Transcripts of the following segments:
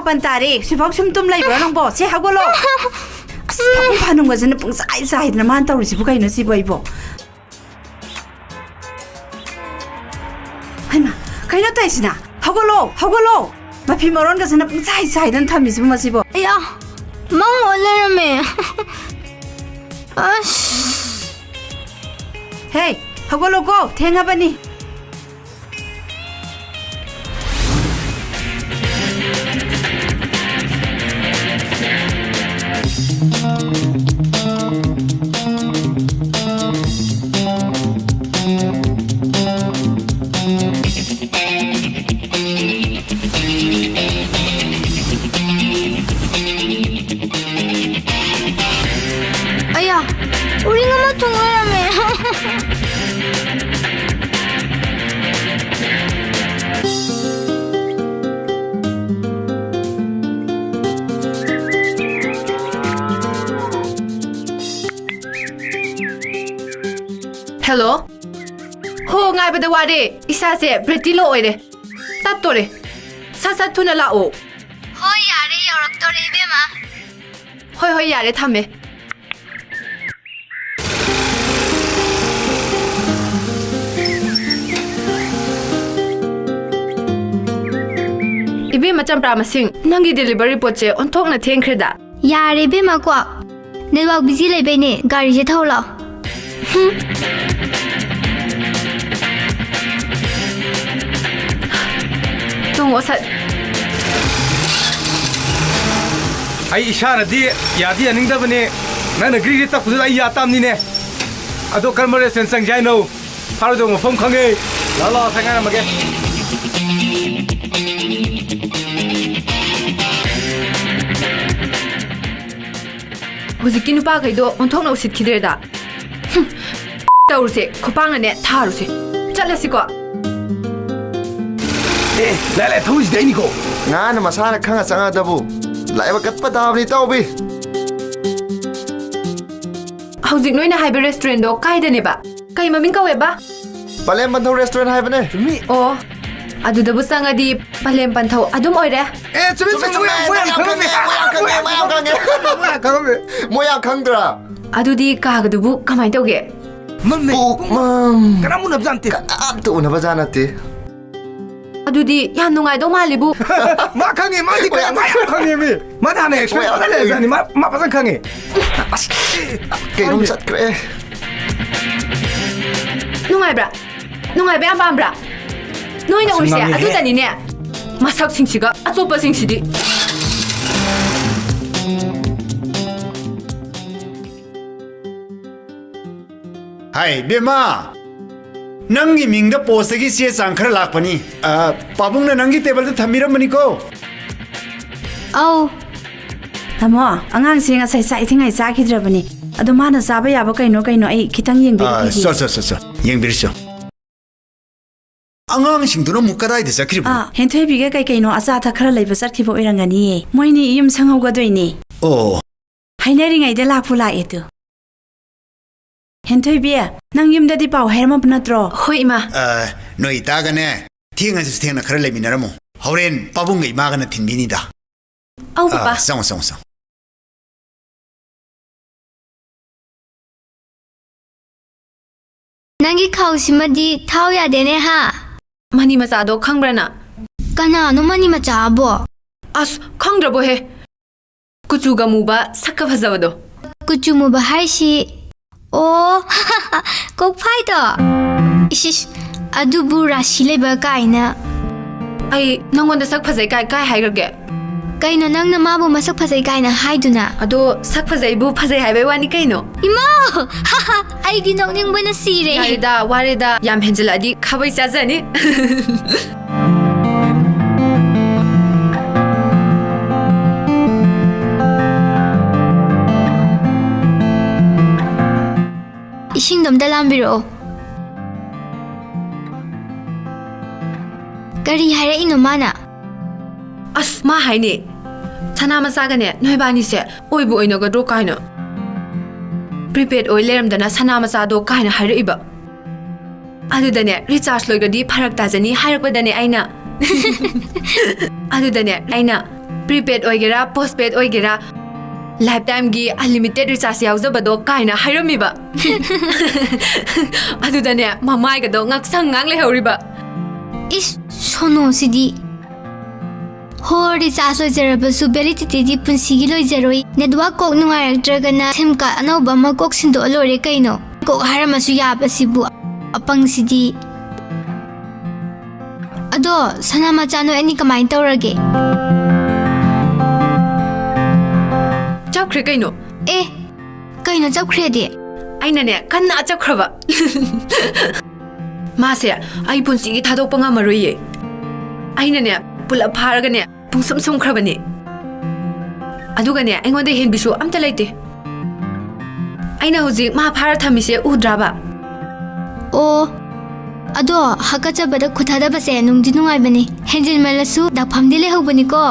ꯃꯥꯄꯟ ꯇꯥꯔꯦ ꯁꯤꯐꯥꯎ ꯁꯨꯝ ꯇꯨꯝ ꯂꯩꯕ꯭ꯔꯣ ꯅꯪꯕꯣ ꯁꯤ ꯍꯧꯒꯠꯂꯣ ꯑꯁ ꯐꯃꯨꯡ ꯐꯥꯅꯨꯡꯒꯁꯤꯅ ꯄꯨꯡꯆꯥꯏ ꯆꯥꯏꯗꯅ ꯃꯥꯅ ꯇꯧꯔꯤꯁꯤꯕꯨ ꯀꯩꯅꯣ ꯁꯤꯕꯨ ꯑꯩꯕꯣ ꯍꯩꯃꯥ ꯀꯩꯅꯣ ꯇꯧꯔꯤꯁꯤꯅ ꯍꯧꯒꯠꯂꯣ ꯍꯧꯒꯠꯂꯣ ꯃꯐꯤ ꯃꯔꯣꯟꯒꯁꯤꯅ ꯄꯨꯡꯆꯥꯏ ꯆꯥꯏꯗꯅ ꯊꯝꯃꯤꯁꯤꯕꯨ ꯃꯁꯤꯕꯣ ꯑꯌꯥ ꯃꯪ ꯑꯣꯏ ꯂꯩꯔꯝꯃꯦ ꯑꯁ ꯍꯦ ꯍꯧꯒꯠꯂꯣꯀꯣ ꯊꯦꯡꯉꯕꯅꯤ ꯑꯌꯥ 우ring ama tung ꯂꯩꯔꯝꯃꯦ ꯍꯦꯜꯂꯣ ꯍꯣ ꯉꯥꯏꯕꯗ ꯋꯥꯔꯦ ꯏꯁꯥꯁꯦ ꯕ꯭ꯔꯦꯇꯤ ꯂꯣ ꯑꯣꯏꯔꯦ ꯇꯠꯇꯣꯔꯦ ꯁꯠ ꯊꯨꯅ ꯂꯥꯛꯑꯣ ꯍꯣꯏ ꯌꯥꯔꯦ ꯌꯧꯔꯛꯇꯣꯔꯦ 이베마 ꯍꯣꯏ ꯌꯥꯔꯦ ꯊꯝꯃꯦ 이베마 ꯆꯝꯄ꯭ꯔꯥ ꯃꯁꯤꯡ ꯅꯪꯒꯤ ꯗꯦꯂꯤꯚꯔꯤ ꯄꯣꯠꯁꯦ ꯑꯣꯟꯊꯣꯛꯅ ꯊꯦꯡꯈ꯭ꯔꯦꯗ ꯌꯥꯔꯦ 이베마 ꯀꯣ ꯅꯦꯠꯋꯥꯛ ꯕꯤꯖꯤ ꯂꯩꯕꯩꯅꯦ ꯒꯥꯔꯤꯁꯦ ꯊꯧ ꯂꯥꯎ ꯇꯣꯡꯉꯣ ꯁꯠ ꯑꯩ ꯏꯁꯥꯅꯗꯤ ꯌꯥꯗꯤ ꯌꯥꯅꯤꯡꯗꯕꯅꯦ ꯅꯪꯅ ꯒ꯭ꯔꯤꯒ꯭ꯔꯤ ꯇꯛꯄꯗꯨꯗ ꯑꯩ ꯌꯥ ꯇꯥꯝꯅꯤꯅꯦ ꯑꯗꯣ ꯀꯔꯝꯕ ꯔꯦꯁꯇꯨꯔꯦꯟ ꯆꯪꯁꯦ ꯍꯥꯏꯅꯣ ꯐꯥꯔꯣꯏꯗꯧꯕ ꯃꯐꯝ ꯈꯪꯉꯦ ꯂꯥꯛꯑꯣ ꯁꯥꯏ ꯉꯥꯏꯔꯝꯃꯒꯦ ꯍꯧꯖꯤꯛꯀꯤ ꯅꯨꯄꯥꯈꯩꯗꯣ ꯑꯣꯟꯊꯣꯛꯅ ꯎꯁꯤꯠꯈꯤꯗ꯭ꯔꯦꯗ ꯇꯧꯔꯨꯁꯦ ꯈꯨꯄꯥꯡꯅꯅꯦ ꯊꯥꯔꯨꯁꯦ ꯆꯠꯂꯁꯤꯀꯣ ꯂꯥꯏ ꯊꯧꯔꯤꯁꯤꯗꯤ ꯑꯩꯅꯤꯀꯣ ꯉꯥꯅ ꯃꯁꯥꯅ ꯈꯪꯉ ꯆꯪꯉꯗꯕꯨ ꯂꯥꯏꯕ ꯀꯠꯄ ꯇꯥꯕꯅꯤ ꯇꯧꯕꯤ ꯍꯧꯖꯤꯛ ꯅꯣꯏꯅ ꯍꯥꯏꯕ ꯔꯦꯁꯇꯨꯔꯦꯟꯗꯣ ꯀꯥꯏꯗꯅꯦꯕ ꯀꯩ ꯃꯃꯤꯡ ꯀꯧꯋꯦꯕ ꯄꯂꯦꯝ ꯕꯟꯊꯧ ꯔꯦꯁꯇꯨꯔꯦꯟ ꯍꯥꯏꯕꯅꯦ ꯑꯣ ꯑꯗꯨꯗꯕꯨ ꯆꯪꯉꯗꯤ ꯄꯂꯦꯝ ꯄꯟꯊꯧ ꯑꯗꯨꯝ ꯑꯣꯏꯔꯦ ꯃꯣꯏ ꯌꯥꯝ ꯈꯪꯗ꯭ꯔꯥ ꯑꯗꯨꯗꯤ ꯀꯥꯒꯗꯨꯕꯨ ꯀꯃꯥꯏꯅ ꯇꯧꯒꯦ ꯀꯅꯥꯝ ꯎꯅꯕꯖꯥꯠ ꯅꯠꯇꯦ ꯑꯝꯇ ꯎꯅꯕꯖꯥꯠ ꯅꯠꯇꯦ ꯑꯗꯨꯗꯤ ꯌꯥꯝ ꯅꯨꯡꯉꯥꯏꯗꯧ ꯃꯥꯜꯂꯤꯕꯨ ꯃꯥ ꯈꯪꯉꯦ ꯃꯥꯗꯤ ꯃꯥ ꯌꯥꯝ ꯈꯪꯉꯦ ꯃꯤ ꯃꯥꯗꯤ ꯍꯥꯟꯅ ꯑꯦꯛꯁꯄꯤꯔꯤꯌꯦꯟꯁ ꯐꯖꯅ ꯂꯩꯔꯖꯥꯠꯅꯤ ꯃꯥ ꯐꯖꯅ ꯈꯪꯉꯦ ꯀꯩꯅꯣꯝ ꯆꯠꯈ꯭ꯔꯦ ꯅꯨꯡꯉꯥꯏꯕ ꯌꯥꯝ ꯄꯥꯝꯕ꯭ꯔꯥ ꯅꯣꯏꯅ ꯎꯔꯤꯁꯦ ꯑꯗꯨꯗꯅꯤꯅꯦ ꯃꯁꯛꯁꯤꯡꯁꯤꯒ ꯑꯇꯣꯞꯄꯁꯤꯡꯁꯤꯗꯤ ꯍꯥꯏ ꯕꯦꯃꯥ ꯅꯪꯒꯤ ꯃꯤꯡꯗ ꯄꯣꯁꯇꯒꯤ ꯆꯦ ꯆꯥꯡ ꯈꯔ ꯂꯥꯛꯄꯅꯤ ꯄꯥꯕꯨꯡꯅ ꯅꯪꯒꯤ ꯇꯦꯕꯜꯗ ꯊꯝꯕꯤꯔꯝꯕꯅꯤꯀꯣ ꯑꯧ ꯇꯥꯃꯣ ꯑꯉꯥꯡꯁꯦ ꯉꯁꯥꯏ ꯆꯥꯛ ꯏꯊꯤꯡꯉꯥꯏ ꯆꯥꯈꯤꯗ꯭ꯔꯕꯅꯤ ꯑꯗꯣ ꯃꯥꯅ ꯆꯥꯕ ꯌꯥꯕ ꯀꯩꯅꯣ ꯑꯩ ꯈꯤꯇꯪ ꯌꯦꯡꯕꯤꯔꯛꯈꯤꯒꯦ ꯆꯣ ꯌꯦꯡꯕꯤꯔꯁꯣ ꯑꯉꯥꯡꯁꯤꯡꯗꯨꯅ ꯑꯃꯨꯛ ꯀꯗꯥꯏꯗ ꯆꯠꯈ꯭ꯔꯤꯕꯅꯣ ꯍꯦꯟꯊꯣꯏꯕꯤꯒ ꯀꯩꯅꯣ ꯑꯆꯥ ꯑꯊꯛ ꯈꯔ ꯂꯩꯕ ꯆꯠꯈꯤꯕ ꯑꯣꯏꯔꯝꯒꯅꯤꯌꯦ ꯃꯣꯏꯅꯤ ꯌꯨꯝ ꯁꯪꯍꯧꯒꯗꯣꯏꯅꯦ ꯑꯣ ꯍꯥꯏꯅꯔꯤꯉꯩꯗ ꯂꯥꯛꯄꯨ ꯂꯥꯛꯑꯦꯗꯨ ꯍꯦꯟꯊꯣꯏꯕꯤ ꯅꯪ ꯌꯨꯝꯗꯗꯤ ꯄꯥꯎ ꯍꯥꯏꯔꯝꯃꯕ ꯅꯠꯇ꯭ꯔꯣ ꯍꯣꯏ ꯏꯃꯥ ꯅꯣꯏ ꯏꯇꯥꯒꯅꯦ ꯊꯦꯡꯉꯁꯨ ꯊꯦꯡꯅ ꯈꯔ ꯂꯩꯃꯤꯟꯅꯔꯝꯃꯣ ꯍꯣꯔꯦꯟ ꯄꯥꯕꯨꯡꯒ ꯏꯃꯥꯒꯅ ꯊꯤꯟꯕꯤꯅꯤꯗ ꯑꯧ ꯄꯄꯥ ꯆꯪꯉꯣ ꯅꯪꯒꯤ ꯈꯥꯎꯁꯤꯃꯗꯤ ꯊꯥꯎ ꯌꯥꯗꯦꯅꯦ ꯍꯥ ꯃꯅꯤ ꯃꯆꯥꯗꯣ ꯈꯪꯕ꯭ꯔꯅ ꯀꯅꯥꯅꯣ ꯃꯅꯤ ꯃꯆꯥꯕꯣ ꯑꯁ ꯈꯪꯗ꯭ꯔꯕꯣꯍꯦ ꯀꯨꯆꯨꯒ ꯃꯨꯕ ꯁꯛꯀ ꯐꯖꯕꯗꯣ ꯀꯨꯆꯨ ꯃꯨꯕ ꯍꯥꯏꯁꯤ ꯑꯣ ꯀꯣꯛꯐꯥꯏꯗꯣ 이씨 ꯑꯗꯨꯕꯨ ꯔꯥꯁꯤ ꯂꯩꯕ ꯀꯥꯏꯅ ꯑꯩ ꯅꯪꯉꯣꯟꯗ ꯁꯛ ꯐꯖꯩ ꯀꯥꯏ ꯍꯥꯏꯈ꯭ꯔꯒꯦ ꯀꯩꯅꯣ ꯅꯪꯅ ꯃꯥꯕꯨ ꯃꯁꯛ ꯐꯖꯩ ꯀꯥꯏꯅ ꯍꯥꯏꯗꯨꯅ ꯑꯗꯣ ꯁꯛ ꯐꯖꯩꯕꯨ ꯐꯖꯩ ꯍꯥꯏꯕꯩ ꯋꯥꯅꯤ ꯀꯩꯅꯣ 이모 ꯑꯩꯗꯤ ꯅꯣꯛꯅꯤꯡꯕꯅ ꯁꯤꯔꯦ ꯌꯥꯔꯦꯗ ꯋꯥꯔꯦꯗ ꯌꯥꯝ ꯍꯦꯟꯖꯤꯜꯂꯛꯑꯗꯤ ꯈꯥꯕꯩ ꯆꯥꯖꯅꯤ 이싱도 ꯑꯝꯇ ꯂꯥꯝꯕꯤꯔꯛꯑꯣ ꯀꯔꯤ ꯍꯥꯏꯔꯛꯏꯅꯣ ꯃꯥꯅ ꯑꯁ ꯃꯥ ꯍꯥꯏꯅꯦ ꯁꯅꯥ ꯃꯆꯥꯒꯅꯦ ꯅꯣꯏꯕꯥꯅꯤꯁꯦ ꯑꯣꯏꯕꯨ ꯑꯣꯏꯅꯒꯗ꯭ꯔꯣ ꯀꯥꯏꯅ ꯄ꯭ꯔꯤꯄꯦꯗ ꯑꯣꯏ ꯂꯩꯔꯝꯗꯅ ꯁꯅꯥ ꯃꯆꯥꯗꯣ ꯀꯥꯏꯅ ꯍꯥꯏꯔꯛꯏꯕ ꯑꯗꯨꯗꯅꯦ ꯔꯤꯆꯥꯔꯖ ꯂꯣꯏꯒ꯭ꯔꯗꯤ ꯐꯔꯛ ꯇꯥꯖꯅꯤ ꯍꯥꯏꯔꯛꯄꯗꯅꯦ ꯑꯩꯅ prepaid oigera postpaid oigera lifetime gi unlimited recharge yauzabado kaina hairamiba adudane mamai ga do ngaksang ngang lehoriba इस सोनो सिदी होरी चास लोइजरबसु बेलिटिटी पुंसिगी लोइजरोई नेटवर्क कोक नुंगारक्ट्रगना सिम कार्ड अनौबा अमा कोक सिंदो लोरे कइनो कोक हारमसु याबसिबु अपंगसिदी अदो सनामाचानो एनी कमाइन तौरगे chawkhre kaino ए कइनो चौख्रेदे aina ne kanna chawkhraba mase ai punsi gi thadok panga maroye aina ne pula pharaga ne pungsum sum khrabani aduga ne aingonde hen bisu amta leite aina hoji ma phara thamise udraba ओ अदो हकचबदा खुथादा बसे नुंगदि नुंगाइबनी हेंजिन मलसु दाफामदि लेहौबनिको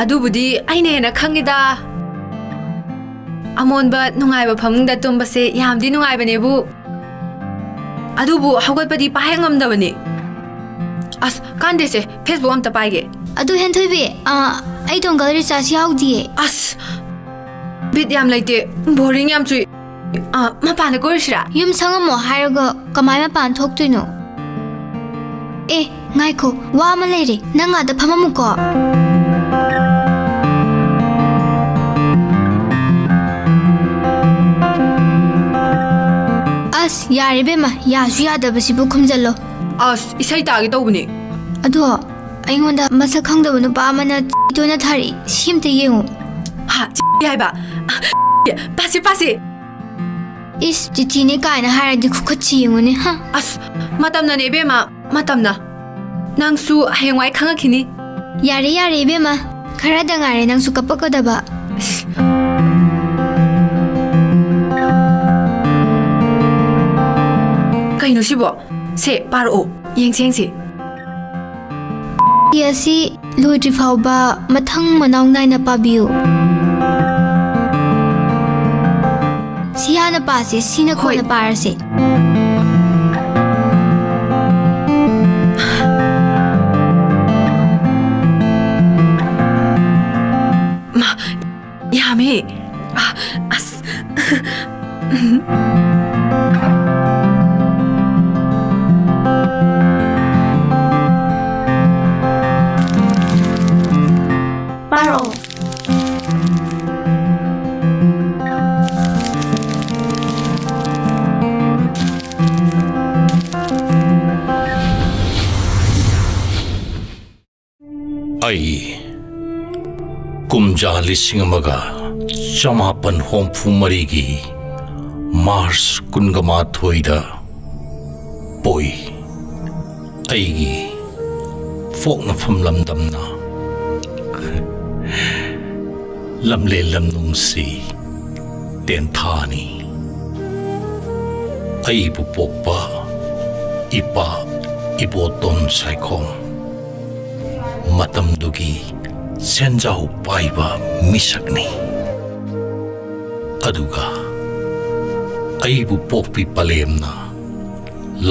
adubudi aina hena khangida amonba nungaiba phamungda tumbase yamdi nungaibane bu adubu hawgatpadi pahengamdabani as kandese facebook amta paige अदो हेंथोइबे आई dongle recharge याउदिए as bit yam laite boring yam chui mapana korisira युम संगमो हारगो कमाय मपान थोक्तुइनो ए ngaiko wa ma leire nanga da phamamuko as yare bema ya su ya da basi bu khumjalo as isai tagi tawbuni ado aingonda masa khangda nu pa mana tona thari simte yengu ha yaiba pasi is titine kaina haradi khukhachi yengune ha as matamna ne bema matamna nangsu hengwai khangakini yare yare bema khara da ngare nangsu kapakadaba kaino sibo se paro yengchengsi yasi lodri fauba mathang manaw naina pabiu siana pase sina khona parase ma yame as paro ai kumja lising amaga chamapan hompu marigi mars kungama thoida poi aigi fokna famlam damna lamle lamnung si ten thani ai bu pokpa ipa iboton saikom matamdugi senjau paiba misakni aduga aibu pokpi palemna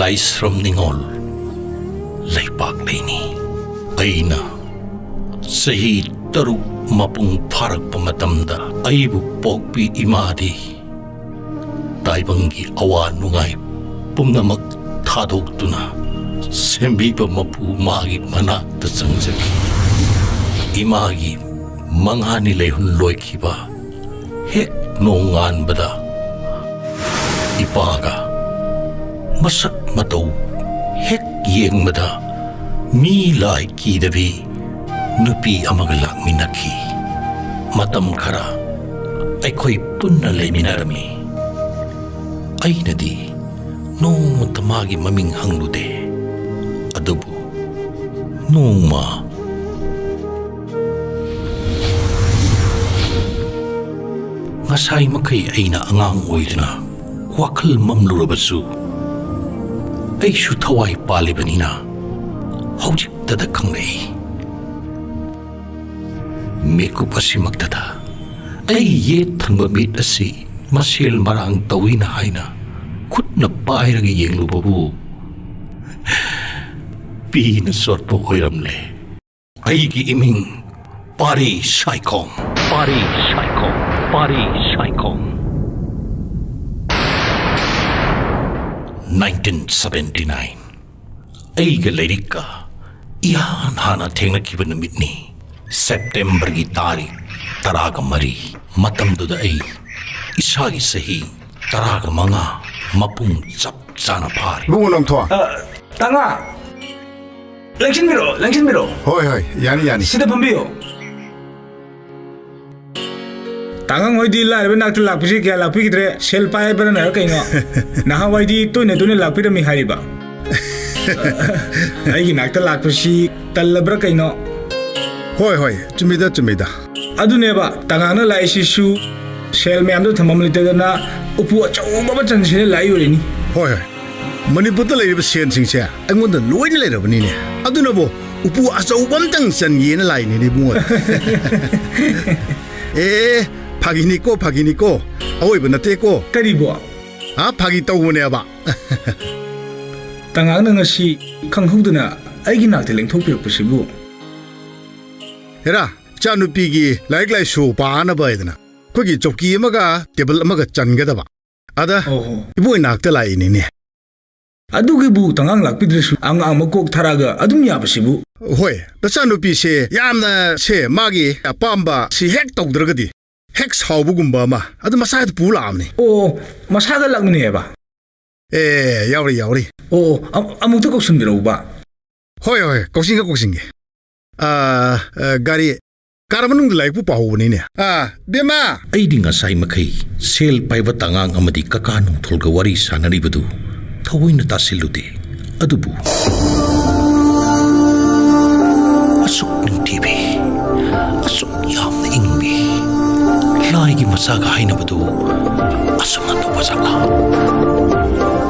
laisram ningol laipak leini aina sahi taruk mapung pharak pamatamda aibu pokpi imadi taibangi awa nungai pumnamak thadoktuna sembiba mapu magi manakta changjaki imagi manghani lehun loikhiba hek nongan bada ipaga masak matau hek yengmada mi lai kidabi nupi amaga lakminakhi matam khara aikhoi punna leiminarami ainadi nongta magi maming hanglude adubu nongma ngasai makai aina angang oidna wakhal mamlurabasu aishu thawai palibanina hojik tada khangai mekup asimaktada ai ye thangba mit asi masel marang tawina haina khutna pairaga yenglubabu pina sorpo oiramle aigi iming Pari Saikong. Pari Saikong. Pari Saikong. 1979. Aiga Lerika. Iyan hana tengna kiba namit ni. September gi tarik. Taraga mari. Matamduda ay. Isagi sahi. Taraga mga. Mapung chap chana par. Bungo nong thoa. 땅아 랭신 밀어 Hoi hoi, yani. 시대 펌비요 땅아 어디 라이브 낙들 락피시 게 락피기들에 셀 파이버는 할 거이노 나하 와이디 또네 락피르미 하리바 아이기 낙들 락피시 달라브라 거이노 Hoi hoi, tumida. 아두네바 땅아나 라이시슈 셀 매암도 탐맘리테다나 우pu 어쩌고바 전신에 라이오리니 Hoi hoi. Manipur lay sen sing se angon da loi ni lay ra bani ne aduna bo upu asau bam tang san ye na lai ni bu phagi ni ko awoi ba na te ko 까리보 ha phagi tau ne ba 땅아나 ngasi khanghulduna aigi nakte lengthokpirpasibu hera chanu pi gi lai show pa na ba idana ko gi chokki ma ga table ma ga chan ga da ba ada 오호 ibu nak ta lai ni ne 아두기부 당강 락피드레스 앙앙 먹고 타라가 아둠 야바시부 hoi da chanu pi se yamna se ma gi apamba si hek tok dra ga di hek sau bu gum ba ma adu ma sa pu la am ni 오 마사가 락느니 해봐 yauri 오 아무도 걱정미로우바 hoi koksinge gari karamanung lai pu pau ni ne bema Aidi ngasai makai sel paiba tangang amadi kakanung tholga wari sanaribadu thawina tasilude adubu asuk ning tv asuk yamna ingbi laigi masaga hainabadu asumna to basala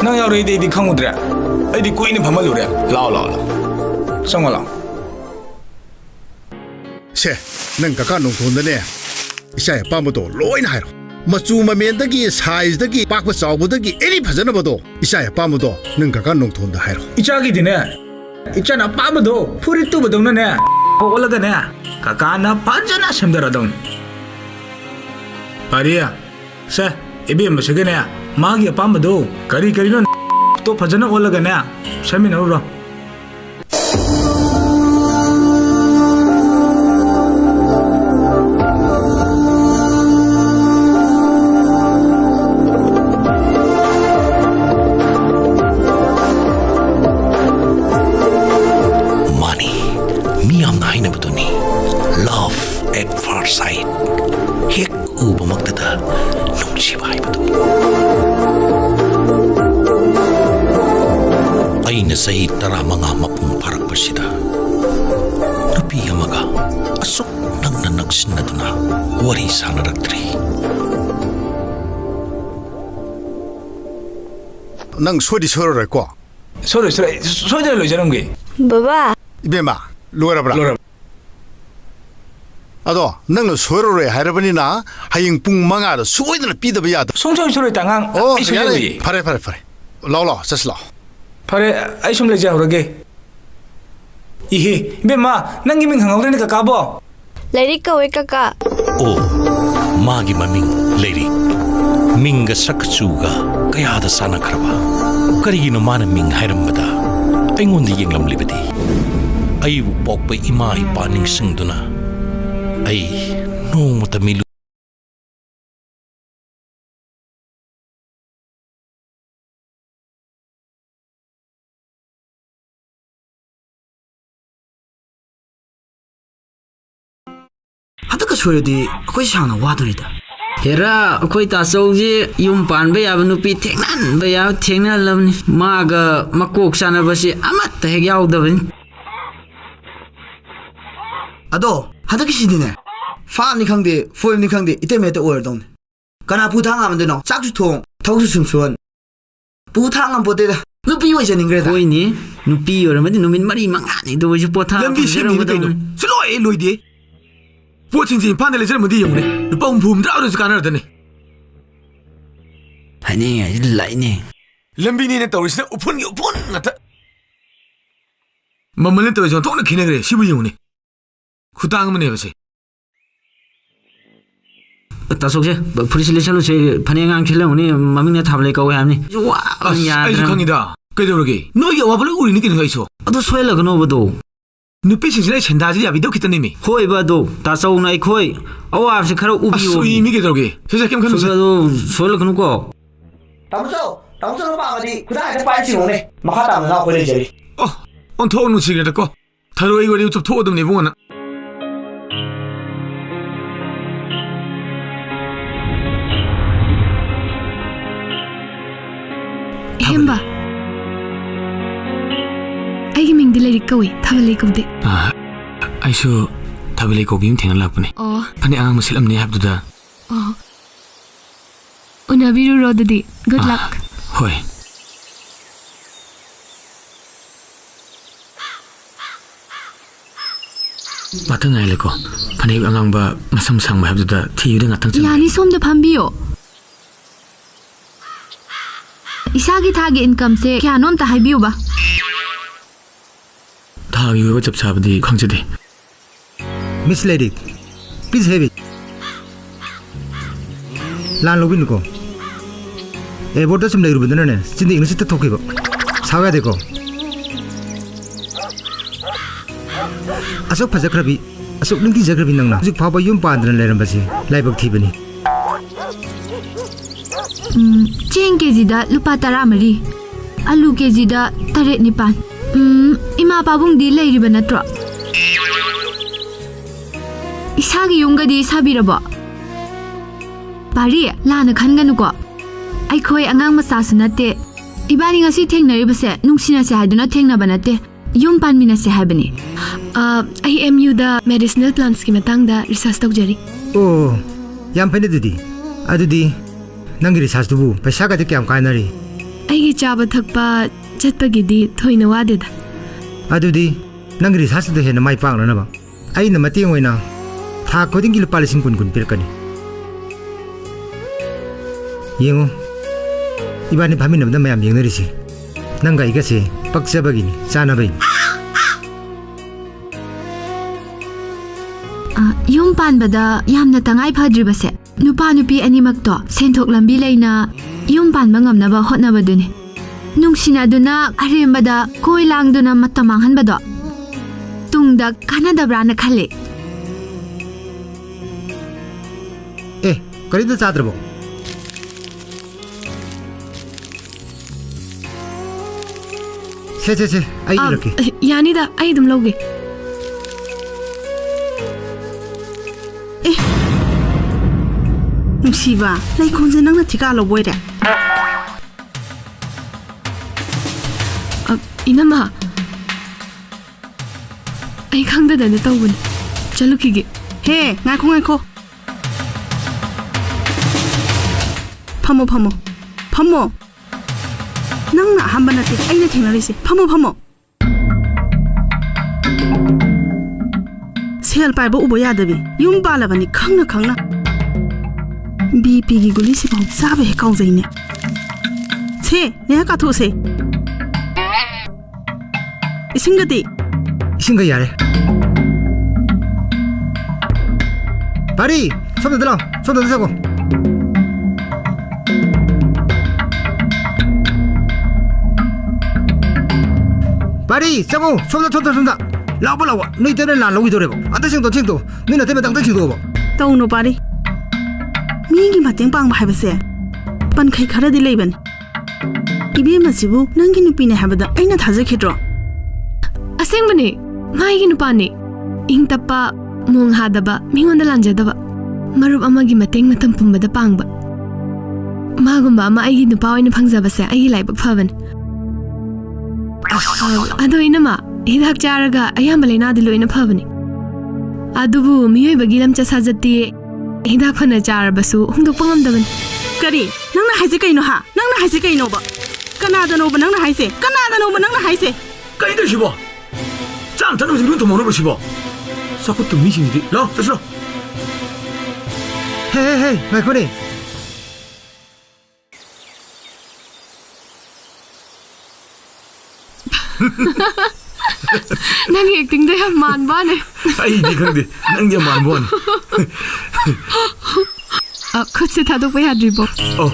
나 야우리 데이디 캉우드래 아이디 꾸이니 밤말로래 라오 상월라 se nang kakanung thon da ne isa pa mo to loi na hairo machu ma men da gi size da gi pak pa chaw da gi eri phajana ba do isa pa mo to nang kakanung thon da hairo 이자기 디네 이자나 빠바도 푸리 뚜바동네 올라가네 가가나 반자나 셈다라동 파리야 세 이비 마시게네 마기 빠바도 거리는 또 파자나 올라가네 세미나로 money miyam na hainabadu ni love at first sight hek uba magdada nungsiba haibadu aina sahi tara mga mapung parakpasida nupi amaga asok nang nanagsin na duna wari sana ragtri nang sodi soro ra ko 소리를 로이자는 게 Baba, ibema lora bra 로라 ado nang soro re haira bani na haying pung manga da soi da pi da ba ya da 송초이 소리 땅강 이소리 pare lao sas lao 파레 아이솜 레자 그러게 이히 베마 낭기민 강하우드니까 까보 Larry kaway kaka. o magi maming lady minga sakchuga kayada sana kraba karigino mana ming hairambada aingonda yenglam libadi ai bu pokpa ima ipa ningsingduna ai no mutamilu hadaka soyodi akoi shana wadorida hera akoi ta chauji yum pan ba ya nupi thengnan ba ya thengna lamni maga makok sana basi amat heg yaudabin ado hadaki sidine fa ni khangde foil ni khangde ite meta or dong kana pu thang am de no chak su thong thau su sum suan pu thang am bote da nupi wa janing gre da koi ni nupi yoramadi numin mari mangani do ju potha lambi sim ni de no sloi loi de po chin chin pan de le jer mo di yong ne nu pong phum da ro su kana da ne hani lai ne lambi ni ne tawri se upun ngata mamalen to jong thong na khine gre sibu yong ne khutang mo ne ba se तासोक्से फुरिस लेसलुसे फनेगां खेलौनी ममिंगने थाबले कौ हामनी वा ꯑꯩꯁꯨ ꯈꯪꯉꯤꯗ ꯀꯩꯗꯧꯔꯒꯦ ꯅꯣꯏꯒꯤ ꯑꯋꯥꯕ ꯂꯣꯏ ꯎꯔꯤꯅꯤ ꯀꯩꯅꯣ ꯑꯩꯁꯨ ꯑꯗꯨ ꯁꯣꯏꯂꯒꯅꯣꯕꯗꯣ ꯅꯨꯄꯤꯁꯤꯡꯁꯤꯅ ꯑꯩ ꯁꯦꯟꯗꯥꯁꯤ ꯌꯥꯕꯤꯗꯧ ꯈꯤꯇꯅꯤꯃꯤ ꯍꯣꯏꯕꯗꯣ ꯇꯥꯆꯧꯅ ꯑꯩꯈꯣꯏ ꯑꯋꯥꯕꯁꯦ ꯈꯔ ꯎꯕꯤꯌꯣ ꯑꯁ ꯎꯏꯃꯤ ꯀꯩꯗꯧꯔꯒꯦ ꯁꯤꯁꯦ ꯀꯩꯝ ꯈꯟꯅꯨꯁꯦ ꯑꯗꯨ ꯁꯣꯏꯂꯒꯅꯨꯀꯣ ꯇꯥꯃꯣꯆꯧ ꯄꯥꯝꯃꯗꯤ ꯈꯨꯗꯥꯡꯗ ꯄꯥꯏ ꯆꯤꯡꯉꯣꯅꯦ ꯃꯈꯥ ꯇꯥꯕꯅ ꯑꯩꯈꯣꯏ ꯂꯩꯖꯔꯤ ꯑꯣ ꯑꯣꯟꯊꯣꯛꯑ ꯅꯨꯡꯁꯤꯈ꯭ꯔꯦꯗꯀꯣ ꯊꯔꯣꯏ ꯋꯥꯔꯤ ꯆꯨꯞꯊꯣꯛꯑꯗꯕꯅꯤ ꯏꯕꯨꯡꯉꯣꯅ ꯍꯦꯝꯕ ꯑꯩꯒꯤ ꯃꯤꯡꯗꯤ ꯂꯩꯔꯤꯛ ꯀꯧꯏ ꯊꯥꯕꯜꯂꯩ ꯀꯧꯗꯦ ꯑꯩꯁꯨ ꯊꯥꯕꯜꯂꯩ ꯀꯧꯕꯤ ꯑꯃ ꯊꯦꯡꯅ ꯂꯥꯛꯄꯅꯦ ꯑꯣ ꯐꯅꯦꯛ ꯑꯉꯥꯡꯕ ꯁꯦꯠꯂꯝꯅꯤ ꯍꯥꯏꯕꯗꯨꯗ ꯑꯣ ꯎꯅꯕꯤꯔꯨꯔꯣ ꯑꯗꯨꯗꯤ ꯒꯨꯗ ꯂꯛ ꯍꯣꯏ ꯉꯥꯛꯇꯪ ꯉꯥꯏꯂꯦꯀꯣ ꯐꯅꯦꯛ ꯑꯉꯥꯡꯕ ꯃꯁꯝ ꯁꯥꯡꯕ ꯍꯥꯏꯕꯗꯨꯗ ꯊꯤꯌꯨꯗ ꯉꯥꯛꯇꯪ ꯆꯪ ꯌꯥꯅꯤ ꯁꯣꯝꯗ ꯐꯝꯕꯤꯌꯣ ꯏꯁꯥꯒꯤ ꯊꯥꯒꯤ ꯏꯟꯀꯝꯁꯦ ꯀꯌꯥꯅꯣ ꯑꯝꯇ ꯍꯥꯏꯕꯤꯌꯨꯕ ꯊꯥꯒꯤ ꯑꯣꯏꯕ ꯆꯞ ꯆꯥꯕꯗꯤ ꯈꯪꯖꯗꯦ Miss Lady, please have it. Lan lobin ko. Airport sum lay rubin na sindi English ta thoki ba. Sawa de ko. Asok phajakrabi, asok ningti jagrabi nangna. Juk phaba yum pandran leram basi. Laibak thibani. ꯆꯦꯡ ꯀꯦꯖꯤꯗ ꯂꯨꯄꯥ 10 ꯑꯂꯨ ꯀꯦꯖꯤꯗ 9 ꯏꯃꯥ ꯄꯥꯕꯨꯡꯗꯤ ꯂꯩꯔꯤꯕ ꯅꯠꯇ꯭ꯔꯣ 이사기 용가디 사비러버 바리 라나 칸가누고 아이코이 앙앙 마사스 나테 이바니 ngasi 탱나리버세 눅시나세 하이드나 탱나바 나테 용 판미나세 하이버니 IMU다 medicinal plants ki matangda research tawjari Oh, yam phane dudi. Adudi nangi research dubu paisa ga de kyam kainari. aigi chaba thakpa chatpagidi thoina wadeda Adudi nangi research de hena mai pang na ba. Ai na matiang oina ꯊꯥ ꯈꯨꯗꯤꯡꯒꯤ ꯂꯨꯄꯥ 10,000 ꯄꯤꯔꯛꯀꯅꯤ ꯌꯦꯡꯉꯨ 이반이 밤이남다 ꯃꯌꯥꯝ ꯌꯦꯡꯅꯔꯤꯁꯤ ꯅꯪꯒ ꯑꯩꯒꯁꯦ ꯄꯛꯆꯕꯒꯤꯅꯤ ꯆꯥꯅꯕꯩꯅꯤ ꯌꯨꯝ ꯄꯥꯟꯕꯗ ꯌꯥꯝꯅ ꯇꯉꯥꯏ ꯐꯗ꯭ꯔꯤꯕꯁꯦ ꯅꯨꯄꯥ ꯅꯨꯄꯤ ꯑꯅꯤꯃꯛꯇꯣ ꯁꯦꯟꯊꯣꯛ ꯂꯝꯕꯤ ꯂꯩꯅ ꯌꯨꯝ ꯄꯥꯟꯕ ꯉꯝꯅꯕ ꯍꯣꯠꯅꯕꯗꯨꯅꯤ ꯅꯨꯡꯁꯤꯅꯗꯨꯅ ꯑꯔꯦꯝꯕꯗ ꯀꯣꯏ ꯂꯥꯡꯗꯨꯅ ꯃꯇꯝ ꯃꯥꯡꯍꯟꯕꯗꯣ ꯇꯨꯡꯗ ꯀꯥꯟꯅꯗꯕ꯭ꯔꯥꯅ ꯈꯜꯂꯤ ꯀꯔꯤꯗ ꯆꯥꯗ꯭ꯔꯕꯣ ꯁꯦ ꯑꯩ 이렇게 야니다 아이 좀 ලꯧꯒꯦ ꯅꯨꯡꯁꯤꯕ ꯂꯩꯈꯣꯟꯁꯦ ꯅꯪꯅ ꯊꯤꯀꯥ ꯂꯧꯕꯣꯏꯔꯦ 이나마 ꯑꯩ ꯈꯪꯗꯗꯅ ꯇꯧꯕꯅꯤ ꯆꯠꯂꯨꯈꯤꯒꯦ ꯍꯦ ꯉꯥꯏꯈꯣ ꯐꯝꯃꯣ ꯅꯪꯅ ꯑꯍꯥꯟꯕ ꯅꯠꯇꯦ ꯑꯩꯅ ꯊꯦꯡꯅꯔꯤꯁꯦ ꯐꯝꯃꯣ ꯁꯦꯜ ꯄꯥꯏꯕ ꯎꯕ ꯌꯥꯗꯕꯤ ꯌꯨꯝ ꯄꯥꯜꯂꯕꯅꯤ ꯈꯪꯅ BPꯒꯤ ꯒꯨꯂꯤꯁꯤꯐꯥꯎ ꯆꯥꯕ ꯍꯦꯛ ꯀꯥꯎꯖꯩꯅꯦ ꯁꯦ ꯅꯦꯍꯥ ꯀꯥꯊꯣꯛꯁꯦ 이singa 야래 바리 손 들어 손 들자고 바리 짱오 손다 라고 너희 때는 난 로기 도래고 아따싱도 칭도 너네 때문에 땅땅 칭도 봐 ꯇꯧꯅꯨ ꯄꯥꯔꯤ ꯃꯤꯒꯤ ꯃꯇꯦꯡ ꯄꯥꯡꯕ ꯍꯥꯏꯕꯁꯦ ꯄꯟꯈꯩ ꯈꯔꯗꯤ ꯂꯩꯕꯅꯤ 이베마시부 ꯅꯪꯒꯤ ꯅꯨꯄꯤꯅꯦ ꯍꯥꯏꯕꯗ ꯑꯩꯅ ꯊꯥꯖꯈꯤꯗ꯭ꯔꯣ ꯑꯁꯦꯡꯕꯅꯦ ꯃꯥꯒꯤ ꯅꯨꯄꯥꯅꯦ ꯏꯪ ꯇꯞꯄ ꯃꯣꯡ ꯍꯥꯗꯕ ꯃꯤꯉꯣꯟꯗ ꯂꯥꯟꯖꯗꯕ ꯃꯔꯨꯞ ꯑꯃꯒꯤ ꯃꯇꯦꯡ ꯃꯇꯝ ꯄꯨꯝꯕꯗ ꯄꯥꯡꯕ ꯃꯥꯒꯨꯝꯕ ꯑꯃ ꯑꯩꯒꯤ ꯅꯨꯄꯥ ꯑꯣꯏꯅ ꯐꯪꯖꯕꯁꯦ ꯑꯩꯒꯤ ꯂꯥꯏꯕꯛ ꯐꯕꯅꯤ ꯑꯗꯣ ꯏꯅꯝꯃ ꯍꯤꯗꯥꯛ ꯆꯥꯔꯒ ꯑꯌꯥꯝꯕ ꯂꯩꯅꯥꯗꯤ ꯂꯣꯏꯅ ꯐꯕꯅꯤ ꯑꯗꯨꯕꯨ ꯃꯤꯑꯣꯏꯕꯒꯤ ꯂꯝꯆꯠ ꯁꯥꯖꯠꯇꯤ ꯍꯤꯗꯥꯛ ꯐꯅ ꯆꯥꯔꯕꯁꯨ ꯍꯣꯡꯗꯣꯛꯄ ꯉꯝꯗꯕꯅꯤ ꯀꯔꯤ ꯅꯪꯅ ꯍꯥꯏꯁꯦ ꯀꯩꯅꯣ ꯅꯪꯅ ꯍꯥꯏꯁꯦ ꯀꯩꯅꯣꯕ ꯀꯅꯥꯗꯅꯣꯕ ꯅꯪꯅ ꯍꯥꯏꯁꯦ ꯀꯩꯗ ꯁꯤꯕꯣ ꯆꯥꯡ ꯊꯛꯅꯕꯁꯤ ꯂꯣꯏ ꯊꯣꯡꯍꯧꯅꯕ꯭ꯔꯣ ꯁꯤꯕꯣ ꯆꯥꯎꯈꯠꯇ ꯃꯤꯁꯤꯡꯁꯤꯗꯤ ꯂꯥꯛꯑꯣ ꯆꯠꯁꯤꯔꯣ 헤헤헤 말거리 ꯅꯪꯒꯤ ꯑꯦꯛꯇꯤꯡꯗꯣ ꯌꯥꯝ ꯃꯥꯟꯕꯅꯦ ꯑꯩꯗꯤ ꯈꯪꯗꯦ ꯅꯪ ꯌꯥꯝ ꯃꯥꯟꯕ ꯋꯥꯅꯤ ꯈꯨꯠꯁꯦ ꯊꯥꯗꯣꯛꯄ ꯌꯥꯗ꯭ꯔꯤꯕꯣ? ꯑꯣ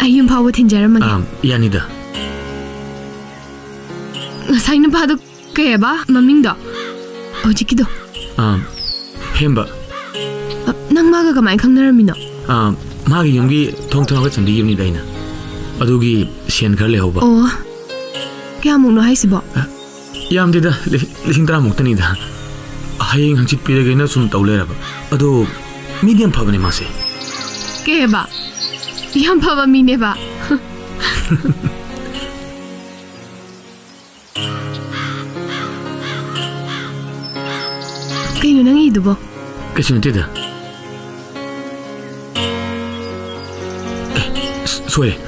ꯑꯩ ꯌꯨꯝ ꯐꯥꯎꯕ ꯊꯤꯟꯖꯔꯝꯃꯒꯦ. ꯌꯥꯅꯤꯗ. ꯉꯁꯥꯏ ꯅꯨꯄꯥꯗꯣ ꯀꯩꯕ ꯃꯃꯤꯡꯗꯣ? ꯍꯧꯖꯤꯛꯀꯤꯗꯣ. ꯍꯦꯝꯕ. ꯅꯪ ꯃꯥꯒ ꯀꯃꯥꯏꯅ ꯈꯪꯅꯔꯝꯃꯤꯅꯣ? ꯃꯥꯒꯤ ꯌꯨꯝꯒꯤ ꯊꯣꯡ ꯊꯣꯡꯒ ꯆꯟꯕꯤꯈꯤꯕꯅꯤꯗ ꯑꯩꯅ. ꯑꯗꯨꯒꯤ ꯁꯦꯟ ꯈꯔ ꯂꯩꯍꯧꯕ. ꯑꯣ. ꯀꯌꯥꯃꯨꯛꯅꯣ ꯍꯥꯏꯁꯤꯕꯣ? ꯌꯥꯝꯗꯦꯗ 10,000ꯃꯨꯛꯇꯅꯤꯗ. ꯍꯌꯦꯡ ꯍꯪꯆꯤꯠ ꯄꯤꯔꯒꯦꯅ ꯁꯨꯝ ꯇꯧ ꯂꯩꯔꯕ. ꯑꯗꯣ ꯃꯤꯗꯤ ꯌꯥꯝ ꯐꯕꯅꯦ ꯃꯥꯁꯦ. ꯀꯩꯕ? ꯌꯥꯝ ꯐꯕ ꯃꯤꯅꯦꯕ. ꯀꯩꯅꯣ ꯅꯪ 이두보? 그치 못해다. 소리.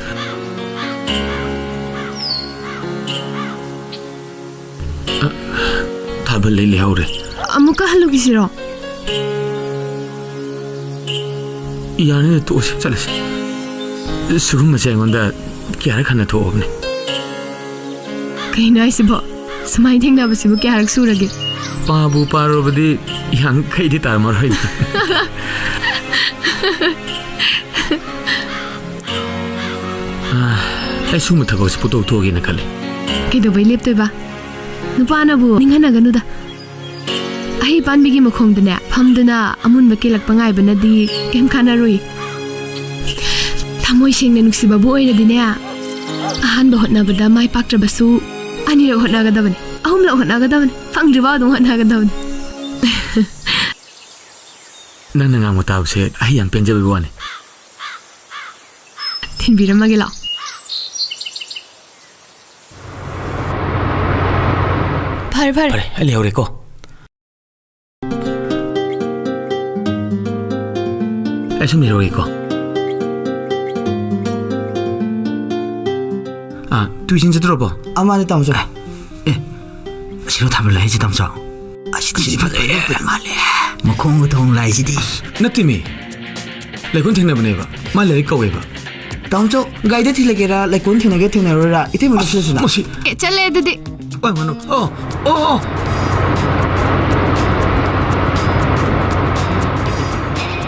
답을 내리 하오래. 아무까 할로기 싫어. 이 안에 또 오십 잘랐어. 수금 마셔야 건다. 깨알 하나 더 없네. 그이나 이시보. 스마이 탱나버시보 깨알 수라게. 바부 바로버디 양 카이디 따르마라이. ai su mutha ko sipo to gi na kale ke do bai lep toi ba nupa na bu ninghana ga nu da ai pan bi gi makhong da ne pham da na amun ba ke lak pangai ba na di kem khana roi thamoi sing na nuksi ba bo oi da di ne ahan ba hotna ba da mai pak tra ba su ani ro hotna ga da ba ne ahum lo hotna ga da ba ne phang ri ba dong hotna ga da ba ne nang nang ang mataw se ai yan penja ba wa ne tin bi ra ma ge la भर अरे ले और को ऐसे मेरो को तू 진짜 들어봐 아마네 담죠 싫어 답을 내지 담죠 아시지 말래 뭐콩고 동 라이지디 너팀이 레군 탱나보네 봐 말래 거왜 봐 담죠 가이드 틸레게라 레군 팅나게 팅나로라 이때 뭐 쓰시나 뭐시 ke chale dadi 어 뭐노 어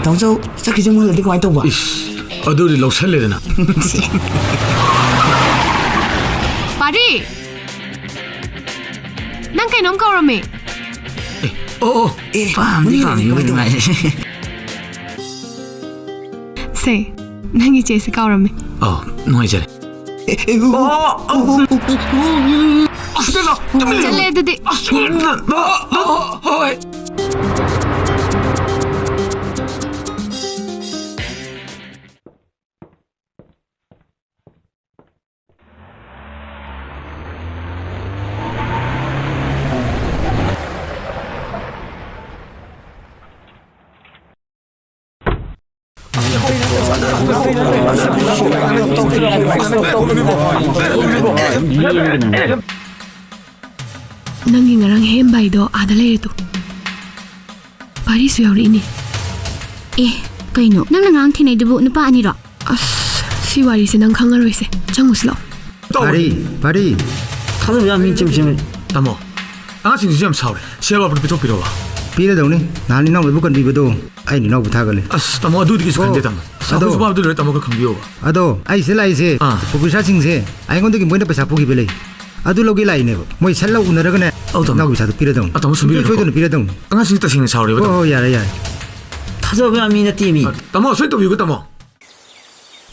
담죠 저기 좀 몰라 이거 많이 또 봐. 어디를 놓살래나 pari nang kai nom ka rame 빰디 이거 말 se nang i chese ka rame 노이제 chale dadi nangi ngarang hem bai do adale tu pari su yauri ni kaino nang nang thinai dubu nupa ani ro si wari se nang khangaroi se changuslo 파리 타도 야 민쯤 담어 아가씨 좀 사오래 시아바 부터 좀 빌어와 비례동네 나니 나고 못 건디고도 아이 니 나고 부탁을래 아스 담어 어디게 간대 담어 사도 좀 아들 담어 그 강비오 아도 아이 슬라이세 포부샤 싱세 아이 건데기 뭐인데 pesa 포기 빌래 아두 로기 라이네고 뭐 살라 우너러거네 나고 비사도 비례동 담어 숨비려 소이도는 비례동 아가씨 뜻이 사오래 야래 타도 야 미나 팀이 담어 소이도 이거 담어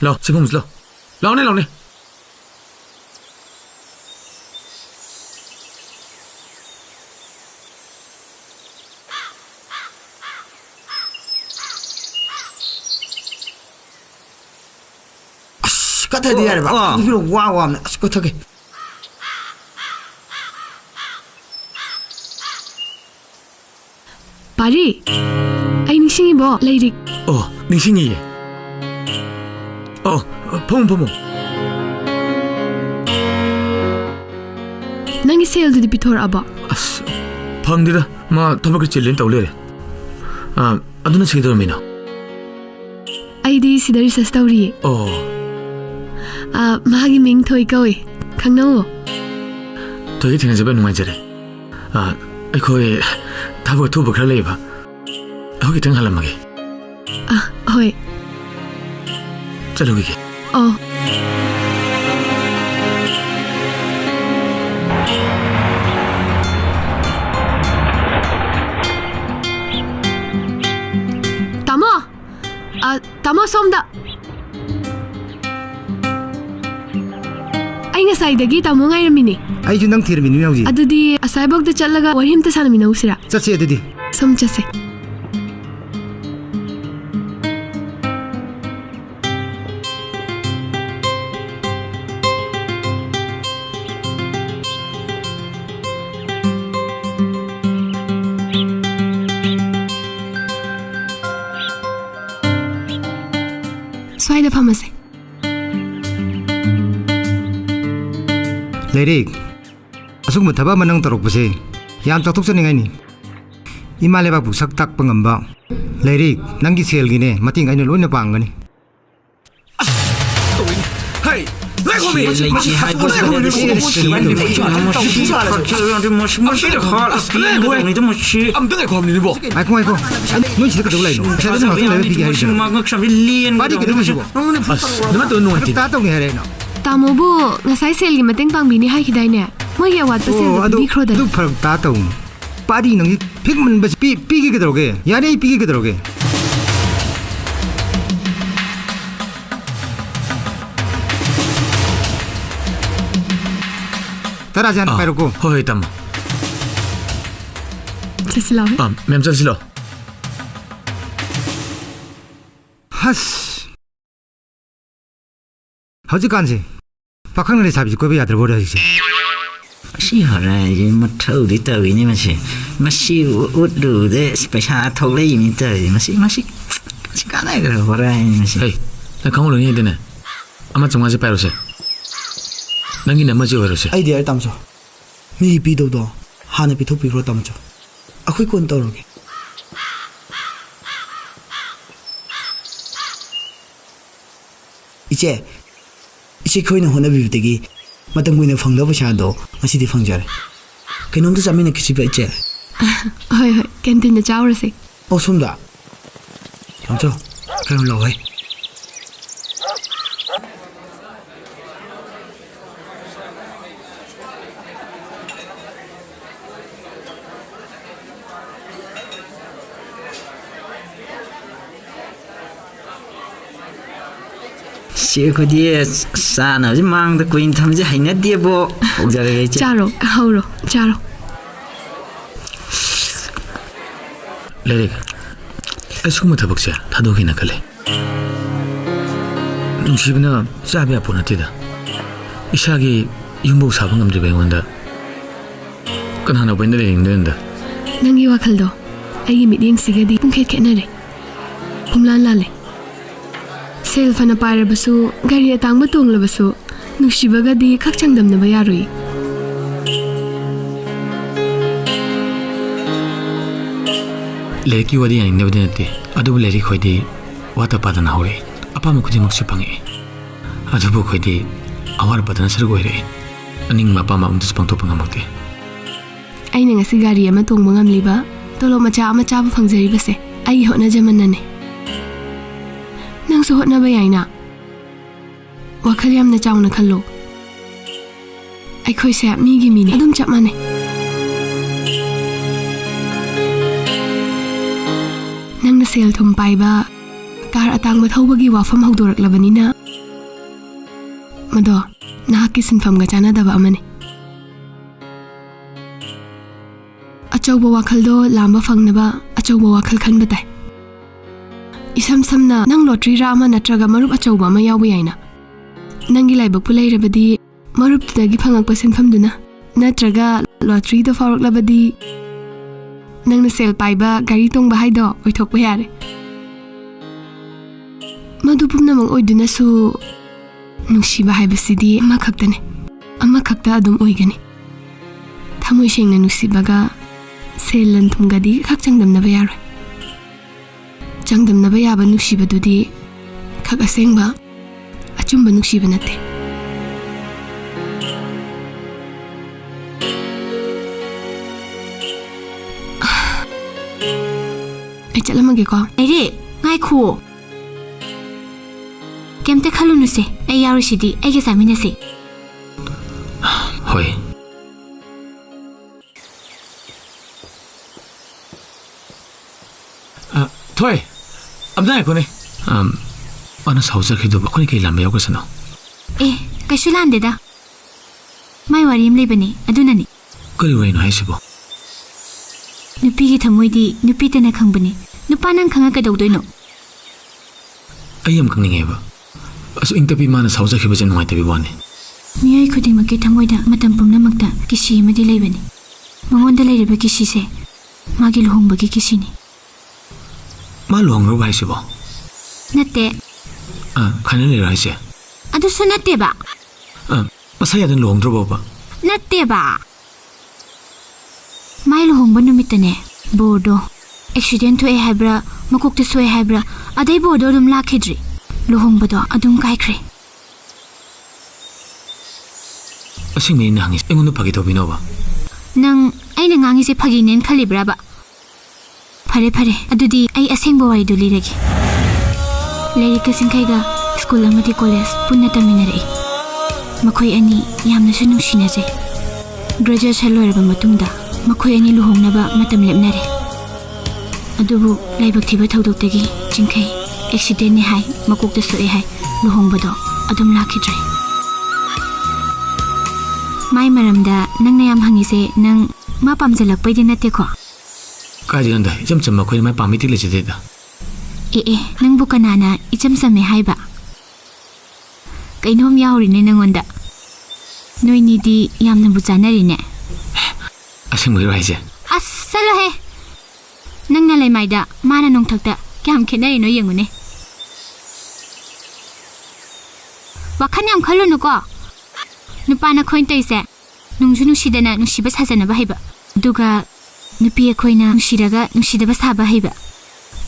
라 지금 무슨 라오네 같아 디야래 봐 이거 와와 스코트게 pari ai ningsingi bo leirik 닝싱이 퐁 nangi sale dadi pithor aba 아스 방디다 마 더벅이 찔린 떠올래 아두는 시기더미나 ai di sidari sa story magi ming thoi koi khangno ꯊꯣꯏꯒꯤ ꯊꯦꯡꯅꯖꯕ ꯅꯨꯡꯉꯥꯏꯖꯔꯦ ꯑꯩꯈꯣꯏ ꯊꯕꯛ ꯑꯊꯨꯕ ꯈꯔ ꯂꯩꯕ ꯑꯩꯈꯣꯏ ꯈꯤꯇꯪ ꯍꯜꯂꯝꯃꯒꯦ ꯍꯣꯏ ꯆꯠꯂꯨꯈꯤꯒꯦ ꯑꯣ ꯇꯥꯃꯣ ꯁꯣꯝꯗ ꯑꯩ ꯉꯁꯥꯏꯗꯒꯤ ꯇꯥꯃꯣ ꯉꯥꯏꯔꯝꯃꯤꯅꯦ ꯑꯩꯁꯨ ꯅꯪ ꯊꯤꯔꯝꯃꯤꯅꯤ ꯍꯧꯖꯤꯛ ꯑꯗꯨꯗꯤ ꯑꯁꯥꯏꯕꯧꯗ ꯆꯠꯂꯒ ꯋꯥꯔꯤ ꯑꯝꯇ ꯁꯥꯟꯅꯃꯤꯟꯅꯧꯁꯤꯔꯥ ꯆꯠꯁꯦ ꯑꯗꯨꯗꯤ ꯁꯨꯝ ꯆꯠꯁꯦ ꯁ꯭ꯋꯥꯏꯗ ꯐꯝꯃꯁꯦ ꯂꯩꯔꯤꯛ ꯑꯁꯤꯒꯨꯝꯕ ꯊꯕꯛ ꯑꯃ ꯅꯪ ꯇꯧꯔꯛꯄꯁꯦ ꯌꯥꯝ ꯆꯥꯎꯊꯣꯛꯆꯅꯤꯡꯉꯥꯏꯅꯤ ꯏꯃꯥ ꯂꯩꯕꯥꯛꯄꯨ ꯁꯛ ꯇꯥꯛꯄ ꯉꯝꯕ ꯂꯩꯔꯤꯛ ꯅꯪꯒꯤ ꯁꯦꯜꯒꯤꯅꯦ ꯃꯇꯦꯡ ꯑꯩꯅ ꯂꯣꯏꯅ ꯄꯥꯡꯒꯅꯤ ꯉꯥꯏꯈꯣ ꯅꯣꯏ ꯁꯤꯗ ꯀꯩꯗꯧ ꯂꯩꯅꯣ ꯄꯩꯁꯥꯗꯣ ꯉꯥꯛꯇꯪ ꯂꯩꯔ ꯄꯤꯒꯦ ꯍꯥꯏꯔꯤꯁꯤꯔꯣ ꯃꯥꯗꯤ ꯀꯩꯗꯧꯕꯁꯤꯕꯣ ꯇꯥ ꯇꯧꯅꯤ ꯍꯥꯏꯔꯦ ꯑꯩꯅ ꯇꯥꯃꯣꯕꯨ ꯉꯁꯥꯏ ꯁꯦꯜꯒꯤ ꯃꯇꯦꯡ ꯄꯥꯡꯕꯤꯅꯤ ꯍꯥꯏꯈꯤꯗꯥꯏꯅꯦ ꯃꯣꯏꯒꯤ ꯑꯋꯥꯠꯄ ꯁꯦꯜꯗꯣ ꯄꯤꯈ꯭ꯔꯣꯗꯅ ꯑꯗꯨ ꯐꯔꯛ ꯇꯥ ꯇꯧꯅꯤ ꯄꯥꯔꯤ ꯅꯪꯒꯤ ꯐꯤꯛꯃꯟꯕꯁꯤ ꯄꯤꯒꯦ ꯀꯩꯗꯧꯔꯒꯦ ꯌꯥꯔꯦ ꯑꯩ ꯄꯤꯒꯦ ꯀꯩꯗꯧꯔꯒꯦ ꯇꯔꯥꯁꯦ ꯍꯥꯟꯅ ꯄꯥꯏꯔꯣꯀꯣ ꯍꯣꯏ ꯍꯣꯏ ꯇꯥꯃꯣ ꯆꯠꯁꯤ ꯂꯥꯎ ꯃꯦꯝ ꯆꯠꯁꯤ ꯂꯥꯎ ꯍꯁ ꯍꯧꯖꯤꯛꯀꯥꯟꯁꯦ ꯄꯥꯈꯪ ꯂꯩꯁꯥꯕꯤꯁꯤ ꯀꯣꯏꯕ ꯌꯥꯗ꯭ꯔꯕꯣ ꯍꯧꯖꯤꯛꯁꯦ ꯁꯤ ꯍꯣꯔꯥꯏꯁꯦ ꯃꯊꯧꯗꯤ ꯇꯧꯏꯅꯦ ꯃꯁꯤ ꯎꯠꯂꯨꯕꯗ ꯄꯩꯁꯥ ꯊꯣꯛꯂꯛꯏꯅꯤ ꯇꯧꯔꯤꯁꯦ ꯃꯁꯤ ꯀꯥꯟꯅꯈ꯭ꯔ ꯍꯣꯔꯥꯏꯅꯤ ꯃꯁꯤ ꯅꯪ ꯈꯪꯍꯧꯂꯅꯤꯗꯅꯦ 1,500ꯁꯦ ꯄꯥꯏꯔꯨꯁꯦ ꯅꯪꯒꯤꯅ ꯑꯃꯁꯦ ꯑꯣꯏꯔꯨꯁꯦ ꯑꯩꯗꯤ ꯌꯥꯔꯦ ꯇꯥꯃꯣꯆꯧ ꯃꯤꯒꯤ ꯄꯤꯗꯧꯗꯣ ꯍꯥꯟꯅ ꯄꯤꯊꯣꯛꯄꯤꯈ꯭ꯔꯣ ꯇꯥꯃꯣꯆꯧ ꯑꯩꯈꯣꯏ ꯀꯣꯟ ꯇꯧꯔꯒꯦ ꯏꯆꯦ ꯑꯩꯈꯣꯏꯅ ꯍꯣꯠꯅꯕꯤꯕꯗꯒꯤ ꯃꯇꯝ ꯀꯨꯏꯅ ꯐꯪꯗꯕ ꯄꯩꯁꯥꯗꯣ ꯉꯁꯤꯗꯤ ꯐꯪꯖꯔꯦ ꯀꯩꯅꯣꯝꯇ ꯆꯥꯃꯤꯟꯅꯈꯤꯁꯤꯕ ꯏꯆꯦ ꯍꯣꯏ ꯀꯦꯟꯇꯤꯟꯗ ꯆꯥꯎꯔꯁꯦ ꯑꯣ ꯁꯣꯝꯗ ꯇꯥꯃꯣꯆꯧ ꯀꯩꯅꯣ ꯂꯧꯋꯦ ꯑꯩꯈꯣꯏꯗꯤ ꯆꯥꯅꯕꯁꯤ ꯃꯥꯡꯗ ꯀꯨꯏꯅ ꯊꯝꯕꯁꯦ ꯍꯩꯅꯗꯦꯕꯣ ꯍꯧꯖꯔꯒꯦ ꯏꯆꯦ ꯆꯥꯔꯣ ꯍꯧꯔꯣ ꯆꯥꯔꯣ ꯂꯩꯔꯤꯛ ꯑꯁꯤꯒꯨꯝꯕ ꯊꯕꯛꯁꯦ ꯊꯥꯗꯣꯛꯒꯦꯅ ꯈꯜꯂꯦ ꯅꯨꯡꯁꯤꯕꯅ ꯆꯥꯕ ꯌꯥꯄꯣ ꯅꯠꯇꯦꯗ ꯏꯁꯥꯒꯤ ꯌꯨꯝꯐꯧ ꯁꯥꯕ ꯉꯝꯗ꯭ꯔꯤꯕ ꯑꯩꯉꯣꯟꯗ ꯀꯅꯥꯅ ꯑꯣꯏꯅ ꯂꯩꯅꯤꯡꯗꯣꯏꯅꯣꯗ ꯅꯪꯒꯤ ꯋꯥꯈꯜꯗꯣ ꯑꯩꯒꯤ ꯃꯤꯠꯌꯦꯡꯁꯤꯒꯗꯤ ꯄꯨꯡꯈꯦꯠ ꯈꯦꯠꯅꯔꯦ ꯄꯨꯡꯂꯥꯟ ꯂꯥꯜꯂꯦ ꯁꯦꯜ ꯐꯅ ꯄꯥꯏꯔꯕꯁꯨ ꯒꯥꯔꯤ ꯑꯇꯥꯡꯕ ꯇꯣꯡꯂꯕꯁꯨ ꯅꯨꯡꯁꯤꯕꯒꯗꯤ ꯈꯛ ꯆꯥꯡꯗꯝꯅꯕ ꯌꯥꯔꯣꯏ ꯂꯥꯏꯔꯤꯛꯀꯤ ꯋꯥꯔꯤ ꯌꯥꯅꯤꯡꯗꯕꯗꯤ ꯅꯠꯇꯦ ꯑꯗꯨꯕꯨ ꯂꯥꯏꯔꯤꯛ ꯑꯩꯈꯣꯏꯗꯤ ꯋꯥꯠꯇ ꯄꯥꯗꯅ ꯍꯧꯔꯛꯏ ꯑꯄꯥꯝꯕ ꯈꯨꯗꯤꯡꯃꯛꯁꯨ ꯐꯪꯉꯛꯏ ꯑꯗꯨꯕꯨ ꯑꯩꯈꯣꯏꯗꯤ ꯑꯋꯥꯠꯄꯗꯅ ꯁꯔꯨꯛ ꯑꯣꯏꯔꯛꯏ ꯑꯅꯤꯡꯕ ꯑꯄꯥꯝꯕ ꯑꯃꯇꯁꯨ ꯄꯥꯡꯊꯣꯛꯄ ꯉꯝꯃꯛꯇꯦ ꯑꯩꯅ ꯉꯁꯤ ꯒꯥꯔꯤ ꯑꯃ ꯇꯣꯡꯕ ꯉꯝꯂꯤꯕ ꯇꯣꯂꯣꯞ ꯃꯆꯥ ꯑꯃ ꯆꯥꯕ ꯐꯪꯖꯔꯤꯕꯁꯦ ꯑꯩꯒꯤ ꯍꯣꯠꯅꯖꯃꯟꯅꯅꯦ ꯅꯪꯁꯨ ꯍꯣꯠꯅꯕ ꯌꯥꯏꯅ ꯋꯥꯈꯜ ꯌꯥꯝꯅ ꯆꯥꯎꯅ ꯈꯜꯂꯨ ꯑꯩꯈꯣꯏꯁꯦ ꯃꯤꯒꯤ ꯃꯤꯅꯤ ꯑꯗꯨꯝ ꯆꯞ ꯃꯥꯟꯅꯩ ꯅꯪꯅ ꯁꯦꯜ ꯊꯨꯝ ꯄꯥꯏꯕ ꯀꯥꯔ ꯑꯇꯥꯡꯕ ꯊꯧꯕꯒꯤ ꯋꯥꯐꯝ ꯍꯧꯗꯣꯔꯛꯂꯕꯅꯤꯅ ꯃꯗꯣ ꯅꯍꯥꯛꯀꯤ ꯁꯤꯟꯐꯝꯒ ꯆꯥꯟꯅꯗꯕ ꯑꯃꯅꯤ ꯑꯆꯧꯕ ꯋꯥꯈꯜꯗꯣ ꯂꯥꯝꯕ ꯐꯪꯅꯕ ꯑꯆꯧꯕ ꯋꯥꯈꯜ ꯈꯟꯕ ꯇꯥꯏ इसम समना नंग लॉटरी रामा नत्रगा मरुप अचौबा अमा यावबा याइना नंगी लाइबकपु लैरबदी मरुप तुदगी फंगकपा सिनफमदुना नत्रगा लॉटरी दो फावरकलबदी नंगना सेल पाइबा गाड़ी तोंगबा हाइदो ओइथोकबा यारे मधु पुमनमक ओइदुनासु नुंसिबा हाइबसिदी अमा खक्तने अमा खक्ता अदुम ओइगनी थमोइ सेंगना नुंसिबागा सेल लन थुंगदी खक चंगदमनबा यारोय चंगदमनबा याबा नुंसिबदुदी खक असेंगबा अचुंबा नुंसिबा नते ꯆꯠꯂꯝꯃꯒꯦꯀꯣ ꯂꯩꯔꯦ ꯉꯥꯏꯈꯨꯑꯣ ꯀꯩꯝꯇ ꯈꯜꯂꯨꯅꯨꯁꯦ ꯑꯩ ꯌꯥꯎꯔꯤꯁꯤꯗꯤ ꯑꯩꯒ ꯆꯥꯃꯤꯟꯅꯁꯦ ꯍꯣꯏ ꯊꯣꯏ ꯑꯝꯇ ꯉꯥꯏꯈꯣꯅꯦ ꯃꯥꯅ ꯁꯥꯎꯖꯈꯤꯗꯨꯕ ꯑꯩꯈꯣꯏꯅ ꯀꯩ ꯂꯥꯟꯕ ꯌꯥꯎꯒꯁꯅꯣ ꯑꯦ ꯀꯩꯁꯨ ꯂꯥꯟꯗꯦꯗ ꯃꯥꯏ ꯋꯥꯔꯤ ꯑꯃ ꯂꯩꯕꯅꯤ ꯑꯗꯨꯅꯅꯤ ꯀꯔꯤ ꯋꯥꯔꯤꯅꯣ ꯍꯥꯏꯁꯤꯕꯣ ꯅꯨꯄꯤꯒꯤ ꯊꯃꯣꯏꯗꯤ ꯅꯨꯄꯤꯇꯅ ꯈꯪꯕꯅꯤ ꯅꯨꯄꯥ ꯅꯪ ꯈꯪꯉ ꯀꯩꯗꯧꯗꯣꯏꯅꯣ ꯑꯩ ꯌꯥꯝ ꯈꯪꯅꯤꯡꯉꯦꯕ ꯑꯁꯨꯛ ꯏꯪꯇꯞꯄꯤ ꯃꯥꯅ ꯁꯥꯎꯖꯈꯤꯕꯁꯦ ꯅꯨꯡꯉꯥꯏꯇꯕꯤ ꯋꯥꯅꯤ ꯃꯤꯑꯣꯏ ꯈꯨꯗꯤꯡꯃꯛꯀꯤ ꯊꯃꯣꯏꯗ ꯃꯇꯝ ꯄꯨꯝꯅꯃꯛꯇ ꯀꯤꯁꯤ ꯑꯃꯗꯤ ꯂꯩꯕꯅꯤ ꯃꯉꯣꯟꯗ ꯂꯩꯔꯤꯕ ꯀꯤꯁꯤꯁꯦ ꯃꯥꯒꯤ ꯂꯨꯍꯣꯡꯕꯒꯤ ꯀꯤꯁꯤꯅꯤ ꯃꯥ ꯂꯨꯍꯣꯡꯈ꯭ꯔꯕ ꯍꯥꯏꯁꯤꯕꯣ ꯅꯠꯇꯦ ꯈꯥꯏꯅ ꯂꯩꯔ ꯍꯥꯏꯁꯦ ꯑꯗꯨꯁꯨ ꯅꯠꯇꯦꯕ ꯃꯁꯥ ꯌꯥꯗꯅ ꯂꯨꯍꯣꯡꯗ꯭ꯔꯕꯣꯕ ꯅꯠꯇꯦꯕ ꯃꯥꯏ ꯂꯨꯍꯣꯡꯕ ꯅꯨꯃꯤꯠꯇꯅꯦ ꯕꯣꯔꯗꯣ ꯑꯦꯛꯁꯤꯗꯦꯟ ꯊꯣꯛꯑꯦ ꯍꯥꯏꯕ꯭ꯔꯥ ꯃꯀꯣꯛꯇ ꯁꯣꯛꯑꯦ ꯍꯥꯏꯕ꯭ꯔꯥ ꯑꯗꯩ ꯕꯣꯔꯗꯣ ꯑꯗꯨꯝ ꯂꯥꯛꯈꯤꯗ꯭ꯔꯤ ꯂꯨꯍꯣꯡꯕꯗꯣ ꯑꯗꯨꯝ ꯀꯥꯏꯈ꯭ꯔꯦ ꯑꯁꯦꯡꯕꯩꯅ ꯍꯪꯉꯤꯁꯦ ꯑꯩꯉꯣꯟꯗ ꯐꯥꯒꯤ ꯇꯧꯕꯤꯅꯣꯕ ꯅꯪ ꯑꯩꯅ ꯉꯥꯡꯉꯤꯁꯦ ꯐꯥꯒꯤꯅꯦꯅ ꯈꯜꯂꯤꯕ꯭ꯔꯥꯕ ꯐꯔꯦ ꯐꯔꯦ ꯑꯗꯨꯗꯤ ꯑꯩ ꯑꯁꯦꯡꯕ ꯋꯥꯔꯤꯗꯨ ꯂꯤꯔꯒꯦ ꯂꯩꯔꯤꯛ ꯀꯆꯤꯡꯈꯩꯒ ꯁ꯭ꯀꯨꯜ ꯑꯃꯗꯤ ꯀꯣꯂꯦꯖ ꯄꯨꯟꯅ ꯇꯝꯃꯤꯟꯅꯔꯛꯏ ꯃꯈꯣꯏ ꯑꯅꯤ ꯌꯥꯝꯅꯁꯨ ꯅꯨꯡꯁꯤꯅꯖꯩ ꯒ꯭ꯔꯦꯖꯨꯑꯦꯁꯟ ꯂꯣꯏꯔꯕ ꯃꯇꯨꯡꯗ ꯃꯈꯣꯏ ꯑꯅꯤ ꯂꯨꯍꯣꯡꯅꯕ ꯃꯇꯝ ꯂꯦꯞꯅꯔꯦ ꯑꯗꯨꯕꯨ ꯂꯥꯏꯕꯛ ꯊꯤꯕ ꯊꯧꯗꯣꯛꯇꯒꯤ ꯆꯤꯡꯈꯩ ꯑꯦꯛꯁꯤꯗꯦꯟꯅꯤ ꯍꯥꯏ ꯃꯀꯣꯛꯇ ꯁꯣꯛꯑꯦ ꯍꯥꯏ ꯂꯨꯍꯣꯡꯕꯗꯣ ꯑꯗꯨꯝ ꯂꯥꯛꯈꯤꯗ꯭ꯔꯦ ꯃꯥꯏ ꯃꯔꯝꯗ ꯅꯪꯅ ꯌꯥꯝ ꯍꯪꯉꯤꯁꯦ ꯅꯪ ꯃꯥ ꯄꯥꯝꯖꯜꯂꯛꯄꯩꯗꯤ ꯅꯠꯇꯦꯀꯣ ꯀꯥꯏꯗꯩꯅꯣꯗ ꯏꯆꯝ ꯆꯝꯕ ꯑꯩꯈꯣꯏꯅ ꯃꯥꯏ ꯄꯥꯝꯃꯤꯇꯤ ꯂꯩꯖꯗꯦꯗ ꯑꯦ ꯅꯪꯕꯨ ꯀꯅꯥꯅ ꯏꯆꯝ ꯆꯝꯃꯦ ꯍꯥꯏꯕ ꯀꯩꯅꯣꯝ ꯌꯥꯎꯔꯤꯅꯦ ꯅꯪꯉꯣꯟꯗ ꯅꯣꯏꯅꯤꯗꯤ ꯌꯥꯝꯅꯕꯨ ꯆꯥꯅꯔꯤꯅꯦ ꯑꯁꯦꯡꯕꯒꯤꯔꯣ ꯍꯥꯏꯁꯦ ꯑꯁ ꯆꯠꯂꯣꯍꯦ ꯅꯪꯅ ꯂꯩꯃꯥꯏꯗ ꯃꯥꯅ ꯅꯣꯡꯊꯛꯇ ꯀꯌꯥꯝ ꯈꯦꯠꯅꯔꯤꯅꯣ ꯌꯦꯡꯉꯨꯅꯦ ꯋꯥꯈꯜ ꯌꯥꯝ ꯈꯜꯂꯨꯅꯨꯀꯣ ꯅꯨꯄꯥꯅ ꯑꯩꯈꯣꯏꯅ ꯇꯧꯔꯤꯁꯦ ꯅꯨꯡꯁꯨ ꯅꯨꯡꯁꯤꯗꯅ ꯅꯨꯡꯁꯤꯕ ꯁꯥꯖꯅꯕ ꯍꯩꯕ ꯑꯗꯨꯒ ꯅꯨꯄꯤ ꯑꯩꯈꯣꯏꯅ ꯅꯨꯡꯁꯤꯔꯒ ꯅꯨꯡꯁꯤꯗꯕ ꯁꯥꯕ ꯍꯩꯕ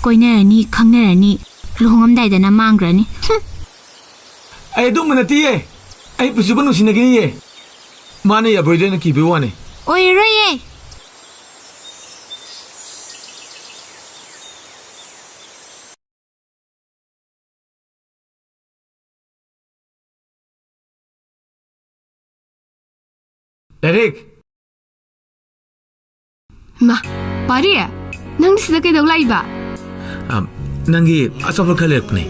ꯀꯣꯏꯅꯔꯅꯤ ꯈꯪꯅꯔꯅꯤ ꯂꯨꯍꯣꯡꯉꯝꯗꯥꯏꯗꯅ ꯃꯥꯡꯈ꯭ꯔꯅꯤ ꯑꯩ ꯑꯗꯨꯝꯕ ꯅꯠꯇꯦꯌꯦ ꯑꯩ ꯄꯨꯟꯁꯤꯕ ꯅꯨꯡꯁꯤꯅꯒꯤꯅꯤꯌꯦ ꯃꯥꯅ ꯌꯥꯕ꯭ꯔꯣꯏꯗꯣꯏꯅ ꯀꯤꯕꯩ ꯋꯥꯅꯤ ꯑꯣꯏꯔꯔꯣꯏꯌꯦ ꯂꯥꯏꯔꯤꯛ ꯃꯥ ꯄꯥꯔꯤ ꯅꯪꯗꯤ ꯁꯤꯗ ꯀꯩꯗꯧ ꯂꯥꯛꯏꯕ ꯅꯪꯒꯤ ꯑꯆꯥꯄꯣꯠ ꯈꯔ ꯂꯩꯔꯛꯄꯅꯦ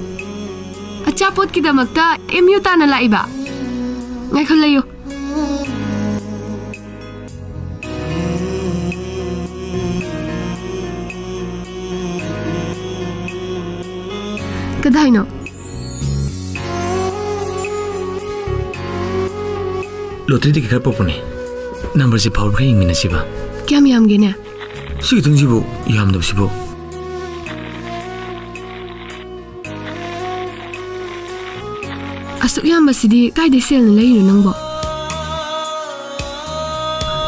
ꯑꯆꯥꯄꯣꯠꯀꯤꯗꯃꯛꯇ MU ꯇꯥꯅ ꯂꯥꯛꯏꯕ ꯉꯥꯏꯈꯣ ꯂꯩꯌꯨ ꯀꯗꯥꯏꯅꯣ ꯂꯣꯇꯔꯤ ꯇꯤꯀꯦꯠ ꯈꯔ ꯄꯣꯛꯄꯅꯦ ꯅꯝꯕꯔꯁꯤ ꯐꯥꯎꯕ ꯈꯔ ꯌꯦꯡꯃꯤꯟꯅꯁꯤꯕ ꯀꯌꯥꯝ ꯌꯥꯝꯒꯦꯅꯦ ꯁꯤꯒꯤꯇꯪꯁꯤꯕꯨ ꯌꯥꯝꯗꯕꯁꯤꯕꯨ ꯑꯁꯨꯛ ꯌꯥꯝꯕꯁꯤꯗꯤ ꯀꯥꯏꯗꯩ ꯁꯦꯜꯅ ꯂꯩꯔꯤꯅꯣ ꯅꯪꯕꯣ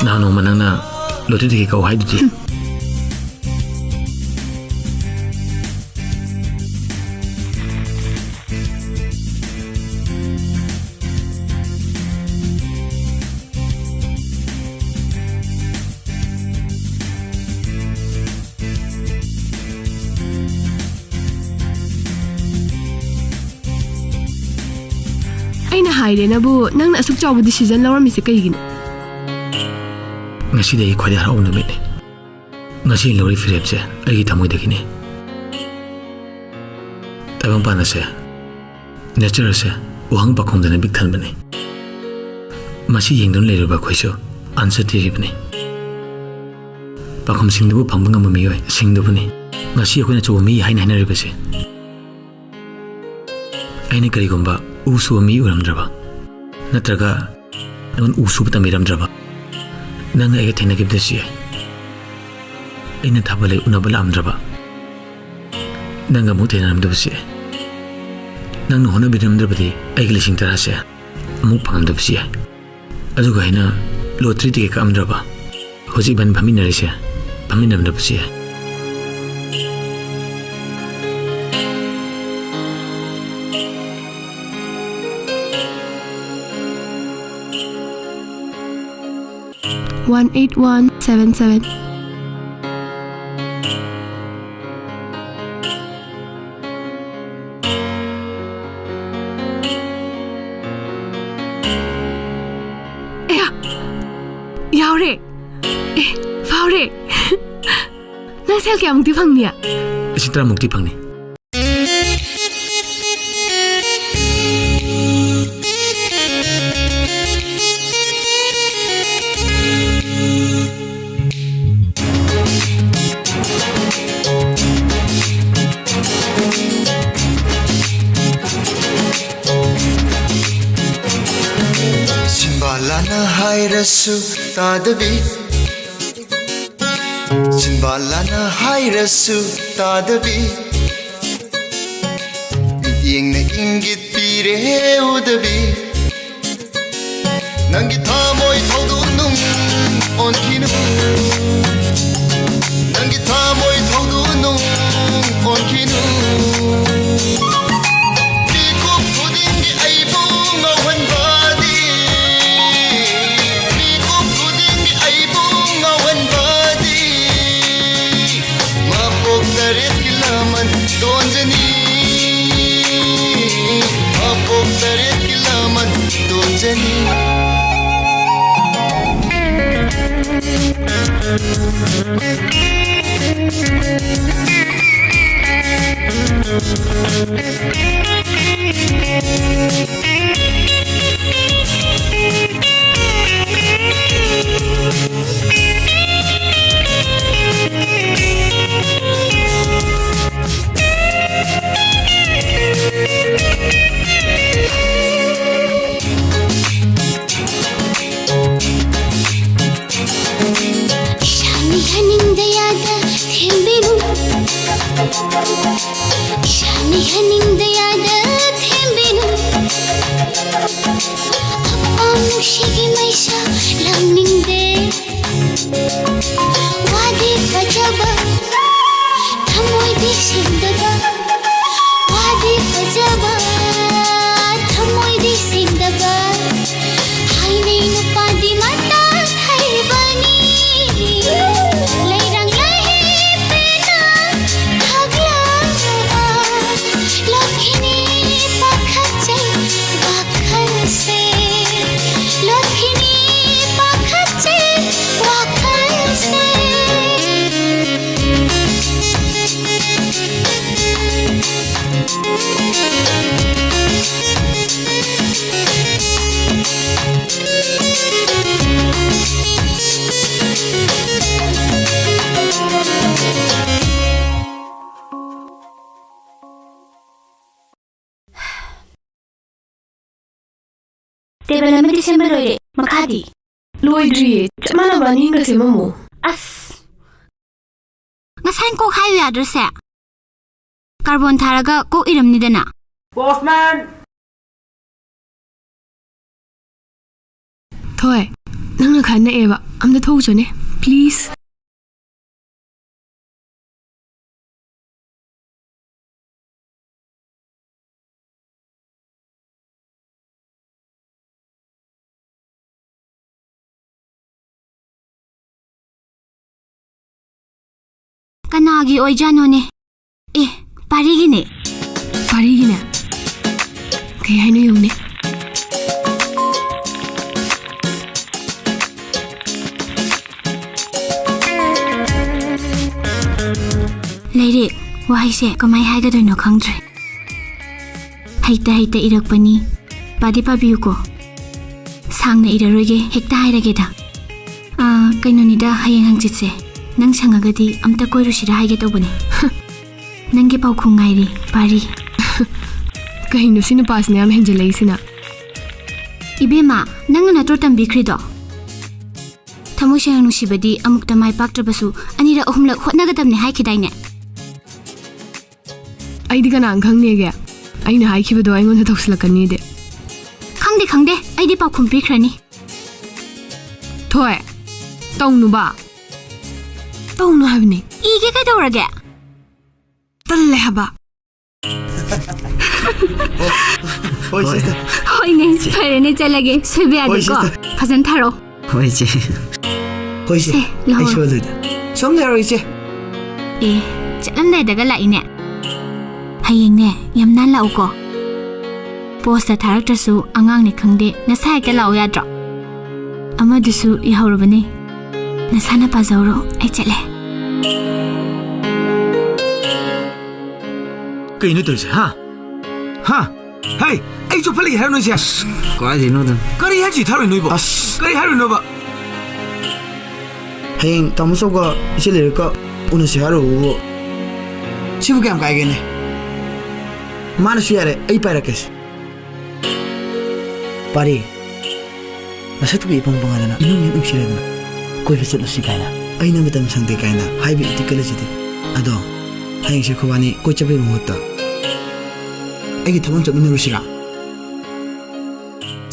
ꯅꯍꯥꯟ ꯅꯣꯡꯃ ꯅꯪꯅ ꯂꯣꯇꯔꯤ ꯇꯤꯀꯦꯠ ꯀꯧ ꯍꯥꯏꯗꯨꯗꯤ ꯑꯩꯅ ꯍꯥꯏꯔꯦꯅꯕꯨ ꯅꯪꯅ ꯑꯁꯨꯛ ꯆꯥꯎꯕ ꯗꯤꯁꯤꯖꯟ ꯂꯧꯔꯝꯃꯤꯁꯦ ꯀꯩꯒꯤꯅꯣ ꯉꯁꯤꯗꯒꯤ ꯈ꯭ꯋꯥꯏꯗꯒꯤ ꯍꯔꯥꯎꯕ ꯅꯨꯃꯤꯠꯅꯤ ꯉꯁꯤ ꯂꯧꯔꯤ ꯐꯤꯔꯦꯞꯁꯦ ꯑꯩꯒꯤ ꯊꯃꯣꯏꯗꯒꯤꯅꯤ ꯇꯥꯏꯕꯪꯄꯥꯟ ꯑꯁꯦ ꯅꯦꯆꯔ ꯑꯁꯦ ꯋꯥꯍꯪ ꯄꯥꯈꯣꯡꯗꯅ ꯕꯤꯛ ꯊꯟꯕꯅꯤ ꯃꯁꯤ ꯌꯦꯡꯗꯨꯅ ꯂꯩꯔꯤꯕ ꯑꯩꯈꯣꯏꯁꯨ ꯑꯟꯁꯔ ꯊꯤꯔꯤꯕꯅꯤ ꯄꯥꯈꯨꯝꯁꯤꯡꯗꯨꯕꯨ ꯐꯪꯕ ꯉꯝꯕ ꯃꯤꯑꯣꯏ ꯁꯤꯡꯗꯨꯕꯨꯅꯤ ꯉꯁꯤ ꯑꯩꯈꯣꯏꯅ ꯑꯆꯧꯕ ꯃꯤ ꯍꯥꯏꯅ ꯍꯥꯏꯅꯔꯤꯕꯁꯦ ꯑꯩꯅ ꯀꯔꯤꯒꯨꯝꯕ ꯎ ꯁꯨꯕ ꯃꯤ ꯑꯣꯏꯔꯝꯗ꯭ꯔꯕ ꯅꯠꯇ꯭ꯔꯒ ꯑꯩꯉꯣꯟꯗ ꯎ ꯁꯨꯕ ꯇꯝꯕꯤꯔꯝꯗ꯭ꯔꯕ ꯅꯪꯅ ꯑꯩꯒ ꯊꯦꯡꯅꯈꯤꯕꯗꯁꯨ ꯌꯥꯏ ꯑꯩꯅ ꯊꯥꯕꯜ ꯂꯩ ꯎꯅꯕ ꯂꯥꯛꯑꯝꯗ꯭ꯔꯕ ꯅꯪꯒ ꯑꯃꯨꯛ ꯊꯦꯡꯅꯔꯝꯗꯕꯁꯨ ꯌꯥꯏ ꯅꯪꯅ ꯍꯣꯠꯅꯕꯤꯔꯝꯗ꯭ꯔꯕꯗꯤ ꯑꯩꯒꯤ 10,000 ꯑꯃꯨꯛ ꯐꯪꯉꯝꯗꯕꯁꯨ ꯌꯥꯏ ꯑꯗꯨꯒ ꯑꯩꯅ ꯂꯣꯇꯔꯤ ꯇꯤꯀꯦꯠ ꯀꯛꯑꯝꯗ꯭ꯔꯕ ꯍꯧꯖꯤꯛ ꯏꯕꯥꯅꯤ ꯐꯝꯃꯤꯟꯅꯔꯤꯁꯦ ꯐꯝꯃꯤꯟꯅꯔꯝꯗꯕꯁꯨ ꯌꯥꯏ ꯁꯦꯜ ꯀꯌꯥꯃꯨꯛꯇꯤ ꯐꯪꯅꯤ? 10,000ꯃꯨꯛꯇꯤ ꯐꯪꯅꯤ. Simbalana hayrasu tadabi Simbalana hayrasu tadabi Yengna ingit pire udabi Nangi thamoy thodu nung onkinu Nangi thamoy thodu nung onkinu Bikup kudingi aibu ngawanbadi Bikup kudingi aibu ngawanbadi Mapok tarit kilaman donjani Mapok tarit kilaman donjani Shani haningdayada thembinu Shani haningdayada thembinu Amushigi maisa lamningde Wadi fajaba Thamoy di sindaba Wadi fajaba Thamoy di sindaba Hainay nupadi mata haibani Lairang lahi pena thagla Lakhini pakhachay wakhal se Lakhini pakhachay wakhal se Table naman December loire, makadi. ꯂꯣꯏꯗ꯭ꯔꯤꯌꯦ. ꯆꯞ ꯃꯥꯟꯅꯕ ꯑꯅꯤ ꯍꯦꯛꯇ ꯁꯦꯝꯃꯝꯃꯣ. As. Ngasain kok hayo yadrose. Carbon tharaga kok iramnidana. ꯊꯣꯏ, ꯅꯪꯅ ꯈꯟꯅꯛꯑꯦꯕ. ꯑꯝꯇ ꯊꯣꯛꯎꯆꯣꯅꯦ. Please. Kanagi oijanone. Parigine. ꯄꯥꯔꯤꯒꯤꯅꯦ. ꯀꯩ ꯍꯥꯏꯅꯣ ꯌꯦꯡꯉꯨꯅꯦ. Leire, wahayse kamay haigadoino khangdre. Haita irakpani. Padi pabiyu ko. Sangna iraroige hekta hairageda. Kainonida hayeng hangjitse. Nang sangagadi amta koirushira haige tobani. Nangi paukhung ngairi, pari. ꯀꯩꯅꯣ ꯁꯤ ꯅꯨꯄꯥꯁꯤꯅ ꯌꯥꯝ ꯍꯦꯟꯖꯜꯂꯛꯏꯁꯤꯅ. Ibema, nangna natro tambikrido. Thamoi seng nusibadi amukta mai paktrabasu anira ahumla hotnagadamne haikidaine. ꯑꯩꯗꯤ ꯀꯅꯥꯅ ꯈꯪꯅꯦꯒꯦ? ꯑꯩꯅ ꯍꯥꯏꯈꯤꯕꯗꯣ ꯑꯩꯉꯣꯟꯗ ꯇꯧꯁꯤꯜꯂꯛꯀꯅꯤꯗꯤ. Khangde, aidi paukhum pikhrani. ꯊꯣꯏ, ꯇꯧꯅꯨꯕ. ꯇꯧꯅꯨ ꯍꯥꯏꯕꯅꯤ. Ige kaidorage. ꯇꯜꯂꯦ ꯍꯥꯏꯕ. Hoi sister. Hoine, farene chalage. Soibe adi ko. Fajan tharo. Hoi che. Hoi se. Lahore. Ai shodu. Som le roi che. Chalamdai daga laine. Hayengne yamna lau ko. Posta tharaktrasu angang ni khangde nasai ka lau yadro. Amadusu yahaurabani. Nasana pazawro ai chale. ꯀꯩꯅꯣ ꯇꯧꯔꯤꯁꯦ ꯍꯥ ꯍꯩ ꯑꯩ ꯆꯣꯞꯐꯠꯂꯛꯏ ꯍꯥꯏꯔꯣ ꯅꯣꯏꯁꯦ ꯀꯥꯏꯗꯩꯅꯣꯗ ꯀꯔꯤ ꯍꯥꯏꯁꯤ ꯊꯥꯔꯣꯏ ꯅꯣꯏꯕꯣ ꯀꯔꯤ ꯍꯥꯏꯔꯣꯏꯅꯣꯕ ꯍꯌꯦꯡ ꯇꯥꯃꯣꯆꯧꯒ ꯏꯆꯦ ꯂꯩꯔꯒ ꯎꯅꯁꯤ ꯍꯥꯏꯔꯨꯕꯨ ꯁꯤꯕꯨ ꯀꯌꯥꯝ ꯀꯥꯏꯒꯦꯅꯦ ꯃꯥꯅꯁꯨ ꯌꯥꯔꯦ ꯑꯩ ꯄꯥꯏꯔꯛꯀꯦꯁꯦ ꯄꯥꯔꯤ ꯃꯁꯛꯇꯨꯕꯨ ꯏꯄꯪ ꯄꯪꯉꯗꯅ ꯏꯅꯨꯡ ꯍꯦꯛ ꯅꯨꯡꯁꯤꯔꯗꯅ ꯀꯣꯏꯕ ꯆꯠꯂꯨꯁꯤ ꯀꯥꯏꯅ ꯑꯩꯅ ꯃꯇꯝ ꯁꯪꯗꯦ ꯀꯥꯏꯅ ꯍꯥꯏꯕ ꯏꯇꯤꯛꯀꯂꯁꯤꯗꯤ ꯑꯗꯣ ꯍꯌꯦꯡꯁꯦ ꯈꯣꯏꯕꯥꯅꯤ ꯀꯣꯏ ꯆꯠꯄꯒꯤ ꯃꯍꯨꯠꯇ ꯑꯩꯒꯤ ꯊꯕꯛ ꯆꯠꯃꯤꯟꯅꯔꯨꯁꯤꯔꯥ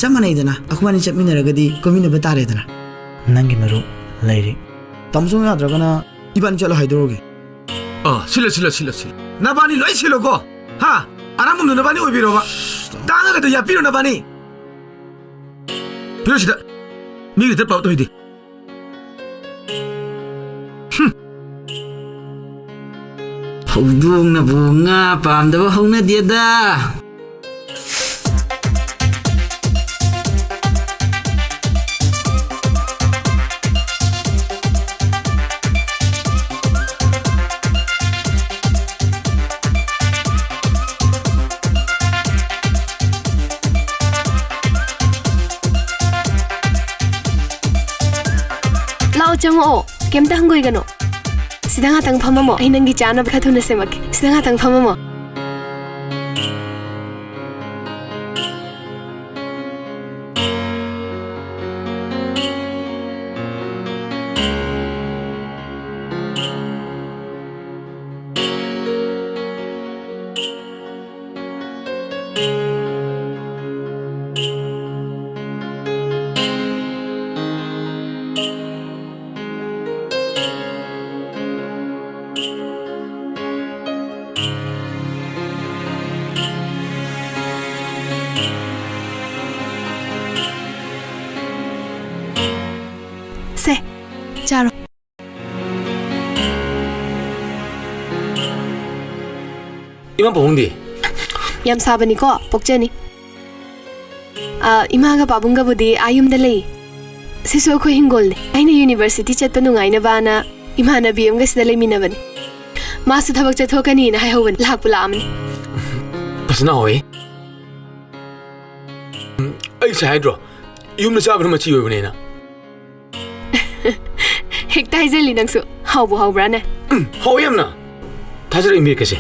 ꯆꯞ ꯃꯥꯟꯅꯩꯗꯅ ꯑꯩꯈꯣꯏꯕꯥꯅꯤ ꯆꯠꯃꯤꯟꯅꯔꯒꯗꯤ ꯀꯣꯏꯃꯤꯟꯅꯕ ꯇꯥꯔꯦꯗꯅ ꯅꯪꯒꯤ ꯃꯔꯨꯞ ꯂꯩꯔꯤ ꯇꯥꯃꯣꯆꯧ ꯌꯥꯗ꯭ꯔꯒꯅ ꯏꯕꯥꯅꯤ ꯆꯠꯂꯣ ꯍꯥꯏꯗꯣꯔꯛꯑꯒꯦ 실러. 나바니 로이 실러고. 하. 아람은 나바니 오비로바. 땅아가도 야피로 나바니. 비로시다. 미리 들 빠도 이디. ꯍꯧꯗꯣꯡꯅꯕꯨ ꯉꯥ ꯄꯥꯝꯗꯕ ꯍꯧꯅꯗꯦꯗ ꯂꯥꯎ ꯆꯪꯉꯛꯑꯣ ꯀꯩꯝꯇ ꯍꯪꯒꯣꯏꯒꯅꯣ ꯁꯤꯗ ꯉꯥꯛꯇꯪ ꯐꯝꯃꯝꯃꯣ ꯑꯩ ꯅꯪꯒꯤ ꯆꯥꯅꯕ ꯈꯔ ꯊꯨꯅ ꯁꯦꯝꯃꯛꯀꯦ ꯁꯤꯗ ꯉꯥꯛꯇꯪ ꯐꯝꯃꯝꯃꯣ 세 자로 이만 봉디. ꯌꯥꯝ ꯁꯥꯕꯅꯤꯀꯣ ꯄꯣꯛꯆꯅꯤ 이마가 바bun가부디 아윰ꯗ ꯂꯩ ꯁꯤꯁꯨ ꯑꯩꯈꯣꯏ ꯍꯤꯡꯒꯣꯜꯅꯤ ꯑꯩꯅ ꯌꯨꯅꯤꯚꯔꯁꯤꯇꯤ ꯆꯠꯄ ꯅꯨꯡꯉꯥꯏꯅꯕꯅ ꯏꯃꯥꯟꯅꯕꯤ ꯑꯃꯒ ꯁꯤꯗ ꯂꯩꯃꯤꯟꯅꯕꯅꯤ ꯃꯥꯁꯨ ꯊꯕꯛ ꯆꯠꯊꯣꯛꯀꯅꯤꯅ ꯍꯥꯏꯍꯧꯕꯅꯤ ꯂꯥꯛꯄꯨ ꯂꯥꯛꯑꯝꯅꯤ ꯐꯖꯅ ꯍꯧꯋꯤ ꯑꯩꯁꯦ ꯍꯥꯏꯗ꯭ꯔꯣ ꯌꯨꯝꯗ ꯆꯥꯕꯅ ꯃꯆꯤ ꯑꯣꯏꯕꯅꯦꯅ ꯍꯦꯛꯇ ꯍꯥꯏꯖꯜꯂꯤ ꯅꯪꯁꯨ ꯍꯥꯎꯕꯨ ꯍꯥꯎꯕ꯭ꯔꯥꯅꯦ ꯍꯧꯋꯤ ꯌꯥꯝꯅ ꯊꯥꯖꯔꯛꯏ ꯃꯤꯔꯀꯁꯦ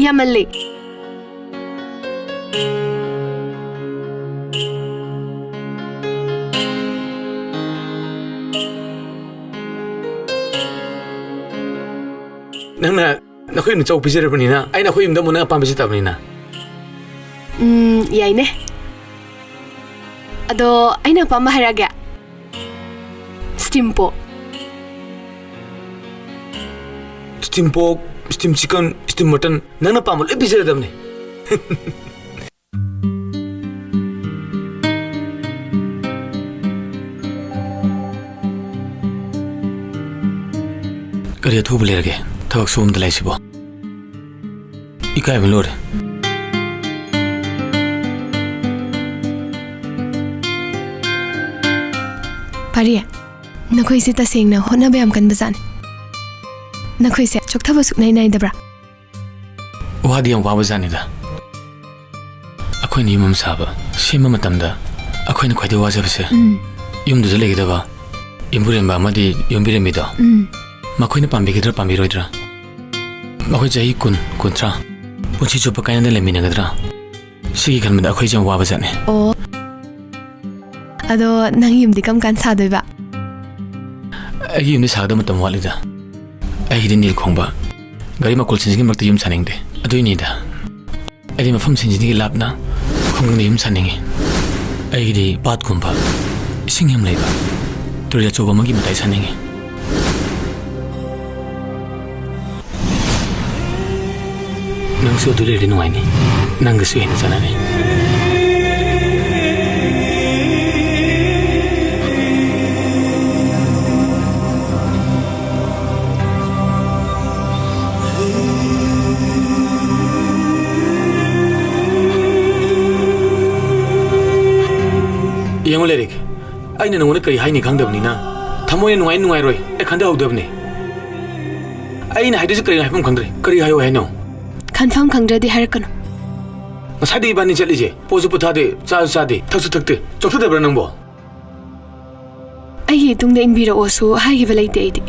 ꯌꯥꯝꯃꯜꯂꯤ ꯅꯪꯅ ꯅꯈꯣꯏ ꯌꯨꯝꯗ ꯆꯧ ꯄꯤꯖꯔꯕꯅꯤꯅ ꯑꯩꯅ ꯑꯩꯈꯣꯏ ꯌꯨꯝꯗ ꯑꯃꯨꯛ ꯅꯪ ꯑꯄꯥꯝꯕ ꯆꯠꯇꯕꯅꯤꯅ ꯌꯥꯏꯅꯦ ꯑꯗꯣ ꯑꯩꯅ ꯑꯄꯥꯝꯕ ꯍꯥꯏꯔꯛꯑꯒꯦ 스팀포 스팀포ꯛ, 스팀 치킨, 스팀 머튼 너는 밤을 삐져야되네. 그래 두부 내게 더욱 소음들 내시보. 이까이면 노래. 파리야, 너코이세 따생나 혼나배 암간 바잔. 너코이세 족타버숙 나이나이다브라. 와디 양 와바잔이다. 아코이는 이몸 사바 심마 땀다. 아코이는 과대 와자버세. юм도 잘레기다봐. 임부렘 마마디 용비렘이다. 마코이는 밤비기들 밤비로이드라. 마코이 자이 군트라. 본치 좁아 까야는 레미네가드라. 시기 갈면 아코이 좀 와바잔네. 오. 아도 낭 юм디 깜깐 사도이바. 아기 юм디 사다 못담 와리다. 아기린 일 공바. 가리마 꼴친지기 먹다 юм 사닝데. 아도이니다. 아기 마품 신지기 랍나. 공근데 юм 사닝이. 아기리 밭 공바. 싱염 레이바. 둘이야 좁아 먹이 마다이 사닝이. 낭수 둘이 리누아이니. 낭그스 웨니 자나네. 영월레릭, 아이는 오늘 거의 하이니 강답니나. 타모에 누아이 누아이로이, 에 간다 오답니. ꯑꯩꯅ ꯍꯥꯏꯗꯣꯏꯁꯦ ꯀꯔꯤ ꯍꯥꯏꯐꯝ ꯈꯪꯗ꯭ꯔꯦ ꯀꯔꯤ ꯍꯥꯏꯌꯣ ꯍꯥꯏꯅꯣ ꯈꯟꯐꯝ ꯈꯪꯗ꯭ꯔꯗꯤ ꯍꯥꯏꯔꯛꯀꯅꯨ ꯉꯁꯥꯏꯗ 이반이 ꯆꯠꯂꯤꯁꯦ ꯄꯣꯠꯁꯨ ꯄꯨꯊꯥꯗꯦ ꯆꯥꯁꯨ ꯆꯥꯗꯦ ꯊꯛꯁꯨ ꯊꯛꯇꯦ ꯆꯣꯛꯊꯗꯕ꯭ꯔꯥ ꯅꯪꯕꯣ ꯑꯩꯒꯤ ꯇꯨꯡꯗ ꯏꯟꯕꯤꯔꯛꯑꯣꯁꯨ ꯍꯥꯏꯈꯤꯕ ꯂꯩꯇꯦ ꯑꯩꯗꯤ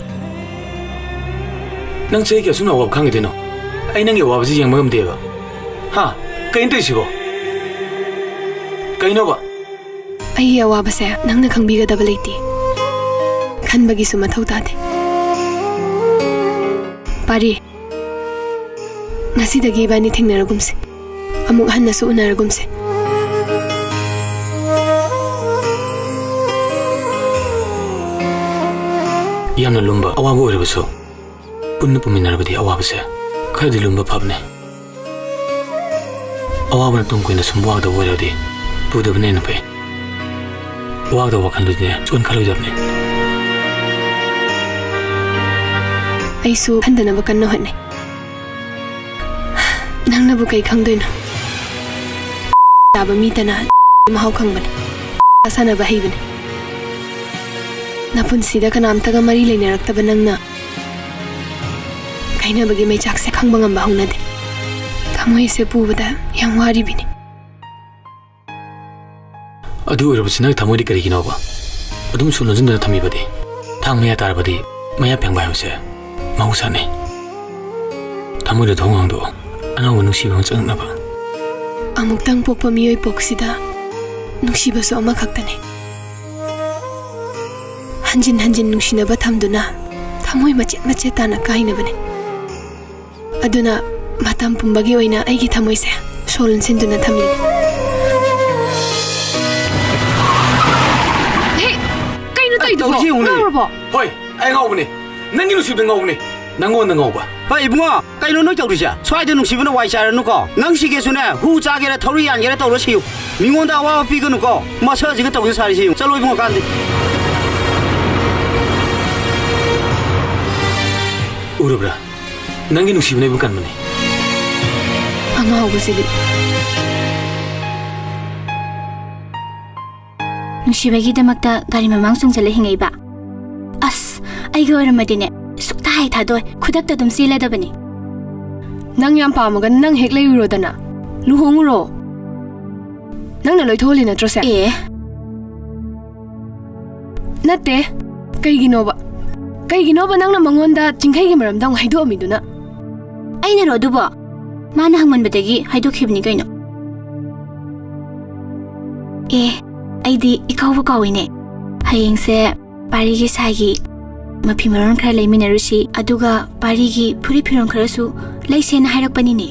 ꯅꯪ ꯆꯍꯤ ꯀꯌꯥ ꯁꯨꯝ ꯑꯋꯥꯕ ꯈꯪꯈꯤꯗꯣꯏꯅꯣ ꯑꯩ ꯅꯪꯒꯤ ꯑꯋꯥꯕꯁꯤ ꯌꯦꯡꯕ ꯉꯝꯗꯦꯕ ꯍꯥ ꯀꯩꯅꯣ ꯇꯧꯔꯤꯁꯤꯕꯣ ꯀꯩꯅꯣꯕ ꯑꯩꯒꯤ ꯑꯋꯥꯕꯁꯦ ꯅꯪꯅ ꯈꯪꯕꯤꯒꯗꯕ ꯂꯩꯇꯦ ꯈꯟꯕꯒꯤꯁꯨ ꯃꯊꯧ ꯇꯥꯗꯦ ꯄꯥꯔꯤ ꯉꯁꯤꯗꯒꯤ 이반이 ꯊꯦꯡꯅꯔꯒꯨꯝꯁꯦ ꯑꯃꯨꯛ ꯍꯟꯅꯁꯨ ꯎꯅꯔꯒꯨꯝꯁꯦ ꯌꯥꯝꯅ ꯂꯨꯝꯕ ꯑꯋꯥꯕ ꯑꯣꯏꯔꯕꯁꯨ ꯄꯨꯟꯅ ꯄꯨꯃꯤꯟꯅꯔꯕꯗꯤ ꯑꯋꯥꯕꯁꯦ ꯈꯔꯗꯤ ꯂꯨꯝꯕ ꯐꯕꯅꯦ ꯑꯋꯥꯕꯅ ꯇꯨꯡ ꯀꯣꯏꯅ ꯁꯨꯝ ꯋꯥꯒꯗꯕ ꯑꯣꯏꯔꯕꯗꯤ ꯄꯨꯗꯕꯅ ꯍꯦꯟꯅ ꯐꯩ ꯋꯥꯒꯗꯕ ꯋꯥꯈꯜꯗꯨꯗꯤ ꯆꯣꯟꯈꯠꯂꯣꯏꯗꯕꯅꯤ ꯑꯩꯁꯨ ꯍꯟꯗꯅꯕ ꯀꯟꯅ ꯍꯣꯠꯅꯩ ꯅꯪꯅꯕꯨ ꯀꯩ ꯈꯪꯗꯣꯏꯅꯣ ꯇꯥꯕ ꯃꯤꯇꯅ ꯃꯍꯥꯎ ꯈꯪꯕꯅꯦ ꯁꯥꯟꯅꯕ ꯍꯩꯕꯅꯦ ꯅꯄꯨꯟꯁꯤꯗ ꯀꯅꯥꯝꯇꯒ ꯃꯔꯤ ꯂꯩꯅꯔꯛꯇꯕ ꯅꯪꯅ ꯀꯥꯏꯅꯕꯒꯤ ꯃꯩꯆꯥꯛꯁꯦ ꯈꯪꯕ ꯉꯝꯕ ꯍꯧꯅꯗꯦ ꯊꯃꯣꯏꯁꯦ ꯄꯨꯕꯗ ꯌꯥꯝ ꯋꯥꯔꯤꯕꯤꯅꯤ ꯑꯗꯨ ꯑꯣꯏꯔꯕꯁꯤ ꯅꯪ ꯊꯃꯣꯏꯗꯤ ꯀꯔꯤꯒꯤꯅꯣꯕ ꯑꯗꯨꯝ ꯁꯨꯅꯖꯤꯟꯗꯨꯅ ꯊꯝꯃꯤꯕꯗꯤ ꯊꯥꯡ ꯃꯌꯥ ꯇꯥꯔꯕꯗꯤ ꯃꯌꯥ ꯐꯦꯡꯕ ꯍꯥꯏꯕꯁꯦ ꯃꯍꯧꯁꯥꯅꯤ ꯊꯃꯣꯏꯗ ꯊꯣꯡ ꯍꯥꯡꯗꯣꯛꯑꯣ ꯑꯅꯧꯕ ꯅꯨꯡꯁꯤꯕ ꯑꯃ ꯆꯪꯅꯕ ꯑꯃꯨꯛꯇꯪ ꯄꯣꯛꯄ ꯃꯤꯑꯣꯏ ꯄꯣꯛꯁꯤꯗ ꯅꯨꯡꯁꯤꯕꯁꯨ ꯑꯃꯈꯛꯇꯅꯤ ꯍꯟꯖꯤꯟ ꯍꯟꯖꯤꯟ ꯅꯨꯡꯁꯤꯅꯕ ꯊꯝꯗꯨꯅ ꯊꯃꯣꯏ ꯃꯆꯦꯠ ꯃꯆꯦꯠ ꯇꯥꯅ ꯀꯥꯏꯅꯕꯅꯤ ꯑꯗꯨꯅ ꯃꯇꯝ ꯄꯨꯝꯕꯒꯤ ꯑꯣꯏꯅ ꯑꯩꯒꯤ ꯊꯃꯣꯏꯁꯦ ꯁꯣꯜꯟꯁꯤꯟꯗꯨꯅ ꯊꯝꯂꯤꯅꯤ ꯀꯩꯅꯣ ꯇꯧꯔꯤꯗꯨꯕꯣ ꯉꯥꯎꯔꯕꯣ ꯍꯣꯏ ꯑꯩ ꯉꯥꯎꯕꯅꯦ ꯅꯪꯒꯤ ꯅꯨꯡꯁꯤꯕꯗ ꯉꯥꯎꯕꯅꯦ ꯅꯪꯉꯣꯟꯗ ꯉꯥꯎꯕ ꯍꯣꯏ ꯏꯕꯨꯡꯉꯣ ꯀꯩꯅꯣ ꯅꯣꯏ ꯇꯧꯔꯤꯁꯦ ꯁ꯭ꯋꯥꯏꯗ ꯅꯨꯡꯁꯤꯕꯅ ꯋꯥꯏ ꯆꯥꯏꯔꯅꯨꯀꯣ ꯅꯪ ꯁꯤꯒꯦꯁꯨꯅꯦ ꯍꯨ ꯆꯥꯒꯦꯔꯥ ꯊꯧꯔꯤ ꯌꯥꯟꯒꯦꯔꯥ ꯇꯧꯔ ꯁꯤꯌꯨ ꯃꯤꯉꯣꯟꯗ ꯑꯋꯥꯕ ꯄꯤꯒꯅꯨꯀꯣ ꯃꯁꯛꯁꯤꯒ ꯇꯧꯁꯤ ꯁꯥꯔꯤꯁꯤ ꯆꯠꯂꯣ ꯏꯕꯨꯡꯉꯣ ꯀꯥꯟꯗꯤ ꯎꯔꯕ꯭ꯔꯥ ꯅꯪꯒꯤ ꯅꯨꯡꯁꯤꯕꯅ 이분 ꯀꯟꯕꯅꯦ ꯑꯉꯥꯎꯕꯁꯤꯗꯤ ꯅꯨꯡꯁꯤꯕꯒꯤꯗꯃꯛꯇ ꯒꯥꯔꯤ ꯃꯃꯥꯡ ꯆꯣꯡꯖꯜꯂ ꯍꯤꯡꯉꯛꯏꯕ ꯑꯁ ꯑꯩꯒ ꯑꯣꯏꯔꯝꯃꯗꯤꯅꯦ ꯁꯨꯛꯊꯥ ꯍꯦꯛ ꯊꯥꯗꯣꯏ ꯈꯨꯗꯛꯇ ꯑꯗꯨꯝ ꯆꯦꯜꯂꯗꯕꯅꯤ ꯅꯪ ꯌꯥꯝ ꯄꯥꯝꯃꯒꯅ ꯅꯪ ꯍꯦꯛ ꯂꯩꯔꯨꯔꯣꯗꯅ ꯂꯨꯍꯣꯡꯉꯨꯔꯣ ꯅꯪꯅ ꯂꯣꯏꯊꯣꯛꯍꯜꯂꯤ ꯅꯠꯇ꯭ꯔꯣꯁꯦ ꯑꯦ ꯅꯠꯇꯦ ꯀꯩꯒꯤꯅꯣꯕ ꯅꯪꯅ ꯃꯉꯣꯟꯗ ꯆꯤꯡꯈꯩꯒꯤ ꯃꯔꯝꯗ ꯑꯃꯨꯛ ꯍꯥꯏꯗꯣꯛꯑꯝꯃꯤꯗꯨꯅ ꯑꯩꯅꯔꯣ ꯑꯗꯨꯕꯣ ꯃꯥꯅ ꯍꯪꯃꯟꯕꯗꯒꯤ ꯍꯥꯏꯗꯣꯛꯈꯤꯕꯅꯤ ꯀꯩꯅꯣ ꯑꯦ ꯑꯩꯗꯤ ꯏꯀꯥꯎꯕ ꯀꯥꯎꯏꯅꯦ ꯍꯌꯦꯡꯁꯦ ꯄꯥꯔꯤꯒꯤ ꯁꯥꯏꯒꯤ ꯃꯐꯤ ꯃꯔꯣꯟ ꯈꯔ ꯂꯩꯃꯤꯟꯅꯔꯨꯁꯤ ꯑꯗꯨꯒ ꯄꯥꯔꯤꯒꯤ ꯐꯨꯔꯤꯠ ꯐꯤꯔꯣꯟ ꯈꯔꯁꯨ ꯂꯩꯁꯦꯅ ꯍꯥꯏꯔꯛꯄꯅꯤꯅꯦ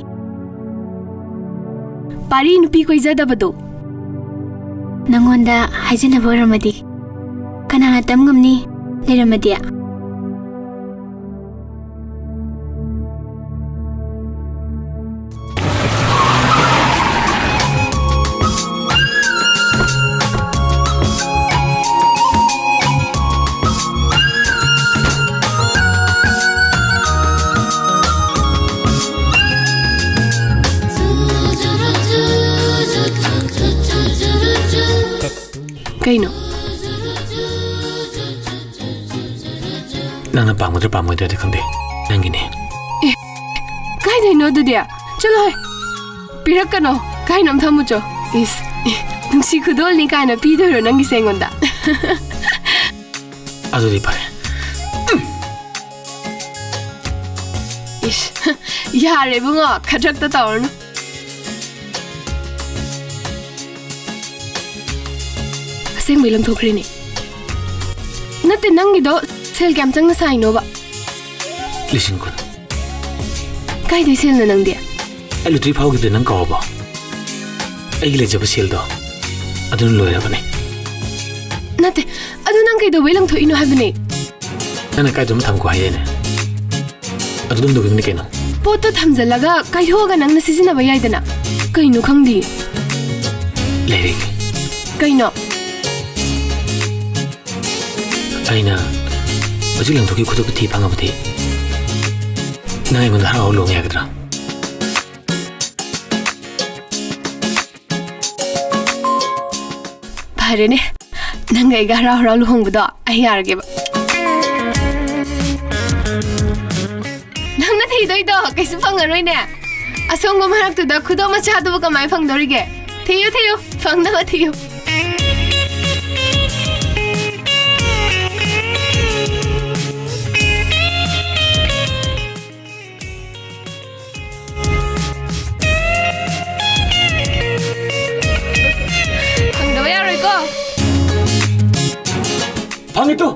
ꯄꯥꯔꯤ ꯅꯨꯄꯤ ꯀꯣꯏꯖꯗꯕꯗꯣ ꯅꯪꯉꯣꯟꯗ ꯍꯥꯏꯖꯅꯕ ꯑꯣꯏꯔꯝꯃꯗꯤ ꯀꯅꯥꯅ ꯇꯝ ꯉꯝꯅꯤ ꯂꯩꯔꯝꯃꯗꯤ ꯀꯩꯅꯣ ꯅꯪꯅ ꯄꯥꯝꯒꯗ꯭ꯔꯥ ꯄꯥꯝꯃꯣꯏꯗ꯭ꯔꯗꯤ ꯈꯪꯗꯦ ꯅꯪꯒꯤꯅꯦ ꯀꯥꯏꯗꯩꯅꯣ ꯑꯗꯨꯗꯤ ꯆꯠꯂꯣ ꯍꯦ ꯄꯤꯔꯛꯀꯅꯣ ꯀꯥꯏꯅꯣꯝ ꯊꯝꯃꯨꯆꯣ ꯏꯁ ꯅꯨꯡꯁꯤ ꯈꯨꯗꯣꯜꯅꯤ ꯀꯥꯏꯅ ꯄꯤꯗꯣꯏꯔꯣ ꯅꯪꯒꯤꯁꯦ ꯑꯩꯉꯣꯟꯗ ꯑꯗꯨꯗꯤ ꯐꯔꯦ 이씨, 야, 레붕아, 가작다 따오르노. 생물 lam thokrini. Natte nangido sel kam changna saino ba. Listen kun. Kai dei sel na nangdia. Ai lutri phau gi de nang kaw ba. Ai gi le jaba sel do. Adun loira bane. Natte, adu nang kai do welang tho ino habne. Nana kai dum tham ko hayene. Adum do gni keno. Poto thamjalaga kai hoga nang na sisina ba yaidana. Kaino khangdi. Lerik. Kaino. Aina hojik lang thoki khuduk thi phangabati. Nang ai gonda harau long yagadra. Parene. Nang ai ga harau harau luhong bdo ai yarge ba. ꯊꯤꯗꯣꯏꯗꯣ ꯀꯩꯁꯨ ꯐꯪꯉꯔꯣꯏꯅꯦ ꯑꯁꯣꯝꯒ ꯃꯔꯛꯇꯨꯗ ꯈꯨꯗꯣꯞ ꯃꯆꯥꯗꯨꯕꯨ ꯀꯃꯥꯏ ꯐꯪꯗꯧꯔꯤꯒꯦ ꯊꯤꯌꯨ ꯊꯤꯌꯨ ꯐꯪꯅꯕ ꯊꯤꯌꯨ ꯐꯪꯗꯕ ꯌꯥꯔꯣꯏꯀꯣ ꯐꯪꯉꯤ ꯇꯣ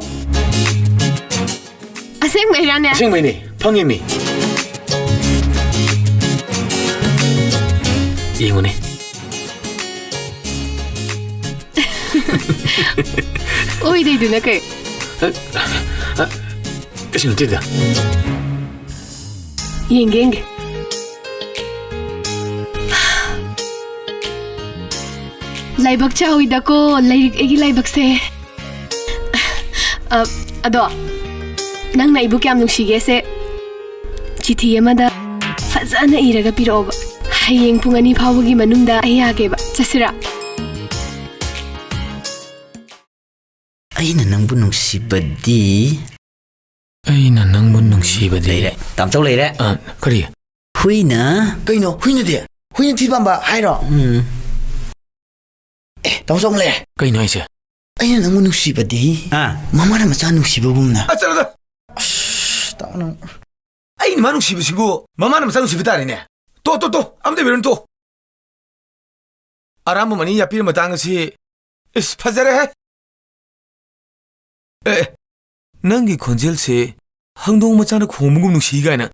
ꯑꯁꯦꯡꯕꯩꯔꯥꯅꯦ ꯑꯁꯦꯡꯕꯩꯅꯦ ꯐꯪꯉꯤ ꯃꯤ ꯌꯦꯡꯉꯨꯅꯦ ꯑꯣꯏꯗꯣꯏꯗꯨꯅ ꯀꯩ ꯀꯩꯁꯨ ꯅꯠꯇꯦꯗ ꯌꯦꯡꯒꯦ ꯌꯦꯡꯒꯦ ꯂꯥꯏꯕꯛ ꯆꯥꯎꯏꯗꯀꯣ ꯂꯥꯏꯔꯤꯛ ꯑꯩꯒꯤ ꯂꯥꯏꯕꯛꯁꯦ ꯑꯗꯣ ꯅꯪꯅ ꯑꯩꯕꯨ ꯀꯌꯥꯝ ꯅꯨꯡꯁꯤꯒꯦꯁꯦ ꯆꯤꯊꯤ ꯑꯃꯗ ꯐꯖꯅ ꯏꯔꯒ ꯄꯤꯔꯛꯑꯣꯕ ꯍꯌꯦꯡ ꯄꯨꯡ 2 ꯐꯥꯎꯕꯒꯤ ꯃꯅꯨꯡꯗ ꯑꯩ ꯌꯥꯒꯦꯕ ꯆꯠꯁꯤꯔꯥ ꯑꯩꯅ ꯅꯪꯕꯨ ꯅꯨꯡꯁꯤꯕꯗꯤ ꯑꯩꯅ ꯅꯪꯕꯨ ꯅꯨꯡꯁꯤꯕꯗꯤ ꯂꯩꯔꯦ ꯇꯥꯝꯆꯧ ꯂꯩꯔꯦ ꯀꯔꯤ ꯍꯨꯏꯅ ꯀꯩꯅꯣ ꯍꯨꯏꯅꯗꯤ ꯍꯨꯏꯅ ꯊꯤ ꯄꯥꯝꯕ ꯍꯥꯏꯔꯣ ꯇꯥꯃꯣꯆꯧ ꯂꯩꯔꯦ ꯀꯩꯅꯣ ꯍꯥꯏꯁꯦ ꯑꯩꯅ ꯅꯪꯕꯨ ꯅꯨꯡꯁꯤꯕꯗꯤ ꯃꯃꯥꯅ ꯃꯆꯥ ꯅꯨꯡꯁꯤꯕꯒꯨꯝꯅ ꯑꯩꯅ ꯃꯥ ꯅꯨꯡꯁꯤꯕꯁꯤꯕꯨ ꯃꯃꯥꯅ ꯃꯆꯥ ꯅꯨꯡꯁꯤꯕ ꯇꯥꯔꯦꯅꯦ ꯇꯣ ꯑꯝꯇ ꯕꯤꯔꯣꯟ ꯇꯣ ꯑꯔꯥꯝꯕ ꯃꯅꯤ ꯌꯥꯄꯤꯔ ꯃꯇꯥꯡ ꯑꯁꯤ ꯏꯁ ꯐꯖꯔꯦꯍꯦ ꯅꯪꯒꯤ ꯈꯣꯟꯖꯦꯜꯁꯦ ꯍꯪꯗꯣꯡ ꯃꯆꯥꯅ ꯈꯣꯡꯕꯒꯨꯝ ꯅꯨꯡꯁꯤ ꯀꯥꯏꯅ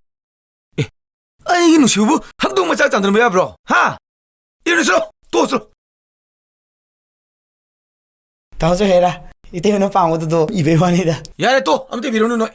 ꯑꯩꯒꯤ ꯅꯨꯡꯁꯤꯕꯕꯨ ꯍꯪꯗꯣꯡ ꯃꯆꯥ ꯆꯥꯟꯗꯔꯝꯕ ꯌꯥꯕ꯭ꯔꯣ ꯍꯥ 이러죠 또죠 다음주 해라 이때는 방어도 200원이다 야래 또 아무튼 미루는 너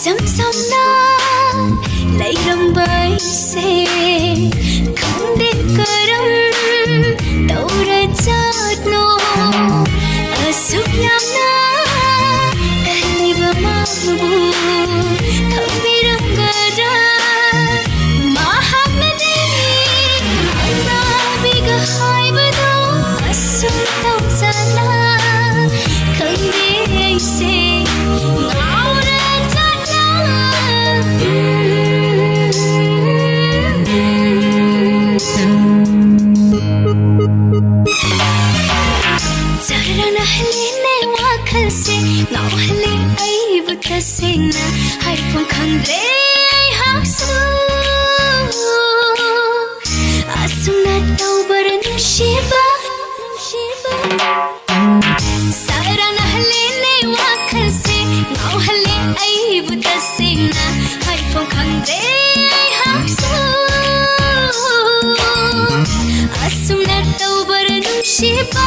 chấm sông non lấy lòng bay xe không để cơ đông đâu ra chót nô ở suốt năm na kali bermabu không biết đông cơ ra Mahamadi Allah biga hai bado asum tau sana không biết sẽ ngao ra Jarana haline wakal se ngao hale ai buta se na hai phong khang re hak su asuna tau baran shiba Jarana haline wakal se ngao hale ai buta se na hai phong khang re hak su asuna tau baran shiba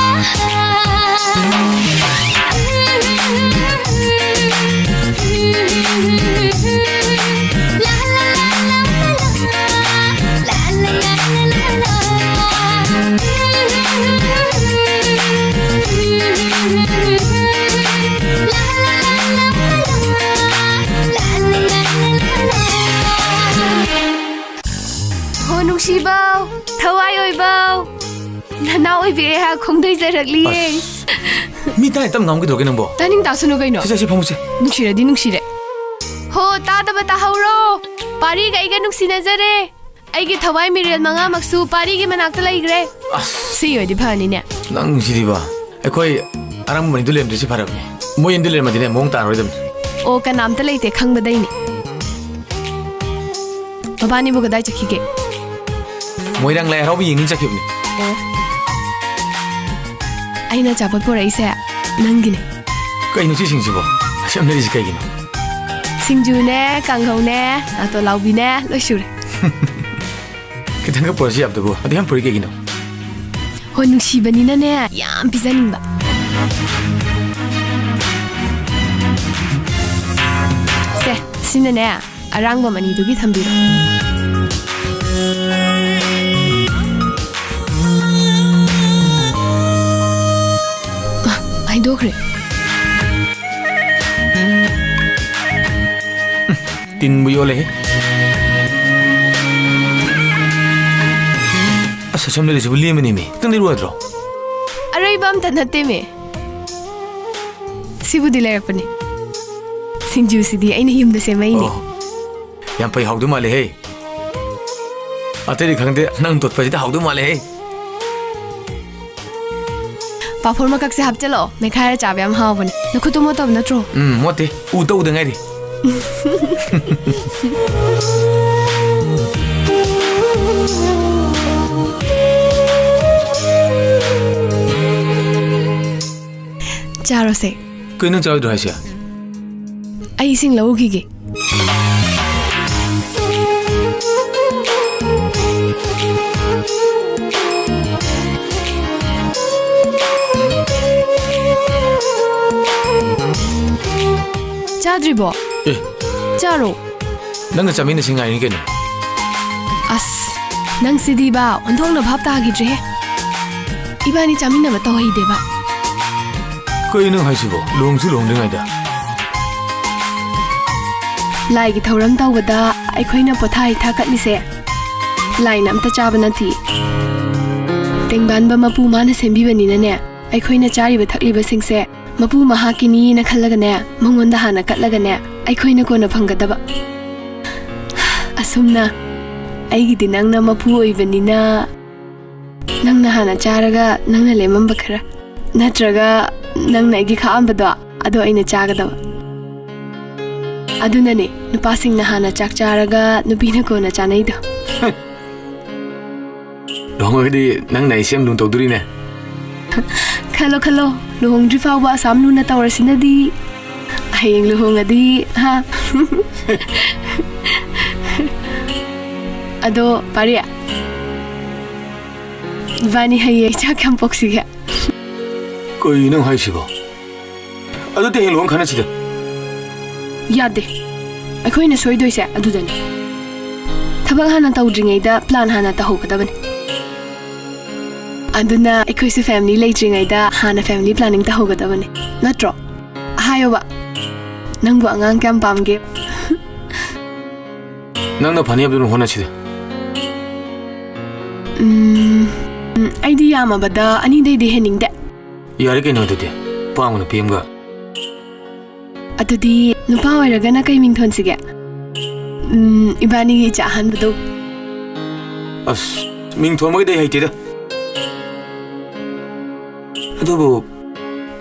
Ho nungsibaw, thawai oibaw. Nana oibe ha khongdai jarakli. Mi tai tam ngam ke do ke nang bo. Taning ta sunu gaino. Se phamu se. Nungsire di nungsire. Ho ta da bata hauro. Pari ga iga nungsina jare. Aigi thawai mirel manga maksu pari gi manakta laigre. Si oi di phani ne. Nang si di ba. Ekoi arang mani dulem de si pharap ni. Moi indulem ma dine mong ta roidam. O ka nam ta leite khangba dai ni. Babani bu gadai chakhige. Moi rang lai haro bi ying chakhib ni. Aina chapot por aise nangine. Kai nu si sing si bo. Asam ne ri kai gi no. Singju ne, kanghau ne, ato laubi ne, loi sure. Kitang ka por si ab de bo. Adi ham por ke gi no. Ho nungsibanina ne yam pijaningba. Se, sine ne arangba mani dugi thambiro. Ai dokre. Tin bu yo le. Asa cham le si bu liam ni me. Tang ni ro dro. Arai bam tan hatte me. Sibu dilay apne. Singju sidi aina himda se mai ni. Yam pai hau du ma le he. Ateri khangde nang tot pa ji hau du ma le he. Paphor makak se hap chalo. Me khaya cha byam haw bane. Nakhutu mo tab na tro. Mote. U to u de ngai di. Charo se. Koi nang chaw du ha sia. Ai sing lau gi ge. Chadribo. Charo. Nang cha min singai ni ke no. As. Nang sidi ba onthong na bhap ta gi dre. Ibani chamin na ba to hi de ba. Koi nang hai si bo. Long su long de ngai da. Lai gi thoram taw bada ai khoina pothai thakat ni se. Lai nam ta cha bana thi. Tengban ba mapu mana sembi bani na ne. Ai khoina chari ba thakli ba sing se. Mapu mahakini na khallaga ne. Mangonda hana katlaga ne. Ai khoina ko na phangada ba. Asumna. Ai gi dinang na mapu oi bani na. Nang na hana charaga nang na lemam ba khara. Natraga nang na gi khaam ba da. Ado aina chaga da. Adunane nupasing na hana chak charaga nupina ko na chanai do. Long oi di nang nai sem lung to duri ne. Khalo khalo luhong dri faw ba sam lu na tawar sinadi. Hayeng luhong adi ha. Ado paria. Vani haye chak kam poksiga. Koi nang hai si bo. Ado te long khana si da. Yade. ꯑꯩꯈꯣꯏꯅ ꯁꯣꯏꯗꯣꯏꯁꯦ ꯑꯗꯨꯗꯅꯤ ꯊꯕꯛ ꯍꯥꯟꯅ ꯇꯧꯗ꯭ꯔꯤꯉꯩꯗ plan ꯍꯥꯟꯅ ꯇꯧꯍꯧꯒꯗꯕꯅꯤ ꯑꯗꯨꯅ ꯑꯩꯈꯣꯏꯁꯨ family ꯂꯩꯇ꯭ꯔꯤꯉꯩꯗ ꯍꯥꯟꯅ family planning ꯇꯧꯍꯧꯒꯗꯕꯅꯤ ꯅꯠꯇ꯭ꯔꯣ ꯍꯥꯏꯌꯣꯕ ꯅꯪꯕꯨ ꯑꯉꯥꯡ ꯀꯌꯥꯝ ꯄꯥꯝꯒꯦ ꯅꯪꯅ ꯐꯅꯤ ꯍꯥꯏꯕꯗꯨꯅ ꯍꯣꯠꯅꯁꯤꯗ ꯑꯩꯗꯤ ꯌꯥꯝꯃꯕꯗ 2ꯗꯩꯗꯤ ꯍꯦꯟꯅꯤꯡꯗꯦ ꯌꯥꯔꯦ ꯀꯩꯅꯣ ꯑꯗꯨꯗꯤ ꯄꯥꯝꯕ ꯅꯨꯄꯤ ꯑꯃꯒ ꯑꯗꯨꯗꯤ ꯅꯨꯄꯥ ꯑꯣꯏꯔꯒꯅ ꯀꯩ ꯃꯤꯡ ꯊꯣꯟꯁꯤꯒꯦ 이반이기 자한부도 ꯑꯁ ꯃꯤꯡ ꯊꯣꯟꯕꯒꯤꯗꯤ ꯑꯩ ꯍꯩꯇꯦꯗ ꯑꯗꯨꯕꯨ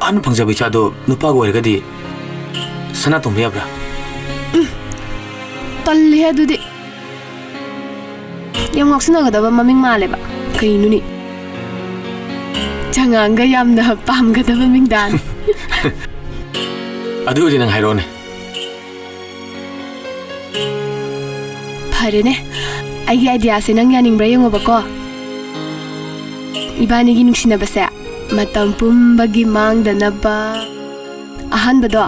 ꯑꯍꯥꯟꯕ ꯐꯪꯖꯕ ꯏꯆꯥꯗꯣ ꯅꯨꯄꯥꯒ ꯑꯣꯏꯔꯒꯗꯤ ꯁꯅꯥꯇꯣꯝꯕ ꯌꯥꯕ꯭ꯔꯥ ꯇꯜꯂꯦ ꯑꯗꯨꯗꯤ ꯌꯥꯝ ꯉꯥꯎꯁꯤꯟꯅꯒꯗꯕ ꯃꯃꯤꯡ ꯃꯥꯜꯂꯦꯕ ꯀꯩꯅꯣꯅꯤ ꯆꯉꯥꯡꯒ ꯌꯥꯝꯅ ꯄꯥꯝꯒꯗꯕ ꯃꯤꯡꯗꯥꯟ ꯑꯗꯨ ꯑꯣꯏꯗꯤ ꯅꯪ ꯍꯥꯏꯔꯛꯑꯣꯅꯦ ꯐꯔꯦꯅꯦ ꯑꯩꯒꯤ ꯑꯥꯏꯗꯤꯌꯥꯁꯦ ꯅꯪ ꯌꯥꯅꯤꯡꯕ꯭ꯔꯥ ꯌꯦꯡꯉꯣꯕꯀꯣ 이반이기 ꯅꯨꯡꯁꯤꯅꯕꯁꯦ ꯃꯇꯝ ꯄꯨꯝꯕꯒꯤ ꯃꯥꯡꯗꯅꯕ ꯑꯍꯥꯟꯕꯗꯣ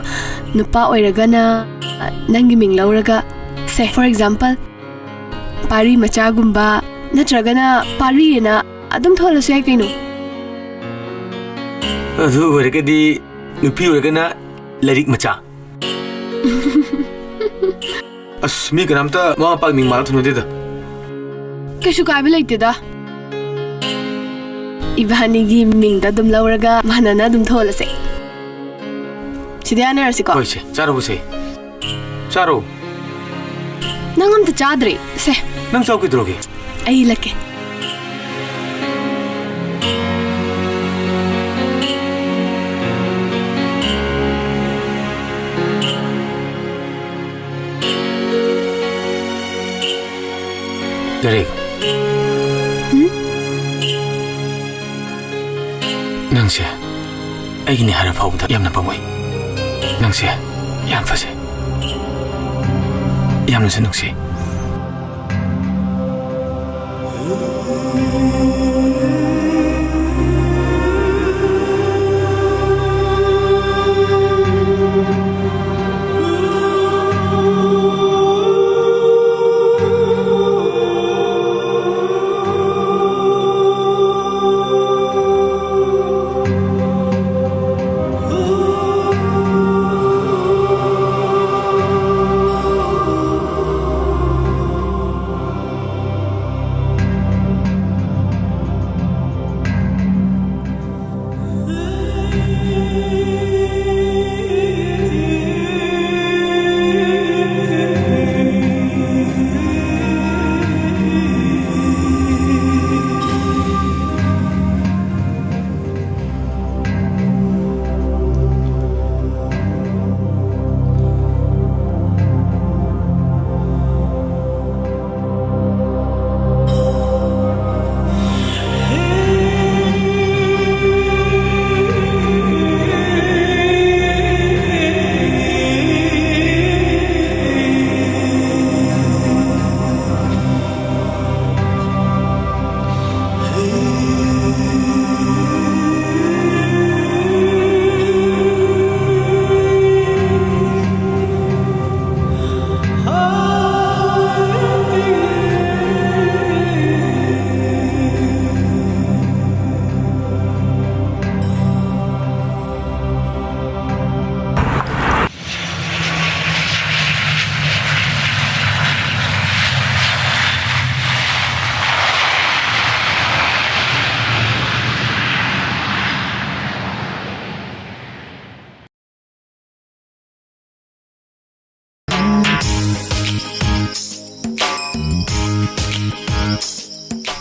ꯅꯨꯄꯥ ꯑꯣꯏꯔꯒꯅ ꯅꯪꯒꯤ ꯃꯤꯡ ꯂꯧꯔꯒ ꯁꯦ ꯐꯣꯔ ꯑꯦꯛꯖꯥꯝꯄꯜ ꯄꯥꯔꯤ ꯃꯆꯥꯒꯨꯝꯕ ꯅꯠꯇ꯭ꯔꯒꯅ ꯄꯥꯔꯤꯅ ꯑꯗꯨꯝ ꯊꯣꯜꯂꯁꯨ ꯌꯥꯏ ꯀꯩꯅꯣ ꯑꯗꯨ ꯑꯣꯏꯔꯒꯗꯤ ꯅꯨꯄꯤ ꯑꯣꯏꯔꯒꯅ ꯂꯥꯏꯔꯤꯛ ꯃꯆꯥ ꯑꯁ ꯃꯤ ꯀꯅꯥꯝꯇ ꯃꯃꯥ ꯃꯄꯥꯒꯤ ꯃꯤꯡ ꯃꯥꯜꯂ ꯊꯣꯟꯅꯗꯦꯗ ꯀꯩꯁꯨ ꯀꯥꯏꯕ ꯂꯩꯇꯦꯗ 이반이기 ꯃꯤꯡꯗ ꯑꯗꯨꯝ ꯂꯧꯔꯒ ꯃꯥꯟꯅꯅ ꯑꯗꯨꯝ ꯊꯣꯜꯂꯁꯦ ꯁꯤꯗ ꯌꯥꯅꯔꯁꯤꯀꯣ ꯍꯣꯏꯁꯦ ꯆꯥꯔꯨꯕꯁꯦ ꯆꯥꯔꯣ ꯅꯪ ꯑꯝꯇ ꯆꯥꯗ꯭ꯔꯤ ꯁꯦ ꯅꯪ ꯆꯥꯎ ꯀꯩꯗꯧꯔꯒꯦ ꯑꯩ ꯏꯜꯂꯛꯀꯦ ꯂꯥꯏꯔꯤꯛ ꯅꯪꯁꯦ ꯑꯩꯒꯤꯅꯦ ꯍꯥꯏꯔ ꯐꯥꯎꯕꯗ ꯌꯥꯝꯅ ꯄꯥꯝꯃꯣꯏ ꯅꯪꯁꯦ ꯌꯥꯝ ꯐꯖꯩ ꯌꯥꯝꯅꯁꯨ ꯅꯨꯡꯁꯤ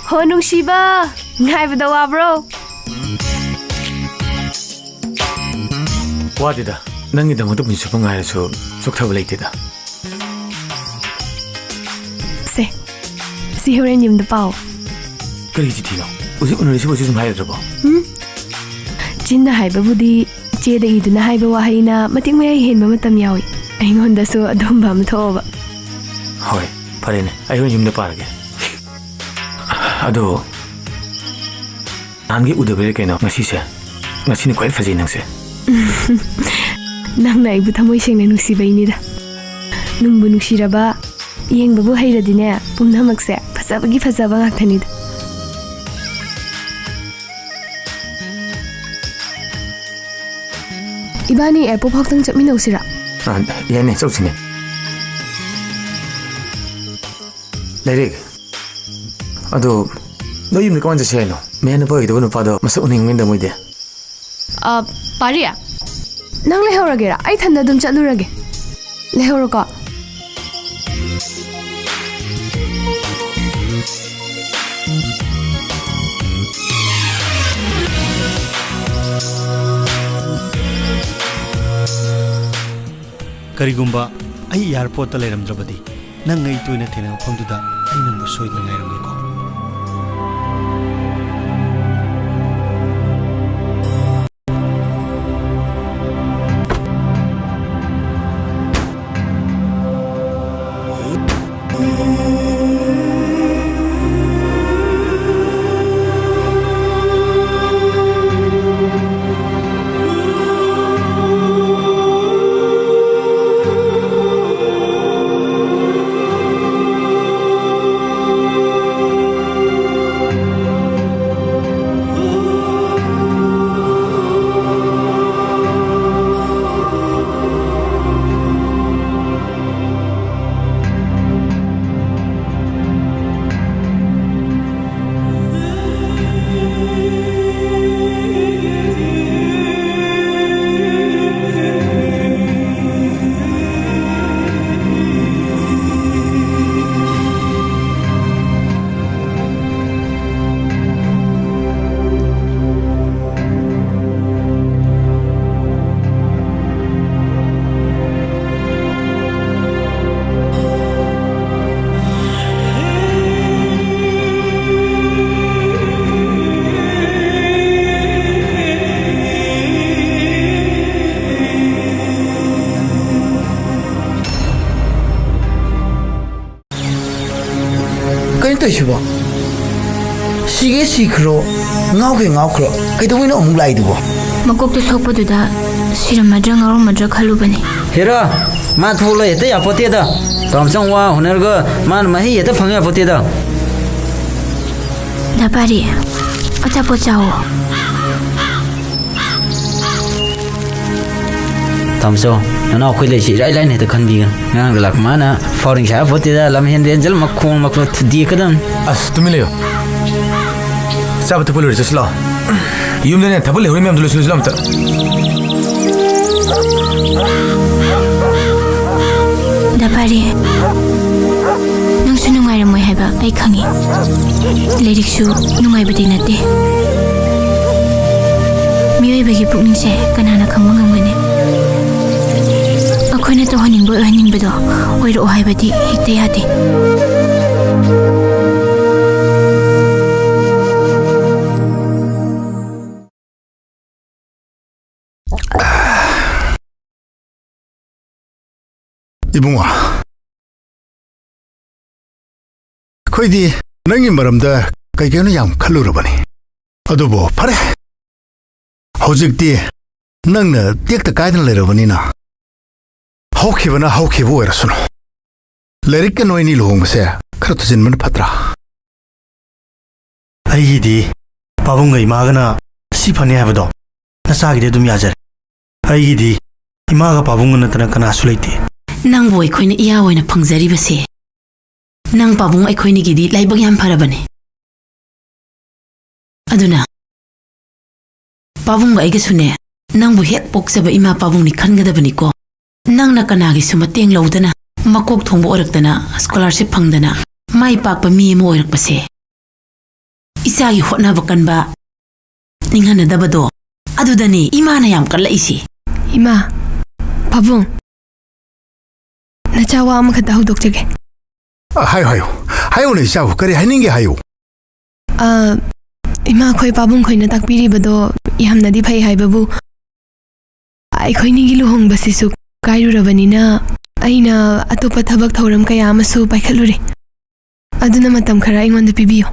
ꯍꯣ ꯅꯨꯡꯁꯤꯕ ꯉꯥꯏꯕꯗ ꯋꯥꯕ꯭ꯔꯣ ꯋꯥꯗꯦꯗ ꯅꯪꯒꯤꯗꯃꯛꯇ ꯄꯨꯟꯁꯤ ꯆꯨꯞꯄ ꯉꯥꯏꯔꯁꯨ ꯆꯣꯛꯊꯕ ꯂꯩꯇꯦꯗ ꯁꯦ ꯁꯤ ꯍꯣꯔꯦꯟ ꯌꯨꯝꯗ ꯄꯥꯎ ꯀꯔꯤ ꯆꯤꯊꯤꯅꯣ ꯍꯧꯖꯤꯛ ꯎꯅꯔꯤꯁꯤꯕꯨ ꯍꯧꯖꯤꯛ ꯁꯨꯝ ꯍꯥꯏꯔꯗ꯭ꯔꯕꯣ ꯆꯤꯟꯅ ꯍꯥꯏꯕꯕꯨꯗꯤ ꯆꯦꯗ ꯏꯗꯨꯅ ꯍꯥꯏꯕ ꯋꯥꯍꯩꯅ ꯃꯇꯤꯛ ꯃꯌꯥꯏ ꯍꯦꯟꯕ ꯃꯇꯝ ꯌꯥꯎꯏ ꯑꯩꯉꯣꯟꯗꯁꯨ ꯑꯗꯨꯝꯕ ꯑꯃ ꯊꯣꯛꯑꯕ ꯍꯣꯏ ꯐꯔꯦꯅꯦ ꯑꯩ ꯍꯣꯔꯦꯟ ꯌꯨꯝꯗ ꯄꯥꯔꯒꯦ ꯑꯗꯣ ꯅꯍꯥꯟꯒꯤ ꯎꯗꯕꯩ ꯀꯩꯅꯣ ꯉꯁꯤꯅ ꯈ꯭ꯋꯥꯏ ꯐꯖꯩ ꯅꯪꯁꯦ ꯅꯪꯅ ꯑꯩꯕꯨ ꯊꯃꯣꯏ ꯁꯦꯡꯅ ꯅꯨꯡꯁꯤꯕꯩꯅꯤꯗ ꯅꯨꯡꯕꯨ ꯅꯨꯡꯁꯤꯔꯕ ꯌꯦꯡꯕꯕꯨ ꯍꯩꯔꯗꯤꯅꯦ ꯄꯨꯝꯅꯃꯛꯁꯦ ꯐꯖꯕꯒꯤ ꯐꯖꯕ ꯉꯥꯛꯇꯅꯤꯗ 이반이 에어포 확장 ꯆꯠꯃꯤꯟꯅꯧꯁꯤꯔ ꯌꯥꯏꯅꯦ ꯆꯧꯁꯤꯅꯦ ꯂꯩꯔꯤꯛ ꯑꯗꯣ ꯅꯣꯏ ꯌꯨꯝꯗ ꯀꯃꯥꯏꯅ ꯆꯠꯁꯤ ꯍꯥꯏꯅꯣ ꯃꯦꯟꯅ ꯄꯣꯏꯒꯗꯕ ꯅꯨꯄꯥꯗꯣ ꯃꯁꯛ ꯎꯅꯤꯡꯉꯤꯗ ꯃꯣꯏꯗꯤ ꯄꯥꯔꯤ ꯅꯪ ꯂꯩꯍꯧꯔꯒꯦꯔꯥ ꯑꯩ ꯊꯟꯗ ꯑꯗꯨꯝ ꯆꯠꯂꯨꯔꯒꯦ ꯂꯩꯍꯧꯔꯣꯀꯣ ꯀꯔꯤꯒꯨꯝꯕ ꯑꯩ ꯏꯌꯥꯔꯄꯣꯔꯠꯇ ꯂꯩꯔꯝꯗ꯭ꯔꯕꯗꯤ ꯅꯪ ꯑꯩ ꯇꯣꯏꯅ ꯊꯦꯡꯅꯕ ꯃꯐꯝꯗꯨꯗ ꯑꯩ ꯅꯪꯕꯨ ꯁꯣꯏꯗꯅ ꯉꯥꯏꯔꯝꯒꯦꯀꯣ ꯇꯧꯏꯁꯤꯕꯣ 시계 시크로 ngꯥꯎꯈ꯭ꯔꯣ ꯀꯩꯗꯧꯏꯅꯣ ꯑꯃꯨꯛ ꯂꯥꯛꯏꯗꯨꯕꯣ ꯃꯀꯣꯛꯇ ꯁꯣꯛꯄꯗꯨꯗ ꯁꯤꯔꯝꯃꯗ꯭ꯔ ꯉꯥꯎꯔꯝꯃꯗ꯭ꯔ ꯈꯜꯂꯨꯕꯅꯤ हेरा मा थोला हेते यापोतेदा तमसंग वा हुनरग मान मही हेते फंग यापोतेदा दापारी अचापोत चाओ तमसो नना खोइ लेसि राइ लाइन हेते खनबिगन ngang lak mana foreign sa पोतेदा lam hen den jel makhong maklo thdi kadam ꯑꯁ ꯇꯨꯃꯤꯟ ꯂꯩꯌꯣ ꯆꯥꯕ ꯊꯛꯄ ꯂꯣꯏꯔ ꯆꯠꯁꯤ ꯂꯥꯛꯑꯣ ꯌꯨꯝꯗꯅꯦ ꯊꯕꯛ ꯂꯩꯍꯧꯔꯤ ꯃꯌꯥꯝꯗꯣ ꯂꯣꯏꯁꯤꯜꯂꯁꯤ ꯂꯥꯛꯑꯣ ꯑꯝꯇ दापारी नंसु नुंगाइरमोय हाइबा आइ खंगी लेरिकसु नुंगाइबदि नते मियोइबगी पुकनिंगसे कनाना खंबा ngamgane अखोइना तोहनिंगबो ओहनिंगबदो ओइरो हाइबदि हेक्ते यादे 이봉아 ꯑꯩꯈꯣꯏꯗꯤ ꯅꯪꯒꯤ ꯃꯔꯝꯗ ꯀꯩꯀꯩꯅꯣ ꯌꯥꯝ ꯈꯜꯂꯨꯔꯕꯅꯤ ꯑꯗꯨꯕꯨ ꯐꯔꯦ ꯍꯧꯖꯤꯛꯇꯤ ꯅꯪꯅ ꯇꯦꯛꯇ ꯀꯥꯏꯗꯅ ꯂꯩꯔꯕꯅꯤꯅ ꯍꯧꯈꯤꯕꯅ ꯍꯧꯈꯤꯕ ꯑꯣꯏꯔꯁꯨꯅꯨ ꯂꯥꯏꯔꯤꯛꯀ ꯅꯣꯏꯅꯤ ꯂꯨꯍꯣꯡꯕꯁꯦ ꯈꯔ ꯊꯨꯖꯤꯟꯕꯅ ꯐꯠꯇ꯭ꯔꯥ ꯑꯩꯒꯤꯗꯤ ꯄꯥꯕꯨꯡꯒ ꯏꯃꯥꯒꯅ ꯁꯤ ꯐꯅꯤ ꯍꯥꯏꯕꯗꯣ ꯅꯆꯥꯒꯤꯗꯤ ꯑꯗꯨꯝ ꯌꯥꯖꯔꯦ ꯑꯩꯒꯤꯗꯤ ꯏꯃꯥꯒ ꯄꯥꯕꯨꯡꯒ ꯅꯠꯇꯅ ꯀꯅꯥꯁꯨ ꯂꯩꯇꯦ ꯅꯪꯕꯨ ꯑꯩꯈꯣꯏꯅ ꯏꯌꯥ ꯑꯣꯏꯅ ꯐꯪꯖꯔꯤꯕꯁꯦ ꯅꯪ ꯄꯥꯕꯨꯡ ꯑꯩꯈꯣꯏꯅꯤꯒꯤꯗꯤ ꯂꯥꯏꯕꯛ ꯌꯥꯝ ꯐꯔꯕꯅꯤ ꯑꯗꯨꯅ ꯄꯥꯕꯨꯡꯒ ꯑꯩꯒꯁꯨꯅꯦ ꯅꯪꯕꯨ ꯍꯦꯛ ꯄꯣꯛꯆꯕ ꯏꯃꯥ ꯄꯥꯕꯨꯡꯅꯤ ꯈꯟꯒꯗꯕꯅꯤꯀꯣ ꯅꯪꯅ ꯀꯅꯥꯒꯤꯁꯨ ꯃꯇꯦꯡ ꯂꯧꯗꯅ ꯃꯀꯣꯛ ꯊꯣꯡꯕ ꯑꯣꯏꯔꯛꯇꯅ ꯁ꯭ꯀꯣꯂꯔꯁꯤꯞ ꯐꯪꯗꯅ ꯃꯥꯏ ꯄꯥꯛꯄ ꯃꯤ ꯑꯃ ꯑꯣꯏꯔꯛꯄꯁꯦ ꯏꯆꯥꯒꯤ ꯍꯣꯠꯅꯕ ꯀꯟꯕ ꯅꯤꯡꯍꯟꯅꯗꯕꯗꯣ ꯑꯗꯨꯗꯅꯤ ꯏꯃꯥꯅ ꯌꯥꯝ ꯀꯜꯂꯛꯏꯁꯤ 이마 파붕 나차와 아무것도 ꯍꯧꯗꯣꯛꯆꯒꯦ 하요네 이샤부 그래 하는게 하요 이마ꯈꯣꯏ ꯄꯥꯕꯨꯡ ꯈꯣꯏꯅ ꯇꯥꯛꯄꯤꯔꯤꯕꯗꯣ ꯌꯥꯝꯅꯗꯤ ꯐꯩ ꯍꯥꯏꯕꯕꯨ ꯑꯩꯈꯣꯏꯅꯤꯒꯤ ꯂꯨꯍꯣꯡꯕꯁꯤꯁꯨ ꯀꯥꯏꯔꯨꯔꯕꯅꯤꯅ ꯑꯩꯅ ꯑꯇꯣꯞꯄ ꯊꯕꯛ ꯊꯧꯔꯝ ꯀꯌꯥ ꯑꯃꯁꯨ ꯄꯥꯏꯈꯠꯂꯨꯔꯦ ꯑꯗꯨꯅ ꯃꯇꯝ ꯈꯔ ꯑꯩꯉꯣꯟꯗ ꯄꯤꯕꯤꯌꯨ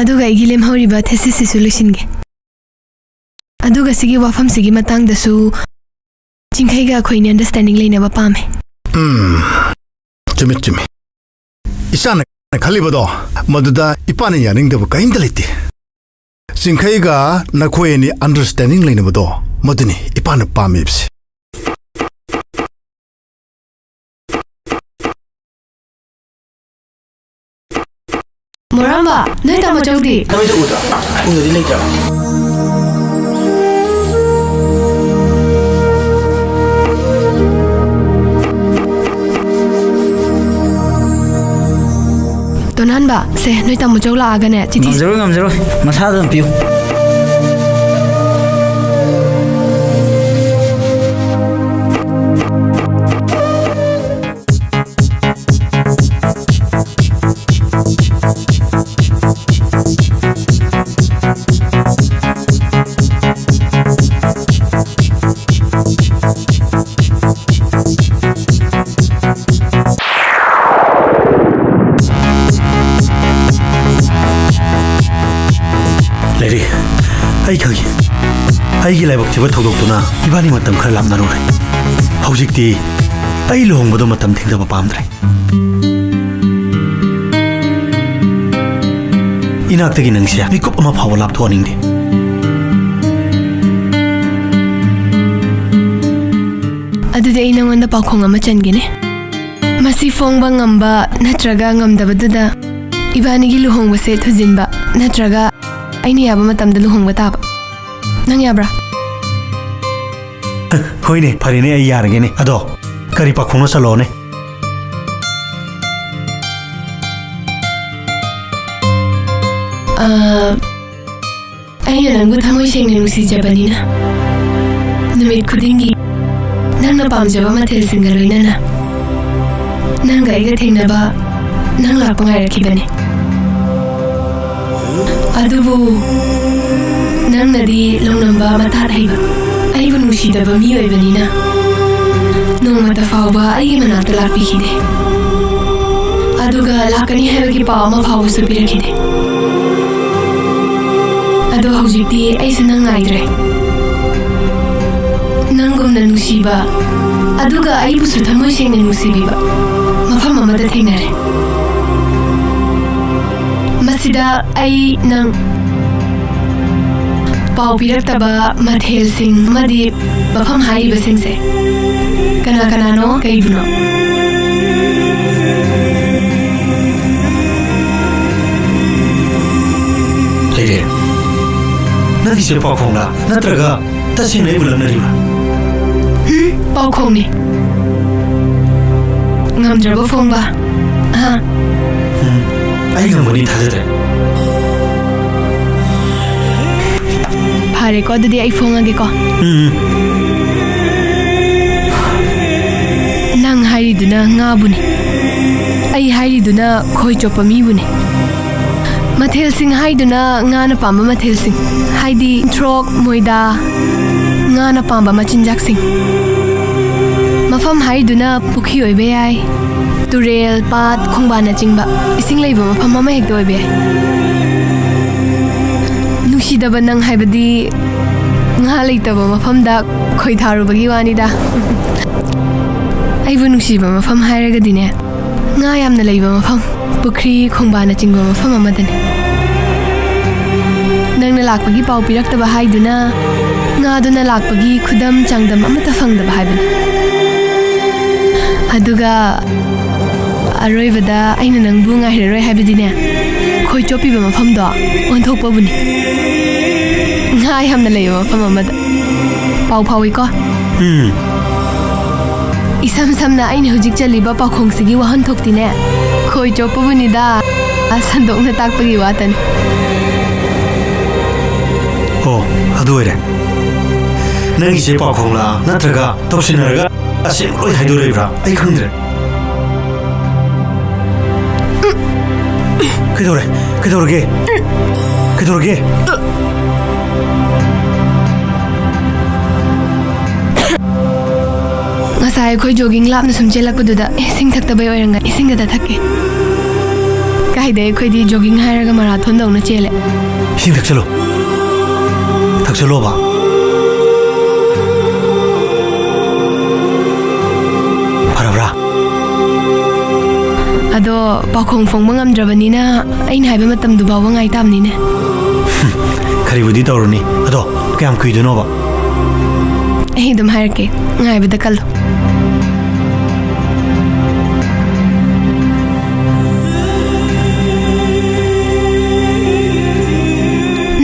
ꯑꯗꯨꯒ ꯑꯩꯒꯤ ꯂꯦꯝꯍꯧꯔꯤꯕ ꯊꯦꯁꯤꯁꯁꯤꯁꯨ ꯂꯣꯏꯁꯤꯟꯒꯦ ꯑꯗꯨꯒ ꯁꯤꯒꯤ ꯋꯥꯐꯝꯁꯤꯒꯤ ꯃꯇꯥꯡꯗꯁꯨ ꯆꯤꯡꯈꯩꯒ ꯑꯩꯈꯣꯏꯅꯤ ꯑꯟꯗꯔꯁꯇꯦꯟꯗꯤꯡ ꯂꯩꯅꯕ ꯄꯥꯝꯃꯦ ꯆꯨꯝꯃꯤ ꯆꯨꯝꯃꯤ ꯏꯁꯥꯅ ꯈꯜꯂꯤꯕꯗꯣ ꯃꯗꯨꯗ ꯏꯄꯥꯅ ꯌꯥꯅꯤꯡꯗꯕ ꯀꯔꯤꯝꯇ ꯂꯩꯇꯦ ꯆꯤꯡꯈꯩꯒ ꯅꯈꯣꯏ ꯑꯅꯤ ꯑꯟꯗꯔꯁꯇꯦꯟꯗꯤꯡ ꯂꯩꯅꯕꯗꯣ ꯃꯗꯨꯅꯤ ꯏꯄꯥꯅ ꯄꯥꯝꯃꯤꯕꯁꯤ ꯃꯣꯔꯥꯝꯕ ꯅꯣꯏ ꯇꯥꯃꯣꯆꯧꯗꯤ ꯅꯣꯏꯗ ꯎꯗ꯭ꯔꯣ ꯎꯗꯗꯤ ꯂꯩꯇ꯭ꯔꯣ ꯇꯣꯅꯥꯟꯕ ꯁꯦ ꯅꯣꯏ ꯇꯥꯃꯣꯆꯧ ꯂꯥꯛꯑꯒꯅꯦ ꯆꯤꯊꯤ ꯉꯝꯖꯔꯣꯏ ꯃꯁꯥꯗ ꯑꯗꯨꯝ ꯄꯤꯌꯨ ꯂꯩꯔꯤ ꯑꯩ ꯈꯪꯉꯤ ꯑꯩꯒꯤ ꯂꯥꯏꯕꯛ ꯊꯤꯕ ꯊꯧꯗꯣꯛꯇꯨꯅ ꯏꯕꯥꯅꯤ ꯃꯇꯝ ꯈꯔ ꯂꯥꯞꯅꯔꯨꯔꯦ ꯍꯧꯖꯤꯛꯇꯤ ꯑꯩ ꯂꯨꯍꯣꯡꯕꯗꯣ ꯃꯇꯝ ꯊꯦꯡꯊꯕ ꯄꯥꯝꯗ꯭ꯔꯦ ꯏꯅꯥꯛꯇꯒꯤ ꯅꯪꯁꯦ ꯃꯤꯀꯨꯞ ꯑꯃ ꯐꯥꯎꯕ ꯂꯥꯞꯊꯣꯛꯍꯟꯅꯤꯡꯗꯦ ꯑꯗꯨꯗꯤ ꯑꯩ ꯅꯉꯣꯟꯗ ꯄꯥꯎꯈꯣꯡ ꯑꯃ ꯆꯟꯒꯦꯅꯦ ꯃꯁꯤ ꯐꯣꯡꯕ ꯉꯝꯕ ꯅꯠꯇ꯭ꯔꯒ ꯉꯝꯗꯕꯗꯨꯗ ꯏꯕꯥꯅꯤꯒꯤ ꯂꯨꯍꯣꯡꯕꯁꯦ ꯊꯨꯖꯤꯟꯕ ꯅꯠꯇ꯭ꯔꯒ ꯑꯩꯅ ꯌꯥꯕ ꯃꯇꯝꯗ ꯂꯨꯍꯣꯡꯕ ꯇꯥꯕ ꯅꯪ ꯌꯥꯕ꯭ꯔꯥ ꯍꯣꯏꯅꯦ ꯐꯔꯦꯅꯦ ꯑꯩ ꯌꯥꯔꯒꯦꯅꯦ ꯑꯗꯣ ꯀꯔꯤ ꯄꯥꯎꯈꯣꯡꯅꯣ ꯆꯜꯂꯣꯅꯦ ꯑꯩꯅ ꯅꯪꯕꯨ ꯊꯃꯣꯏ ꯁꯦꯡꯅ ꯅꯨꯡꯁꯤꯖꯕꯅꯤꯅ ꯅꯨꯃꯤꯠ ꯈꯨꯗꯤꯡꯒꯤ ꯅꯪꯅ ꯄꯥꯝꯖꯕ ꯃꯊꯦꯜꯁꯤꯡꯒ ꯂꯣꯏꯅꯅ ꯅꯪꯒ ꯑꯩꯒ ꯊꯦꯡꯅꯕ ꯅꯪ ꯂꯥꯛꯄ ꯉꯥꯏꯔꯛꯈꯤꯕꯅꯤ ꯑꯗꯨꯕꯨ ꯅꯪꯅꯗꯤ ꯂꯧꯅꯝꯕ ꯃꯊꯥꯠ ꯍꯩꯕ ꯑꯩꯕꯨ ꯅꯨꯡꯁꯤꯗꯕ ꯃꯤ ꯑꯣꯏꯕꯅꯤꯅ ꯅꯣꯡꯃꯇ ꯐꯥꯎꯕ ꯑꯩꯒꯤ ꯃꯅꯥꯛꯇ ꯂꯥꯛꯄꯤꯈꯤꯗꯦ ꯑꯗꯨꯒ ꯂꯥꯛꯀꯅꯤ ꯍꯥꯏꯕꯒꯤ ꯄꯥꯎ ꯑꯃ ꯐꯥꯎꯕꯁꯨ ꯄꯤꯔꯛꯈꯤꯗꯦ ꯑꯗꯣ ꯍꯧꯖꯤꯛꯇꯤ ꯑꯩꯁꯨ ꯅꯪ ꯉꯥꯏꯗ꯭ꯔꯦ ꯅꯪꯒꯨꯝꯅ ꯅꯨꯡꯁꯤꯕ ꯑꯗꯨꯒ ꯑꯩꯕꯨꯁꯨ ꯊꯃꯣꯏ ꯁꯦꯡꯅ ꯅꯨꯡꯁꯤꯕꯤꯕ ꯃꯐꯝ ꯑꯃꯗ ꯊꯦꯡꯅꯔꯦ ꯃꯁꯤꯗ ꯑꯩ ꯅꯪ ꯄꯥꯎ ꯄꯤꯔꯛꯇꯕ ꯃꯊꯦꯜꯁꯤꯡ ꯑꯃꯗꯤ ꯃꯐꯝ ꯍꯥꯏꯔꯤꯕꯁꯤꯡꯁꯦ ꯀꯅꯥ ꯀꯅꯥꯅꯣ ꯀꯩꯕꯨꯅꯣ ꯂꯩꯔꯦ ꯅꯪꯒꯤꯁꯦ ꯄꯥꯎꯈꯣꯡꯂꯥ ꯅꯠꯇ꯭ꯔꯒ ꯇꯁꯦꯡꯅ ꯑꯩꯕꯨ ꯂꯛꯅꯔꯤꯕ꯭ꯔꯥ ꯄꯥꯎꯈꯣꯡꯅꯤ ꯉꯝꯗ꯭ꯔꯕ ꯐꯣꯡꯕ ꯑꯩ ꯉꯝꯒꯅꯤ ꯊꯥꯖꯗ꯭ꯔꯦ ꯐꯔꯦꯀꯣ ꯑꯗꯨꯗꯤ ꯑꯩ ꯐꯣꯡꯉꯒꯦꯀꯣ ꯅꯪ ꯍꯥꯏꯔꯤꯗꯨꯅ ꯉꯥꯕꯨꯅꯤ ꯑꯩ ꯍꯥꯏꯔꯤꯗꯨꯅ ꯈꯣꯏ ꯆꯣꯞꯄ ꯃꯤꯕꯨꯅꯤ ꯃꯊꯦꯜꯁꯤꯡ ꯍꯥꯏꯗꯨꯅ ꯉꯥꯅ ꯄꯥꯝꯕ ꯃꯊꯦꯜꯁꯤꯡ ꯍꯥꯏꯗꯤ ꯊ꯭ꯔꯣꯛ ꯃꯣꯏꯗꯥ ꯉꯥꯅ ꯄꯥꯝꯕ ꯃꯆꯤꯟꯖꯥꯛꯁꯤꯡ ꯃꯐꯝ ꯍꯥꯏꯗꯨꯅ ꯄꯨꯈ꯭ꯔꯤ ꯑꯣꯏꯕ ꯌꯥꯏ ꯇꯨꯔꯦꯜ ꯄꯥꯠ ꯈꯣꯡꯕꯥꯟꯅꯆꯤꯡꯕ ꯏꯁꯤꯡ ꯂꯩꯕ ꯃꯐꯝ ꯑꯃ ꯍꯦꯛꯇ ꯑꯣꯏꯕ ꯌꯥꯏ ꯅꯨꯡꯁꯤꯗꯕ ꯅꯪ ꯍꯥꯏꯕꯗꯤ ꯉꯥ ꯂꯩꯇꯕ ꯃꯐꯝꯗ ꯈꯣꯏꯊꯥꯔꯨꯕꯒꯤ ꯋꯥꯅꯤꯗ ꯑꯩꯕꯨ ꯅꯨꯡꯁꯤꯕ ꯃꯐꯝ ꯍꯥꯏꯔꯒꯗꯤꯅꯦ ꯉꯥ ꯌꯥꯝꯅ ꯂꯩꯕ ꯃꯐꯝ ꯄꯨꯈ꯭ꯔꯤ ꯈꯣꯡꯕꯥꯟꯅꯆꯤꯡꯕ ꯃꯐꯝ ꯑꯃꯗꯅꯤ ꯅꯪꯅ ꯂꯥꯛꯄꯒꯤ ꯄꯥꯎ ꯄꯤꯔꯛꯇꯕ ꯍꯥꯏꯗꯨꯅ ꯉꯥꯗꯨꯅ ꯂꯥꯛꯄꯒꯤ ꯈꯨꯗꯝ ꯆꯥꯡꯗꯝ ꯑꯃꯠꯇ ꯐꯪꯗꯕ ꯍꯥꯏꯕꯅꯤ ꯑꯗꯨꯒ ꯑꯔꯣꯏꯕꯗ ꯑꯩꯅ ꯅꯪꯕꯨ ꯉꯥꯏꯔꯔꯣই ꯍꯥꯏꯕꯗꯤꯅꯦ ꯈꯣꯏ ꯆꯣꯞꯄꯤꯕ ꯃꯐꯝꯗꯣ ꯑꯣꯟꯊꯣꯛꯄꯕꯨꯅꯤ ꯉꯥ ꯌꯥꯝꯅ ꯂꯩꯕ ꯃꯐꯝ ꯑꯃꯗ ꯄꯥꯎ ꯐꯥꯎꯏꯀꯣ इसम समना आइन हुजिक चलिबा पाखोंगसिगी वहनथोक्तिने खोय चोपबुनिदा संदोकना ताकपगी वातन ओ अदुरे नंगिसे पाखोंला नत्रगा तोसिनरगा असे लोय हाइदोरेब्रा आई खंद्रे कदोरगे Masai khoi jogging lap na sumchelak pududa ising thakta bai oiranga ising da thakke kai de khoi di jogging hairaga marathon dawna chele ising thakchalo ba ꯑꯗꯣ ꯄꯥꯎꯈꯣꯡ ꯐꯣꯡꯕ ꯉꯝꯗ꯭ꯔꯕꯅꯤꯅ ꯑꯩꯅ ꯍꯥꯏꯕ ꯃꯇꯝꯗꯨ ꯐꯥꯎꯕ ꯉꯥꯏ ꯇꯥꯕꯅꯤꯅꯦ ꯈꯔꯤꯕꯨꯗꯤ ꯇꯧꯔꯨꯅꯤ ꯑꯗꯣ ꯀꯌꯥꯝ ꯀꯨꯏꯗꯣꯏꯅꯣꯕ ꯑꯩ ꯑꯗꯨꯝ ꯍꯥꯏꯔꯛꯀꯦ ꯉꯥꯏꯕꯗ ꯀꯜꯂꯨ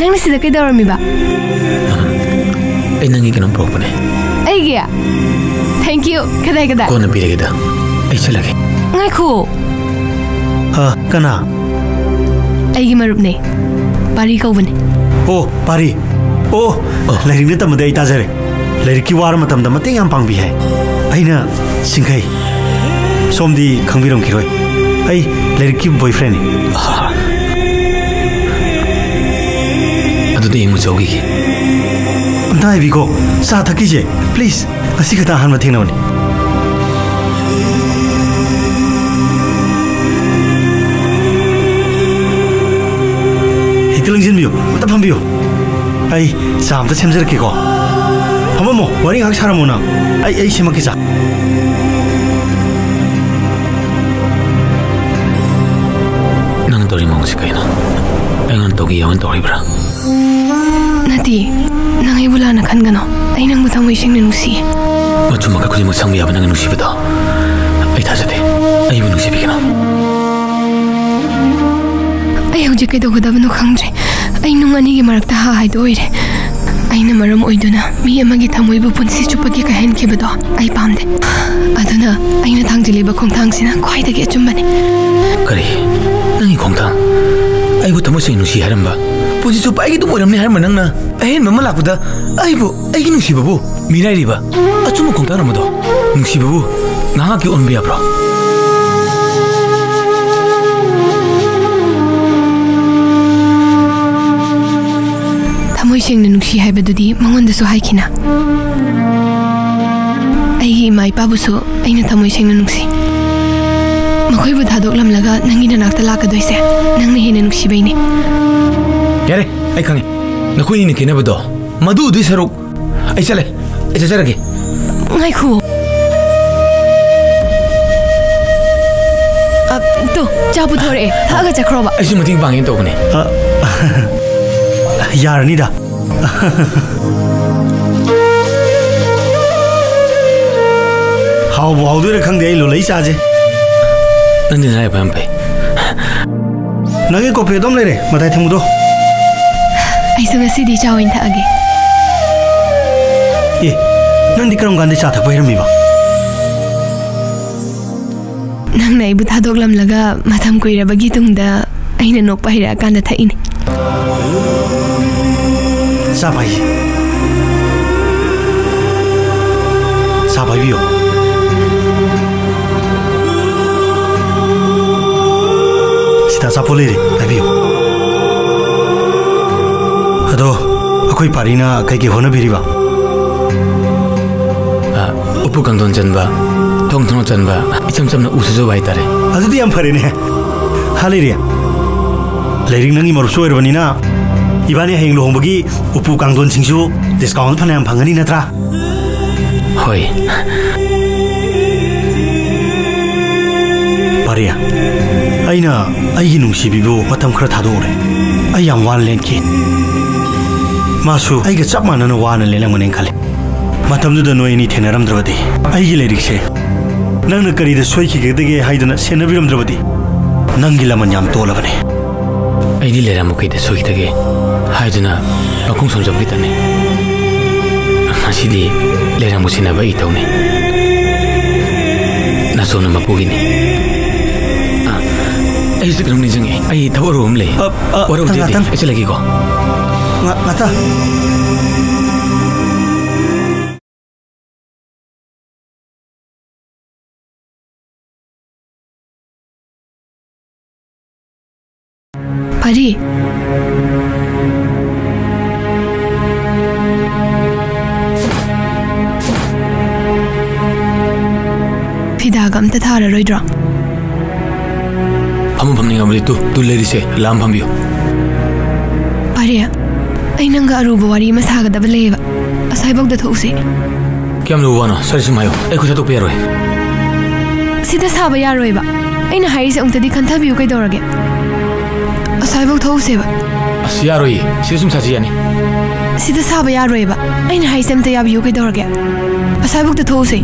ꯅꯪꯅ ꯁꯤꯗ ꯀꯩꯗꯧꯔꯝꯃꯤꯕ ꯑꯩ ꯅꯪꯒꯤ ꯀꯩꯅꯣꯝ ꯄꯨꯔꯛꯄꯅꯦ ꯑꯩꯒꯤ ꯊꯦꯡꯛ ꯌꯨ ꯀꯗꯥꯏ ꯀꯣꯟꯅ ꯄꯤꯔꯒꯦꯗ ꯑꯩ ꯆꯠꯂꯒꯦ ꯉꯥꯏꯈꯣ ꯀꯅꯥ ꯑꯩꯒꯤ ꯃꯔꯨꯞꯅꯦ ꯄꯥꯔꯤ ꯀꯧꯕꯅꯦ ꯑꯣ ꯄꯥꯔꯤ ꯑꯣ ꯂꯥꯏꯔꯤꯛꯅ ꯇꯝꯕꯗ ꯑꯩ ꯇꯥꯖꯔꯦ ꯂꯥꯏꯔꯤꯛꯀꯤ ꯋꯥꯔ ꯃꯇꯝꯗ ꯃꯇꯦꯡ ꯌꯥꯝ ꯄꯥꯡꯕꯤ ꯍꯥꯏ ꯑꯩꯅ ꯁꯤꯡꯈꯩ ꯁꯣꯝꯗꯤ ꯈꯪꯕꯤꯔꯝꯈꯤꯔꯣꯏ ꯑꯩ ꯂꯥꯏꯔꯤꯛꯀꯤ ꯕꯣꯏꯐ꯭ꯔꯦꯟꯅꯤ ꯑꯗꯨꯗꯤ ꯑꯩ ꯆꯧꯈꯤꯒꯦ ꯑꯝꯇ ꯍꯥꯏꯕꯤꯀꯣ ꯆꯥ ꯊꯛꯈꯤꯁꯦ ꯄ꯭ꯂꯤꯖ ꯉꯁꯤ ꯈꯛꯇ ꯑꯍꯥꯟꯕ ꯊꯦꯡꯅꯕꯅꯤ ꯍꯦꯛꯇ ꯂꯪꯁꯤꯟꯕꯤꯌꯨ ꯑꯝꯇ ꯐꯝꯕꯤꯌꯨ ꯑꯩ ꯆꯥ ꯑꯝꯇ ꯁꯦꯝꯖꯔꯛꯀꯦꯀꯣ ꯐꯝꯃꯝꯃꯣ ꯋꯥꯔꯤ ꯉꯥꯏꯍꯥꯛ ꯁꯥꯔꯝꯃꯣ ꯅꯪ ꯑꯩ ꯁꯦꯝꯃꯛꯀꯦ ꯆꯥ ꯅꯪ ꯇꯧꯔꯤ ꯃꯑꯣꯡꯁꯤ ꯀꯩꯅꯣ ꯑꯩꯉꯣꯟꯗ ꯇꯧꯒꯦ ꯌꯥꯎꯅ ꯇꯧꯔꯤꯕ꯭ꯔꯥ ꯅꯠꯇꯦ ꯅꯪ ꯑꯩꯕꯨ ꯂꯥꯟꯅ ꯈꯟꯒꯅꯣ ꯑꯩ ꯅꯪꯕꯨ ꯊꯃꯣꯏ ꯁꯦꯡꯅ ꯅꯨꯡꯁꯤꯌꯦ ꯃꯆꯨ ꯃꯈꯜ ꯈꯨꯗꯤꯡꯃꯛ ꯁꯪꯕ ꯌꯥꯕ ꯅꯪꯅ ꯅꯨꯡꯁꯤꯕꯗꯣ ꯑꯩ ꯊꯥꯖꯗꯦ ꯑꯩꯕꯨ ꯅꯨꯡꯁꯤꯕꯤꯒꯅꯣ ꯑꯩ ꯍꯧꯖꯤꯛ ꯀꯩꯗꯧꯒꯗꯕꯅꯣ ꯈꯪꯗ꯭ꯔꯦ ꯑꯩ ꯅꯨꯡ ꯑꯅꯤꯒꯤ ꯃꯔꯛꯇ ꯍꯥꯏꯗꯣ ꯑꯣꯏꯔꯦ ꯑꯩꯅ ꯃꯔꯝ ꯑꯣꯏꯗꯨꯅ ꯃꯤ ꯑꯃꯒꯤ ꯊꯃꯣꯏꯕꯨ ꯄꯨꯟꯁꯤ ꯆꯨꯞꯄꯒꯤ ꯀꯥꯏꯍꯟꯈꯤꯕꯗꯣ ꯑꯩ ꯄꯥꯝꯗꯦ ꯑꯗꯨꯅ ꯑꯩꯅ ꯊꯥꯡꯖꯤꯜꯂꯤꯕ ꯈꯣꯡꯊꯥꯡꯁꯤꯅ ꯈ꯭ꯋꯥꯏꯗꯒꯤ ꯑꯆꯨꯝꯕꯅꯤ ꯀꯔꯤ ꯅꯪꯒꯤ ꯈꯣꯡꯊꯥꯡ ꯑꯩꯕꯨ ꯊꯃꯣꯏ ꯁꯦꯡꯅ ꯅꯨꯡꯁꯤ ꯍꯥꯏꯔꯝꯕ ꯄꯨꯟꯁꯤ ꯆꯨꯞꯄ ꯑꯩꯒꯤ ꯑꯗꯨꯝ ꯑꯣꯏꯔꯝꯅꯤ ꯍꯥꯏꯔꯝꯕ ꯅꯪꯅ ꯑꯍꯦꯟꯕ ꯑꯃ ꯂꯥꯛꯄꯗ ꯑꯩꯒꯤ ꯅꯨꯡꯁꯤꯕꯕꯨ ꯃꯤꯔꯥꯏꯔꯤꯕ ꯑꯆꯨꯝꯕ ꯈꯣꯡꯊꯥꯡ ꯑꯃꯗꯣ ꯅꯨꯡꯁꯤꯕꯕꯨ ꯉꯥꯏꯍꯥꯛꯀꯤ ꯑꯣꯟꯕ ꯌꯥꯕ꯭ꯔꯣ ꯊꯃꯣꯏ ꯁꯦꯡꯅ ꯅꯨꯡꯁꯤ ꯍꯥꯏꯕꯗꯨꯗꯤ ꯃꯉꯣꯟꯗꯁꯨ ꯍꯥꯏꯈꯤꯅ ꯑꯩꯒꯤ ꯏꯃꯥ ꯏꯄꯥꯕꯨꯁꯨ ꯑꯩꯅ ꯊꯃꯣꯏ ꯁꯦꯡꯅ ꯅꯨꯡꯁꯤ ꯃꯈꯣꯏꯕꯨ ꯊꯥꯗꯣꯛꯂꯝꯂꯒ ꯅꯪꯒꯤ ꯅꯅꯥꯛꯇ ꯂꯥꯛꯀꯗꯣꯏꯁꯦ ꯅꯪꯅ ꯍꯦꯟꯅ ꯅꯨꯡꯁꯤꯕꯩꯅꯤ ꯌꯥꯔꯦ ꯑꯩ ꯈꯪꯉꯤ ꯅꯈꯣꯏꯅꯤꯅ ꯈꯦꯠꯅꯕꯗꯣ ꯃꯗꯨꯗꯨꯒꯤ ꯁꯔꯨꯛ ꯑꯩ ꯆꯠꯆꯔꯒꯦ ꯉꯥꯏꯈꯣ ꯇꯣ ꯆꯥ ꯄꯨꯊꯣꯔꯛꯑꯦ ꯊꯛꯑꯒ ꯆꯠꯈ꯭ꯔꯣꯕ ꯑꯩꯁꯨ ꯃꯇꯦꯡ ꯄꯥꯡꯒꯦ ꯇꯧꯕꯅꯦ ꯌꯥꯔꯅꯤꯗ ꯍꯥꯎꯕꯨ ꯍꯥꯎꯗꯣꯏꯔꯥ ꯈꯪꯗꯦ ꯑꯩ ꯂꯣꯂꯩ ꯆꯥꯁꯦ ꯅꯪꯗꯤ ꯅꯔꯥꯏꯕꯛ ꯌꯥꯝ ꯐꯩ ꯅꯪꯒꯤ ꯀꯣꯐꯤ ꯑꯗꯨꯝ ꯂꯩꯔꯦ ꯃꯇꯥꯏ ꯊꯪꯕꯗꯣ ꯑꯩꯁꯨ ꯉꯁꯤꯗꯤ ꯆꯥ ꯑꯣꯏꯅ ꯊꯛꯑꯒꯦ ꯑꯦ ꯅꯪꯗꯤ ꯀꯔꯝ ꯀꯥꯟꯗ ꯆꯥ ꯊꯛꯄ ꯍꯩꯔꯝꯃꯤꯕ ꯅꯪꯅ ꯑꯩꯕꯨ ꯊꯥꯗꯣꯛꯂꯝꯂꯒ ꯃꯇꯝ ꯀꯨꯏꯔꯕꯒꯤ ꯇꯨꯡꯗ ꯑꯩꯅ ꯅꯣꯛꯄ ꯍꯩꯔꯛꯑꯀꯥꯟꯗ ꯊꯛꯏꯅꯤ ꯆꯥ ꯄꯥꯏꯁꯦ ꯆꯥ ꯄꯥꯏꯕꯤꯌꯣ ꯁꯤꯗ ꯑꯆꯥꯄꯣꯠ ꯂꯩꯔꯦ ꯄꯥꯏꯕꯤꯌꯣ ꯑꯗꯣ ꯑꯩꯈꯣꯏ ꯄꯥꯔꯤꯅ ꯀꯩꯀꯩ ꯍꯣꯠꯅꯕꯤꯔꯤꯕ ꯎꯄꯨ ꯀꯥꯡꯊꯣꯟ ꯆꯟꯕ ꯊꯣꯡ ꯊꯣꯡ ꯆꯟꯕ ꯏꯆꯝ ꯆꯝꯅ ꯎ ꯁꯨꯖꯕ ꯍꯥꯏꯇꯥꯔꯦ ꯑꯗꯨꯗꯤ ꯌꯥꯝ ꯐꯔꯦꯅꯦ ꯍꯥ ꯂꯩꯔꯦ ꯂꯥꯏꯔꯤꯛ ꯅꯪꯒꯤ ꯃꯔꯨꯞꯁꯨ ꯑꯣꯏꯔꯕꯅꯤꯅ 이번에 ꯍꯌꯦꯡ ꯂꯨꯍꯣꯡꯕꯒꯤ ꯎꯄꯨ ꯀꯥꯡꯊꯣꯟꯁꯤꯡꯁꯨ ꯗꯤꯁꯀꯥꯎꯟ ꯐꯅꯌꯥꯝ ꯐꯪꯒꯅꯤ ꯅꯠꯇ꯭ꯔꯥ? ꯍꯣꯏ. ꯄꯥꯔꯤꯌꯥ, ꯑꯩꯅ ꯑꯩꯒꯤ ꯅꯨꯡꯁꯤꯕꯤꯕꯨ ꯃꯇꯝ ꯈꯔ ꯊꯥꯗꯣꯛꯎꯔꯦ. ꯑꯩ ꯌꯥꯝ ꯋꯥꯅ ꯂꯦꯟꯈꯤ. ꯃꯥꯁꯨ ꯑꯩꯒ ꯆꯞ ꯃꯥꯟꯅꯅ ꯋꯥꯅ ꯂꯦꯟꯂꯝꯒꯅꯤ ꯈꯜꯂꯤ. ꯃꯇꯝꯗꯨꯗ ꯅꯣꯏ ꯑꯅꯤ ꯊꯦꯡꯅꯔꯝꯗ꯭ꯔꯕꯗꯤ ꯑꯩꯒꯤ ꯂꯥꯏꯔꯤꯛꯁꯦ ꯅꯪꯅ ꯀꯔꯤꯗ ꯁꯣꯏꯈꯤꯒꯗꯒꯦ ꯍꯥꯏꯗꯨꯅ ꯁꯦꯟꯅꯕꯤꯔꯝꯗ꯭ꯔꯕꯗꯤ ꯅꯪꯒꯤ ꯂꯃꯟ ꯌꯥꯝ ꯇꯣꯜꯂꯕꯅꯤ. ꯑꯩꯗꯤ ꯂꯩꯔꯝꯃꯨꯈꯩꯗ ꯁꯣꯏꯈꯤꯗꯒꯦ ꯍꯥꯏꯗꯨꯅ ꯃꯈꯣꯡ ꯁꯣꯝꯖꯕꯒꯤꯇꯅꯤ. ꯉꯁꯤꯗꯤ ꯂꯩꯔꯝꯃꯨ ꯁꯤꯟꯅꯕ ꯑꯩ ꯇꯧꯅꯤ. ꯅꯁꯣꯟꯅ ꯃꯄꯨꯒꯤꯅꯤ. ꯑꯩꯁꯨ ꯀꯩꯅꯣꯝ ꯅꯤꯡꯁꯤꯡꯉꯦ. ꯑꯩ ꯊꯕꯛ ꯑꯔꯨꯕ ꯑꯃ ꯂꯩ. ꯋꯥꯔꯧꯗꯦꯗꯤ ꯑꯩ ꯆꯠꯂꯒꯦꯀꯣ. ꯉꯥꯛꯇ. Pari. Fidaga amta thararoi-dro? Phamningabadi tu lerise lam phambiyo. Pari, ai nanga aruba wari ama sagadaba leba. Asaibok da those. Kyam luwano? Sari sumayo. Ai khutha tokpa yaroi. Sida saba yaroiba. ꯑꯩꯅ ꯍꯥꯏꯔꯤꯁꯦ ꯑꯃꯨꯛꯇꯗꯤ ꯈꯟꯊꯕꯤꯌꯨ ꯀꯩꯗꯧꯔꯒꯦ ꯑꯁ꯭ꯋꯥꯏꯐꯥꯎ ꯊꯧꯁꯦꯕ ꯑꯁ ꯌꯥꯔꯣꯏꯌꯦ ꯁꯤꯗ ꯁꯨꯝ ꯁꯥꯁꯤ ꯌꯥꯅꯤ ꯁꯤꯗ ꯁꯥꯕ ꯌꯥꯔꯣꯏꯕ ꯑꯩꯅ ꯍꯥꯏꯔꯤꯁꯦ ꯑꯝꯇ ꯌꯥꯕꯤꯌꯨ ꯀꯩꯗꯧꯔꯒꯦ ꯑꯁ꯭ꯋꯥꯏꯐꯥꯎꯇ ꯊꯧꯁꯦ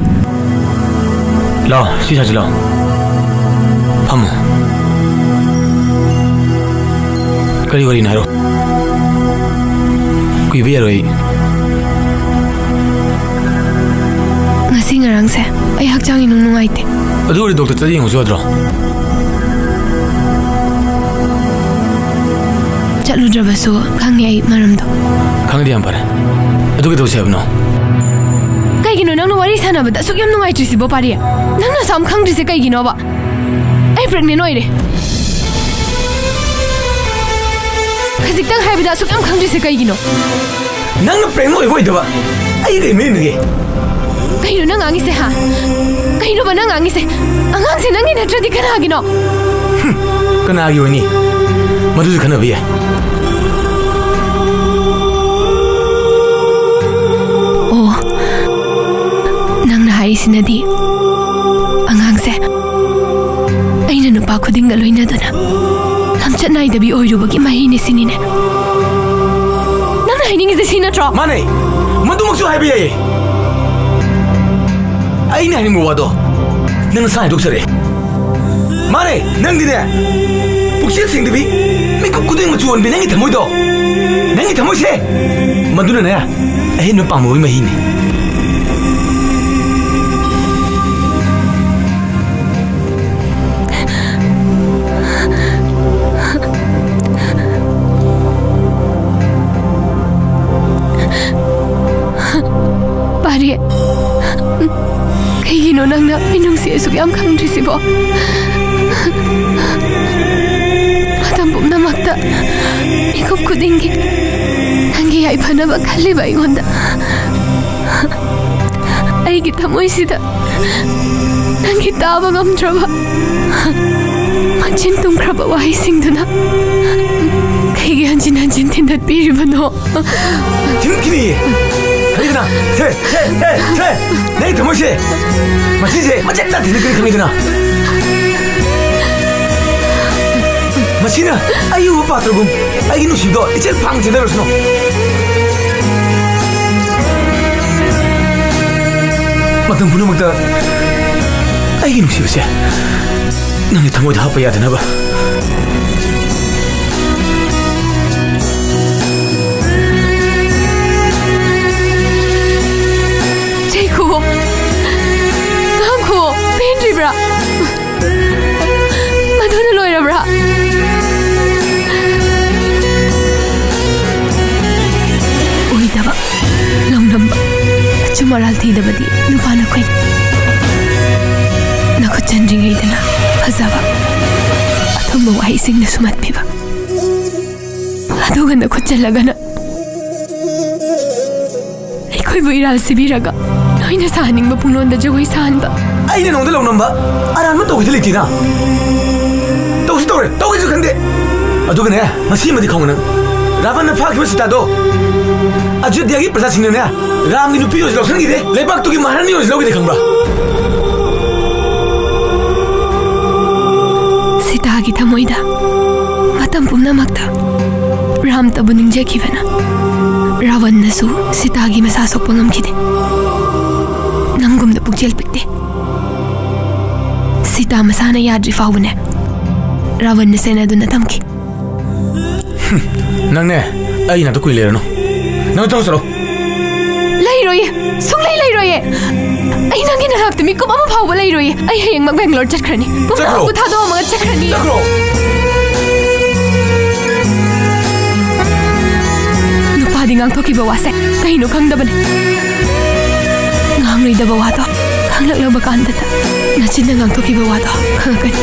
ꯂꯥꯛꯑꯣ ꯁꯤ ꯁꯥꯁꯤ ꯂꯥꯛꯑꯣ ꯐꯝꯃꯣ ꯀꯔꯤ ꯋꯥꯔꯤꯅꯣ ꯍꯥꯏꯔꯣ ꯀꯨꯏꯕ ꯌꯥꯔꯣꯏ ꯉꯁꯤ ꯉꯔꯥꯡꯁꯦ ꯑꯩ ꯍꯛꯆꯥꯡ ꯏꯅꯨꯡ ꯅꯨꯡꯉꯥꯏꯇꯦ ꯑꯗꯨ ꯑꯣꯏꯔꯗꯤ ꯗꯣꯛꯇꯔ ꯆꯠ ꯌꯦꯡꯉꯨꯁꯨ ꯌꯥꯗ꯭ꯔꯣ ꯆꯠꯂꯨꯗ꯭ꯔꯕꯁꯨ ꯈꯪꯉꯦ ꯑꯩ ꯃꯔꯝꯗꯣ ꯈꯪꯉꯗꯤ ꯌꯥꯝ ꯐꯔꯦ ꯑꯗꯨ ꯀꯩꯗꯧꯁꯦ ꯍꯥꯏꯕꯅꯣ ꯀꯩꯒꯤꯅꯣ ꯅꯪꯅ ꯋꯥꯔꯤ ꯁꯥꯟꯅꯕꯗ ꯑꯁꯨꯛ ꯌꯥꯝ ꯅꯨꯡꯉꯥꯏꯇ꯭ꯔꯤꯁꯤꯕꯣ ꯄꯥꯔꯤ ꯅꯪꯅ ꯑꯁꯥꯝ ꯈꯪꯗ꯭ꯔꯤꯁꯦ ꯀꯩꯒꯤꯅꯣꯕ ꯑꯩ ꯄ꯭ꯔꯦꯒꯅꯦꯟ ꯑꯣꯏꯔꯦ ꯈꯖꯤꯛꯇꯪ ꯍꯥꯏꯕꯗ ꯑꯁꯨꯛ ꯌꯥꯝ ꯈꯪꯗ꯭ꯔꯤꯁꯦ ꯀꯩꯒꯤꯅꯣ ꯅꯪꯅ ꯄ꯭ꯔꯦꯒꯅꯦꯟ ꯑꯣꯏꯕ ꯑꯣꯏꯗꯕ ꯑꯩ ꯀꯩ ꯃꯔꯤꯅꯒꯦ ꯀꯩꯅꯣ ꯅꯪ ꯉꯥꯡꯉꯤꯁꯦ ꯍꯥ ꯀꯩꯅꯣꯕ ꯅꯪ ꯉꯥꯡꯉꯤꯁꯦ ꯑꯉꯥꯡꯁꯦ ꯅꯪꯒꯤ ꯅꯠꯇ꯭ꯔꯗꯤ ꯀꯅꯥꯒꯤꯅꯣ ꯀꯅꯥꯒꯤ ꯑꯣꯏꯅꯤ ꯃꯗꯨꯁꯨ ꯈꯟꯅꯕ ꯌꯥꯏ ꯑꯣ ꯅꯪꯅ ꯍꯥꯏꯔꯤꯁꯤꯅꯗꯤ ꯑꯉꯥꯡꯁꯦ ꯑꯩꯅ ꯅꯨꯄꯥ ꯈꯨꯗꯤꯡꯒ ꯂꯣꯏꯅꯗꯨꯅ ꯂꯝꯆꯠ ꯅꯥꯏꯗꯕꯤ ꯑꯣꯏꯔꯨꯕꯒꯤ ꯃꯍꯩꯅꯦ ꯁꯤꯅꯤꯅꯦ ꯅꯪꯅ ꯍꯥꯏꯅꯤꯡꯉꯤꯁꯦ ꯁꯤ ꯅꯠꯇ꯭ꯔꯣ ꯃꯥꯅꯦ ꯃꯗꯨꯃꯛꯁꯨ ꯍꯥꯏꯕ ꯌꯥꯏꯌꯦ ꯑꯩꯅ ꯍꯥꯏꯅꯤꯡꯕ ꯋꯥꯗꯣ ꯅꯪꯅ ꯁꯥ ꯍꯥꯏꯗꯣꯛꯆꯔꯦ ꯃꯥꯅꯦ ꯅꯪꯗꯤꯅꯦ ꯄꯨꯛꯆꯦꯜ ꯁꯦꯡꯗꯕꯤ ꯃꯤꯀꯨꯞ ꯈꯨꯗꯤꯡ ꯃꯆꯨ ꯑꯣꯟꯕꯤ ꯅꯪꯒꯤ ꯊꯃꯣꯏꯗꯣ ꯅꯪꯒꯤ ꯊꯃꯣꯏꯁꯦ ꯃꯗꯨꯅꯅꯦ ꯑꯍꯦꯟꯕ ꯄꯥꯝꯕꯒꯤ ꯃꯍꯤꯅꯦ ꯄꯥꯔꯤ ꯀꯩꯒꯤꯅꯣ ꯅꯪꯅ ꯑꯩ ꯅꯨꯡꯁꯤ ꯑꯁꯨꯛ ꯌꯥꯝ ꯈꯪꯗ꯭ꯔꯤꯁꯤꯕꯣ ꯃꯇꯝ ꯄꯨꯝꯅꯃꯛꯇ ꯃꯤꯀꯨꯞ ꯈꯨꯗꯤꯡꯒꯤ ꯅꯪꯒꯤ ꯌꯥꯏꯐꯅꯕ ꯈꯜꯂꯤꯕ ꯑꯩꯉꯣꯟꯗ ꯑꯩꯒꯤ ꯊꯃꯣꯏꯁꯤꯗ ꯅꯪꯒꯤ ꯇꯥꯕ ꯉꯝꯗ꯭ꯔꯕ ꯃꯆꯤꯟ ꯇꯨꯝꯈ꯭ꯔꯕ ꯋꯥꯍꯩꯁꯤꯡꯗꯨꯅ ꯀꯩꯒꯤ ꯍꯟꯖꯤꯟ ꯍꯟꯖꯤꯟ ꯊꯤꯟꯗꯠꯄꯤꯔꯤꯕꯅꯣ ꯊꯤꯟꯈꯤꯅꯤꯌꯦ ꯈꯪꯉꯤꯗꯅ ꯁꯦ ꯅꯪꯒꯤ ꯊꯃꯣꯏꯁꯦ ꯃꯁꯤꯁꯦ ꯃꯆꯦꯠꯇ ꯊꯤꯟꯈꯤꯅꯤ ꯈꯪꯉꯤꯗꯅ ꯃꯁꯤꯅ ꯑꯩ ꯎꯕ ꯄꯥꯠꯇ꯭ꯔꯒꯨꯝ ꯑꯩꯒꯤ ꯅꯨꯡꯁꯤꯕꯗꯣ ꯏꯆꯦꯜ ꯐꯥꯡ ꯆꯦꯟꯗꯔꯁꯅꯨ ꯃꯇꯝ ꯄꯨꯝꯅꯃꯛꯇ ꯑꯩꯒꯤ ꯅꯨꯡꯁꯤꯕꯁꯦ ꯅꯪꯒꯤ ꯊꯃꯣꯏꯗ ꯍꯥꯞꯄ ꯌꯥꯗꯅꯕ 제이코 나고 팬드리브라 마도는 로이라브라 오이다바 롱넘바 주말할 테이다바디 누바나 코이 나고 짠링이드나 파자바 아톰보 와이싱나 수맛피바 아도가 나고 짤라가나 ꯑꯩꯈꯣꯏꯕꯨ ꯏꯔꯥꯜꯁꯤꯕꯤꯔꯒ ꯅꯣꯏꯅ ꯁꯥꯍꯟꯅꯤꯡꯕ ꯄꯨꯡꯂꯣꯟꯗ ꯖꯒꯣꯏ ꯁꯥꯍꯟꯕ ꯑꯩꯅ ꯅꯉꯣꯟꯗ ꯂꯧꯅꯝꯕ ꯑꯔꯥꯟꯕ ꯇꯧꯈꯤꯗ ꯂꯩꯇꯦꯅ ꯇꯧꯁꯨ ꯇꯧꯔꯦ ꯇꯧꯒꯦꯁꯨ ꯈꯪꯗꯦ ꯑꯗꯨꯒꯅꯦ ꯉꯁꯤ ꯑꯃꯗꯤ ꯈꯪꯉꯨ ꯅꯪ ꯔꯥꯕꯟꯅ ꯐꯥꯈꯤꯕ ꯁꯤꯇꯥꯗꯣ ꯑꯌꯣꯙ꯭ꯌꯥꯒꯤ ꯄ꯭ꯔꯖꯥꯁꯤꯡꯅꯅꯦ ꯔꯥꯝꯒꯤ ꯅꯨꯄꯤ ꯑꯣꯏꯁꯨ ꯂꯧꯁꯟꯈꯤꯗꯦ ꯂꯩꯕꯥꯛꯇꯨꯒꯤ ꯃꯍꯥꯔꯥꯅꯤ ꯑꯣꯏꯁꯨ ꯂꯧꯈꯤꯗꯦ ꯈꯪꯕ꯭ꯔꯥ ꯁꯤꯇꯥꯒꯤ ꯊꯃꯣꯏꯗ ꯃꯇꯝ ꯄꯨꯝꯅꯃꯛꯇ ꯔꯥꯝꯇꯕꯨ ꯅꯤꯡꯖꯈꯤꯕꯅ ꯔꯥꯋꯟꯅꯁꯨ ꯁꯤꯇꯥꯒꯤ ꯃꯁꯥ ꯁꯣꯛꯄ ꯉꯝꯈꯤꯗꯦ ꯅꯪꯒꯨꯝꯅ ꯄꯨꯛꯆꯦꯜ ꯄꯤꯛꯇꯦ ꯁꯤꯇꯥ ꯃꯁꯥꯅ ꯌꯥꯗ꯭ꯔꯤ ꯐꯥꯎꯕꯅꯦ ꯔꯥꯋꯟꯅ ꯁꯦꯟꯅꯗꯨꯅ ꯊꯝꯈꯤ ꯅꯪꯅꯦ ꯑꯩ ꯅꯥꯛꯇ ꯀꯨꯏ ꯂꯩꯔꯅꯨ ꯅꯪ ꯆꯠꯂꯣ ꯂꯩꯔꯣꯏꯌꯦ ꯁꯨꯡꯂꯩ ꯂꯩꯔꯣꯏꯌꯦ ꯑꯩ ꯅꯪꯒꯤ ꯅꯅꯥꯛꯇ ꯃꯤꯀꯨꯞ ꯑꯃ ꯐꯥꯎꯕ ꯂꯩꯔꯣꯏꯌꯦ ꯑꯩ ꯍꯌꯦꯡꯃꯛ ꯕꯦꯡꯒꯂꯣꯔ ꯆꯠꯈ꯭ꯔꯅꯤ ꯄꯨꯝꯅꯃꯛꯄꯨ ꯊꯥꯗꯣꯛꯑꯝꯃꯒ ꯆꯠꯈ꯭ꯔꯅꯤ ꯅꯨꯄꯥꯗꯤ ꯉꯥꯡꯊꯣꯛꯈꯤꯕ ꯋꯥꯁꯦ ꯀꯩꯅꯣ ꯈꯪꯗꯕꯅꯦ ꯉꯥꯡꯂꯣꯏꯗꯕ ꯋꯥꯗꯣ ꯈꯪꯂꯛꯂꯕ ꯀꯥꯟꯗꯇ ꯅꯆꯤꯟꯅ ꯉꯥꯡꯊꯣꯛꯈꯤꯕ ꯋꯥꯗꯣ ꯈꯪꯉꯛꯀꯅꯤ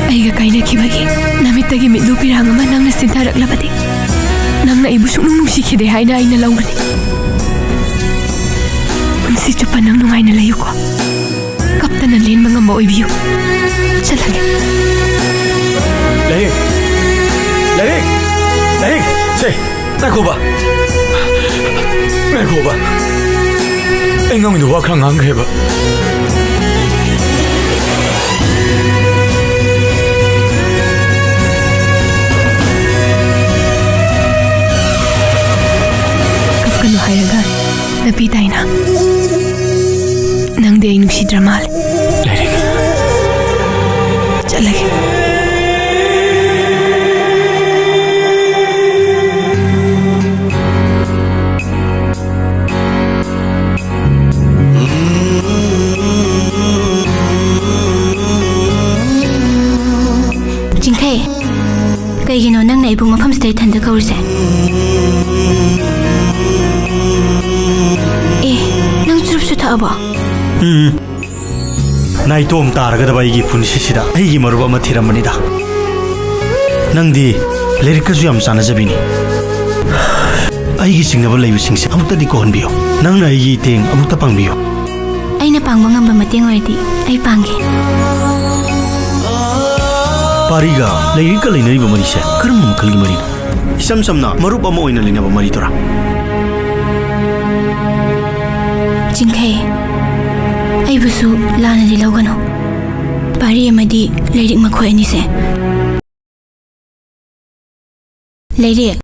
ꯑꯩꯒ ꯀꯥꯏꯅꯈꯤꯕꯒꯤ ꯅꯨꯃꯤꯠꯇꯒꯤ ꯃꯤꯠꯂꯨ ꯄꯤꯔꯥꯡ ꯑꯃ ꯅꯪꯅ ꯁꯤꯟꯊꯔꯛꯂꯕꯗꯤ ꯅꯪꯅ ꯑꯩꯕꯨ ꯁꯨꯡꯅꯨꯡ ꯅꯨꯡꯁꯤꯈꯤꯗꯦ ꯍꯥꯏꯅ ꯑꯩꯅ ꯂꯧꯒꯅꯤ ꯄꯨꯟꯁꯤ ꯆꯨꯞꯄ ꯅꯪ ꯅꯨꯡꯉꯥꯏꯅ ꯂꯩꯌꯨꯀꯣ ꯀꯞꯇꯅ ꯂꯦꯟꯕ ꯉꯝꯕ ꯑꯣꯏꯕꯤꯌꯨ ꯆꯠꯂꯒꯦ ꯂꯥꯏꯔꯤꯛ ꯁꯦ ꯉꯥꯏꯈꯣꯕ ꯑꯩ ꯉꯝꯃꯤꯗꯣ ꯋꯥ ꯈꯔ ꯉꯥꯡꯈ꯭ꯔꯦꯕ ꯂꯥꯛꯀꯅꯨ ꯍꯥꯏꯔꯒ ꯅꯄꯤ ꯇꯥꯏꯅ ꯅꯪꯗꯤ ꯑꯩ ꯅꯨꯡꯁꯤꯗ꯭ꯔ ꯃꯥꯜꯂꯦ ꯂꯩꯔꯤꯛ ꯆꯠꯂꯒꯦ ꯆꯤꯡꯈꯩ ꯀꯩꯒꯤꯅꯣ ꯅꯪꯅ ꯑꯩꯕꯨ ꯃꯐꯝꯁꯤꯗ ꯏꯊꯟꯗ ꯀꯧꯔꯤꯁꯦ ꯅꯪ ꯆꯨꯔꯨꯞꯁꯨ ꯊꯛꯑꯕꯣ 나이tom 따라가다바 이기 분시시다 이기 머루바 마티람만이다 낭디 레리카주 얌 싸나자비니 아이기 싱나바 레이브싱시 아무따디 고한비요 낭나 이기 땡 아무따 빵비요 ꯑꯩꯅ ꯄꯥꯡꯕ ꯉꯝꯕ ꯃꯇꯦꯡ ꯑꯣꯏꯔꯗꯤ ꯑꯩ ꯄꯥꯡꯒꯦ 파리가 레리카 레이너리바 머리세 그럼 뭉클기 머리노 이삼삼나 머루바 모이나 레나바 머리더라 ꯆꯤꯡꯈꯩ ꯑꯩꯕꯨꯁꯨ ꯂꯥꯟꯅꯗꯤ ꯂꯧꯒꯅꯨ ꯄꯥꯔꯤ ꯑꯃꯗꯤ ꯂꯩꯔꯤꯛ ꯃꯈꯣꯏ ꯑꯅꯤꯁꯦ ꯂꯩꯔꯤꯛ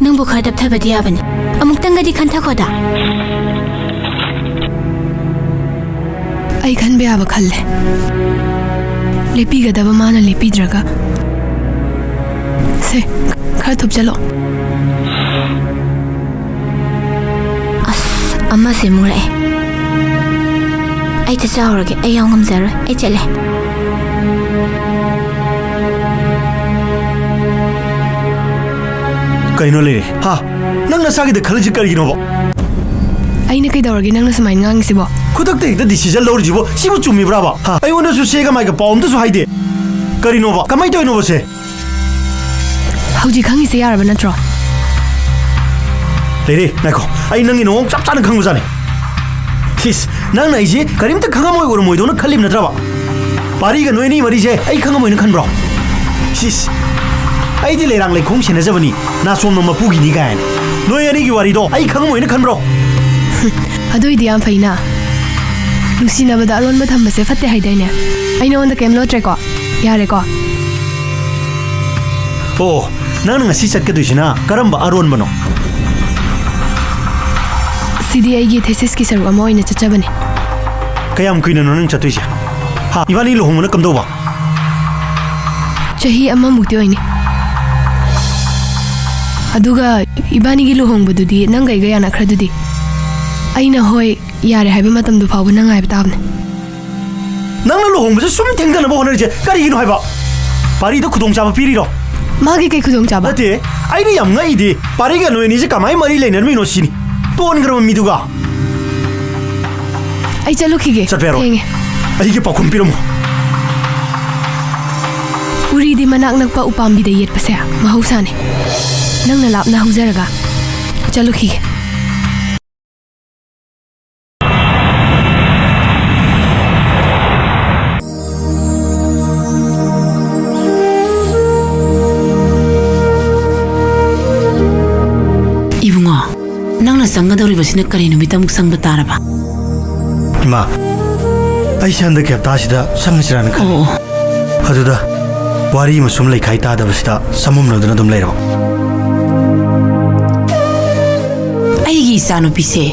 ꯅꯪꯕꯨ ꯈꯔ ꯇꯞꯊꯕꯗꯤ ꯌꯥꯕꯅꯤ ꯑꯃꯨꯛꯇꯪꯒꯗꯤ ꯈꯟꯊꯈꯣꯗ ꯑꯩ ꯈꯟꯕ ꯌꯥꯕ ꯈꯜꯂꯦ ꯂꯦꯞꯄꯤꯒꯗꯕ ꯃꯥꯅ ꯂꯦꯞꯄꯤꯗ꯭ꯔꯒ ꯁꯦ ꯈꯔ ꯊꯨꯞꯆꯜꯂꯣ ꯑꯁ ꯑꯃꯁꯦ ꯑꯃꯨꯛ ꯂꯥꯛꯑꯦ ꯑꯩ ꯆꯠꯆꯍꯧꯔꯒꯦ ꯑꯩ ꯌꯥꯎ ꯉꯝꯖꯔꯣꯏ ꯑꯩ ꯆꯠꯂꯦ ꯀꯩꯅꯣ ꯂꯩꯔꯦ ꯍꯥ ꯅꯪ ꯅꯁꯥꯒꯤꯗ ꯈꯜꯂꯤꯁꯤ ꯀꯔꯤꯒꯤꯅꯣꯕ ꯑꯩꯅ ꯀꯩꯗꯧꯔꯒꯦ ꯅꯪꯅ ꯁꯨꯃꯥꯏꯅ ꯉꯥꯡꯉꯤꯁꯤꯕꯣ ꯈꯨꯗꯛꯇ ꯍꯦꯛꯇ ꯗꯤꯁꯤꯖꯟ ꯂꯧꯔꯤꯁꯤꯕꯣ ꯁꯤꯕꯨ ꯆꯨꯝꯃꯤꯕ꯭ꯔꯥꯕ ꯍꯥ ꯑꯩꯉꯣꯟꯗꯁꯨ ꯁꯦꯒ ꯃꯥꯏꯒ ꯄꯥꯎ ꯑꯝꯇꯁꯨ ꯍꯥꯏꯗꯦ ꯀꯔꯤꯅꯣꯕ ꯀꯃꯥꯏ ꯇꯧꯔꯤꯅꯣꯕ ꯁꯦ ꯍꯧꯖꯤꯛ ꯈꯪꯉꯤꯁꯦ ꯌꯥꯔꯕ ꯅꯠꯇ꯭ꯔꯣ ꯂꯩꯔꯦ ꯉꯥꯏꯈꯣ ꯑꯩ ꯅꯪꯒꯤ ꯅꯣꯡ ꯆꯞ ꯆꯥꯅ ꯈꯪꯕꯖꯥꯠꯅꯤ ꯊꯤꯁ ꯅꯪꯅ ꯑꯩꯁꯦ ꯀꯔꯤꯝꯇ ꯈꯪꯉꯝꯃꯣꯏ ꯑꯣꯏꯔꯝꯃꯣꯏꯗꯧꯅ ꯈꯜꯂꯤꯕ ꯅꯠꯇ꯭ꯔꯕ ꯄꯥꯔꯤꯒ ꯅꯣꯏ ꯑꯅꯤ ꯃꯔꯤꯁꯦ ꯑꯩ ꯈꯪꯉꯝꯃꯣꯏꯅ ꯈꯟꯕ꯭ꯔꯣ ꯁꯤꯁ ꯑꯩꯗꯤ ꯂꯩꯔꯥꯡ ꯂꯩꯈꯣꯡ ꯁꯦꯟꯅꯖꯕꯅꯤ ꯅꯥꯁꯣꯝꯅ ꯃꯄꯨꯒꯤꯅꯤ ꯀꯥꯏꯅ ꯅꯣꯏ ꯑꯅꯤꯒꯤ ꯋꯥꯔꯤꯗꯣ ꯑꯩ ꯈꯪꯉꯝꯃꯣꯏꯅ ꯈꯟꯕ꯭ꯔꯣ ꯑꯗꯨꯏꯗꯤ ꯌꯥꯝ ꯐꯩꯅ ꯅꯨꯡꯁꯤꯅꯕꯗ ꯑꯔꯣꯟꯕ ꯊꯝꯕꯁꯦ ꯐꯠꯇꯦ ꯍꯥꯏꯗꯥꯏꯅꯦ ꯑꯩ ꯅꯉꯣꯟꯗ ꯀꯩꯝ ꯂꯣꯠꯇ꯭ꯔꯦꯀꯣ ꯌꯥꯔꯦꯀꯣ ꯑꯣ ꯅꯪꯅ ꯉꯁꯤ ꯆꯠꯀꯗꯣꯏꯁꯤꯅ ꯀꯔꯝꯕ ꯑꯔꯣꯟꯕꯅꯣ ꯁꯤꯗꯤ ꯑꯩꯒꯤ ꯊꯦꯁꯤꯁꯀꯤ ꯁꯔꯨꯛ ꯑꯃ ꯑꯣꯏꯅ ꯆꯠꯆꯕꯅꯦ ꯀꯌꯥꯝ ꯀꯨꯏꯅꯅꯣ ꯅꯪ ꯆꯠꯇꯣꯏꯁꯦ ꯍꯥ 이번이 ꯂꯨꯍꯣꯡꯕꯅ ꯀꯝꯗꯧꯕ ꯆꯍꯤ ꯑꯃꯃꯨꯛꯇꯤ ꯑꯣꯏꯅꯤ ꯑꯗꯨꯒ 이번이ꯒꯤ ꯂꯨꯍꯣꯡꯕꯗꯨꯗꯤ ꯅꯪꯒ ꯑꯩꯒ ꯌꯥꯅꯈ꯭ꯔꯗꯨꯗꯤ ꯑꯩꯅ ꯍꯣꯏ ꯌꯥꯔꯦ ꯍꯥꯏꯕ ꯃꯇꯝꯗꯨ ꯐꯥꯎꯕ ꯅꯪ ꯉꯥꯏꯕ ꯇꯥꯕꯅꯦ ꯅꯪꯅ ꯂꯨꯍꯣꯡꯕꯁꯦ ꯁꯨꯝ ꯊꯦꯡꯗꯅꯕ ꯍꯣꯠꯅꯔꯤꯁꯦ ꯀꯔꯤꯒꯤꯅꯣ ꯍꯥꯏꯕ ꯄꯥꯔꯤꯗ ꯈꯨꯗꯣꯡꯆꯥꯕ ꯄꯤꯔꯤꯔꯣ ꯃꯥꯒꯤ ꯀꯩ ꯈꯨꯗꯣꯡꯆꯥꯕ ꯅꯠꯇꯦ ꯑꯩꯅ ꯌꯥꯝ ꯉꯛꯏꯗꯤ ꯄꯥꯔꯤꯒ ꯅꯣꯏ ꯑꯅꯤꯁꯦ ꯀꯃꯥꯏ ꯃꯔꯤ ꯂꯩꯅꯔꯝꯃꯤꯅꯣ ꯁꯤꯅꯤ ꯇꯣꯟꯈ꯭ꯔꯕ ꯃꯤꯗꯨꯒ ꯑꯩ ꯆꯠꯂꯨꯈꯤꯒꯦ ꯆꯠꯄ ꯌꯥꯔꯣꯏ ꯊꯦꯡꯉꯦ ꯑꯩꯒꯤ ꯄꯥꯎꯈꯨꯝ ꯄꯤꯔꯝꯃꯨ 우리디 마nak nakpa upambida yetpase mahusane nangna lapna huzaraga chalukhige 이붕어 nangna sangadoribasina kari numitamuk sangba taraba ima aisha handa kya tasida sangasirana ka aduda wari masum laikai tadabasida samumnodana dum leiro aigi isanu pise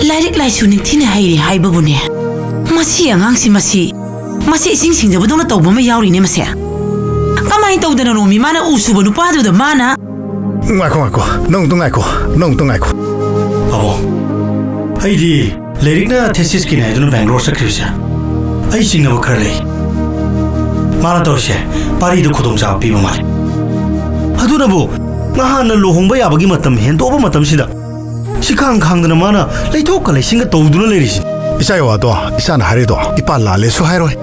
lairik laisu ningthina hairi haibabune masi angang masi ising singdabadona tawbama yauri ne mase kamai tawdana romi mana usuba nupadu da mana ngako nong tu ngaiko abo aidi lerikna thesis ki naiduna bangalore sakrisa ai singaba kharlei mana tawse pari du khudong cha pi ma aduna bu ngahana lohongba yabagi matam hen toba matam sida sikang khangdana mana leithok ka leisinga tawduna lerisi isa yo ado isa na hari do ipa la le su hairoi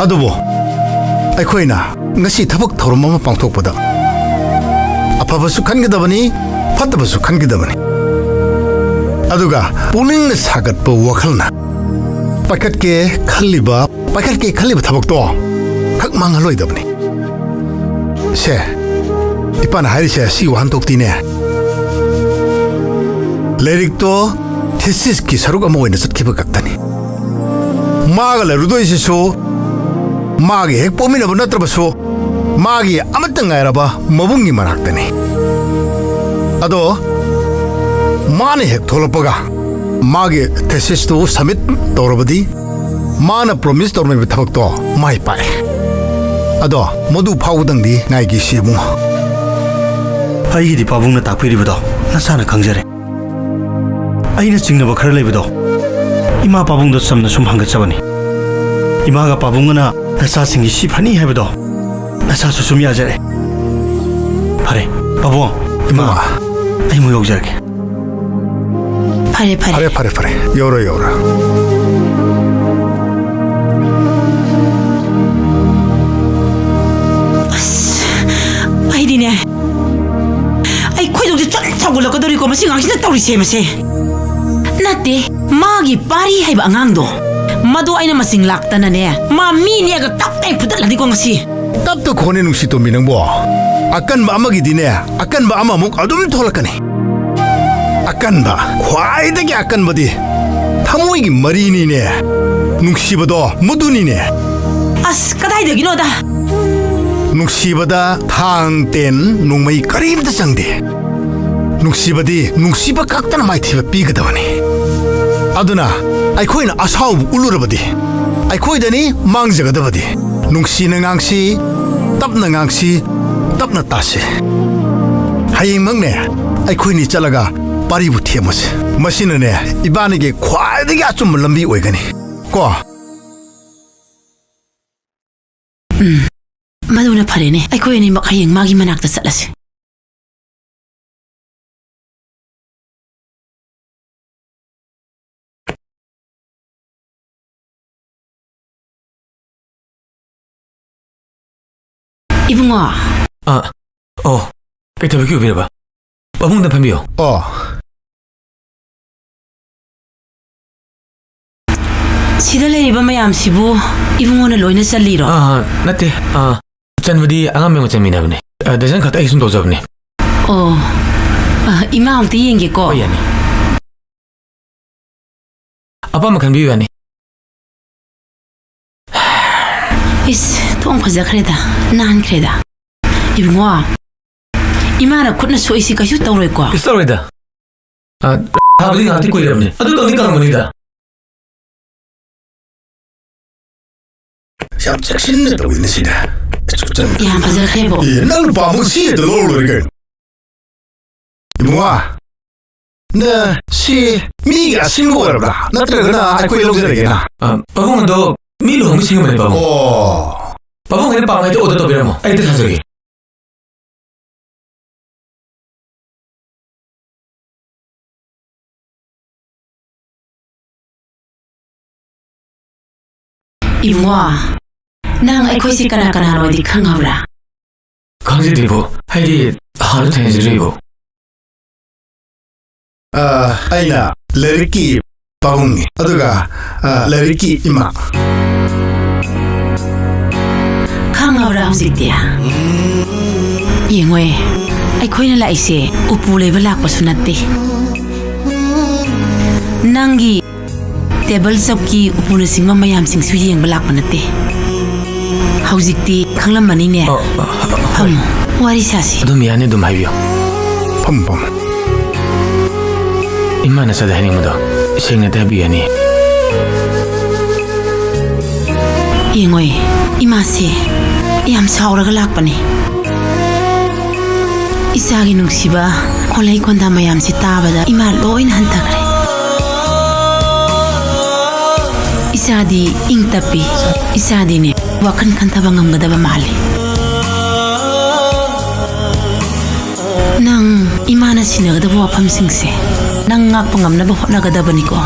adubo ai khoina ngasi thabak thorum ma pangthok pada apabasu khangidabani fatabasu khangidabani aduga puning sagat pa wakhalna pakat ke khaliba thabak to khak mangaloi dabani se ipan hari se si wan tok tine lerik to thesis ki saruk ama oina chatkiba kaktani maga le rudoi se so magi hek pomina banatraba so magi amatang ngairaba mabungi maraktani अदो माने हेक थोलपगा मागे thesis to submit तौरबदी माना promise तौरमे थबक तो माई पाए अदो मधु फाउदंदी Nighy Simu ꯑꯩꯒꯤꯗꯤ ꯄꯥꯕꯨꯡꯅ ꯇꯥꯛꯄꯤꯔꯤꯕꯗꯣ ꯅꯁꯥꯅ ꯈꯪꯖꯔꯦ ꯑꯩꯅ ꯆꯤꯡꯅꯕ ꯈꯔ ꯂꯩꯕꯗꯣ ꯏꯃꯥ ꯄꯥꯕꯨꯡꯗ ꯆꯝꯅ ꯁꯨꯝ ꯍꯪꯒꯠꯆꯕꯅꯤ 이마가 빠붕거나 나사생이 시판이 해보도 나사수 좀 야자래 파래 빠붕 이마 아이 뭐 욕자게 파래 요러 아이디네 아이 코이동지 쫙쫙 올라가더리고 마시 강신나 떠리 세마세 나때 마기 파리 하이바 앙앙도 마도 아이나 마싱 락다나네 마미니가 깝땡 부달라니 공시 답도 코네 눅시 또 미는 뭐 아깐 마마기 디네 아깐 마마 목 아둠 톨라카네 아깐 바 과이되게 아깐 뭐디 타모이기 머리니네 눅시보다 무두니네 아스 까다이더기노다 눅시보다 탕땐 눅마이 거리임다 장대 눅시보디 눅시바 깍다나 마이 티바 삐그다와니 아두나 아이코이나 아사우 울루르버디 아이코이다니 망자가다버디 눅시는 앙시 답는 앙시 답나 따시 하잉 먹네 아이코이니 잘라가 파리부 티에모스 머신은네 이바니게 과되게 아좀 물럼비 오이가니 고 마도나 파레네 아이코이니 막 하잉 마기 만악다 살라시 이붕아 그때 왜 기억해봐 빠붕다 판비요 시달 레이바 마얌시부 이붕어는 로이나 살리로 나때 짠부디 앙한명을 잼미나보네 대전 갔다 이순 도잡네 이마 아무튼 얘기고 야니 아빠만 간비요 야니 이스 통 파자 크레다 난 크레다 이붕아 이마나 콧나 소이시 가슈 떠오를 거야 있어라다 하버디 나한테 꼬이려네 아들도 니까 한번이다 얌착신네 들고 있는 시다 야 파자 크레보 나를 빠붕 시에도 놀러리게 이모아 나시 미가 신고하라 나트라가나 아이코이 롱자리게나 빠붕은 너 미로 너무 신경을 해 빠붕 빠붕 그냥 빠붕 해도 어디다 비라모 아이들 사석이 이붕아 난 아이코이시 까나까나 어디 강하우라 강제디보 하이디 하루 텐지리보 아이나 레리키 빠붕이 아두가 레리키 이마 강하우라 홈식디야 잉웨 아이코이나 라이세 우뿌레바 락바수 나떼 낭기 टेबल सबकी उपुनसिंग मयामसिंग सु येंग बलाक बनते हौजिकती खंगलमनी ने हम वारी सासी अदुम याने दुम हाइबियो पम इमाना सदाहनी मदो सेंगना ताबियानी येंगोय इमासे याम सावरगा लाकपने इसागी नुक्सिबा खोलाई कोंदा मयामसि ताबदा इमा लोइन हंतगरे इसादी इंग तपी इसादी ने वखन खंथबा ngamgadaba mali nang imana sinagadaba wafam singse nang ngakpa ngamnaba hotnagadaba niko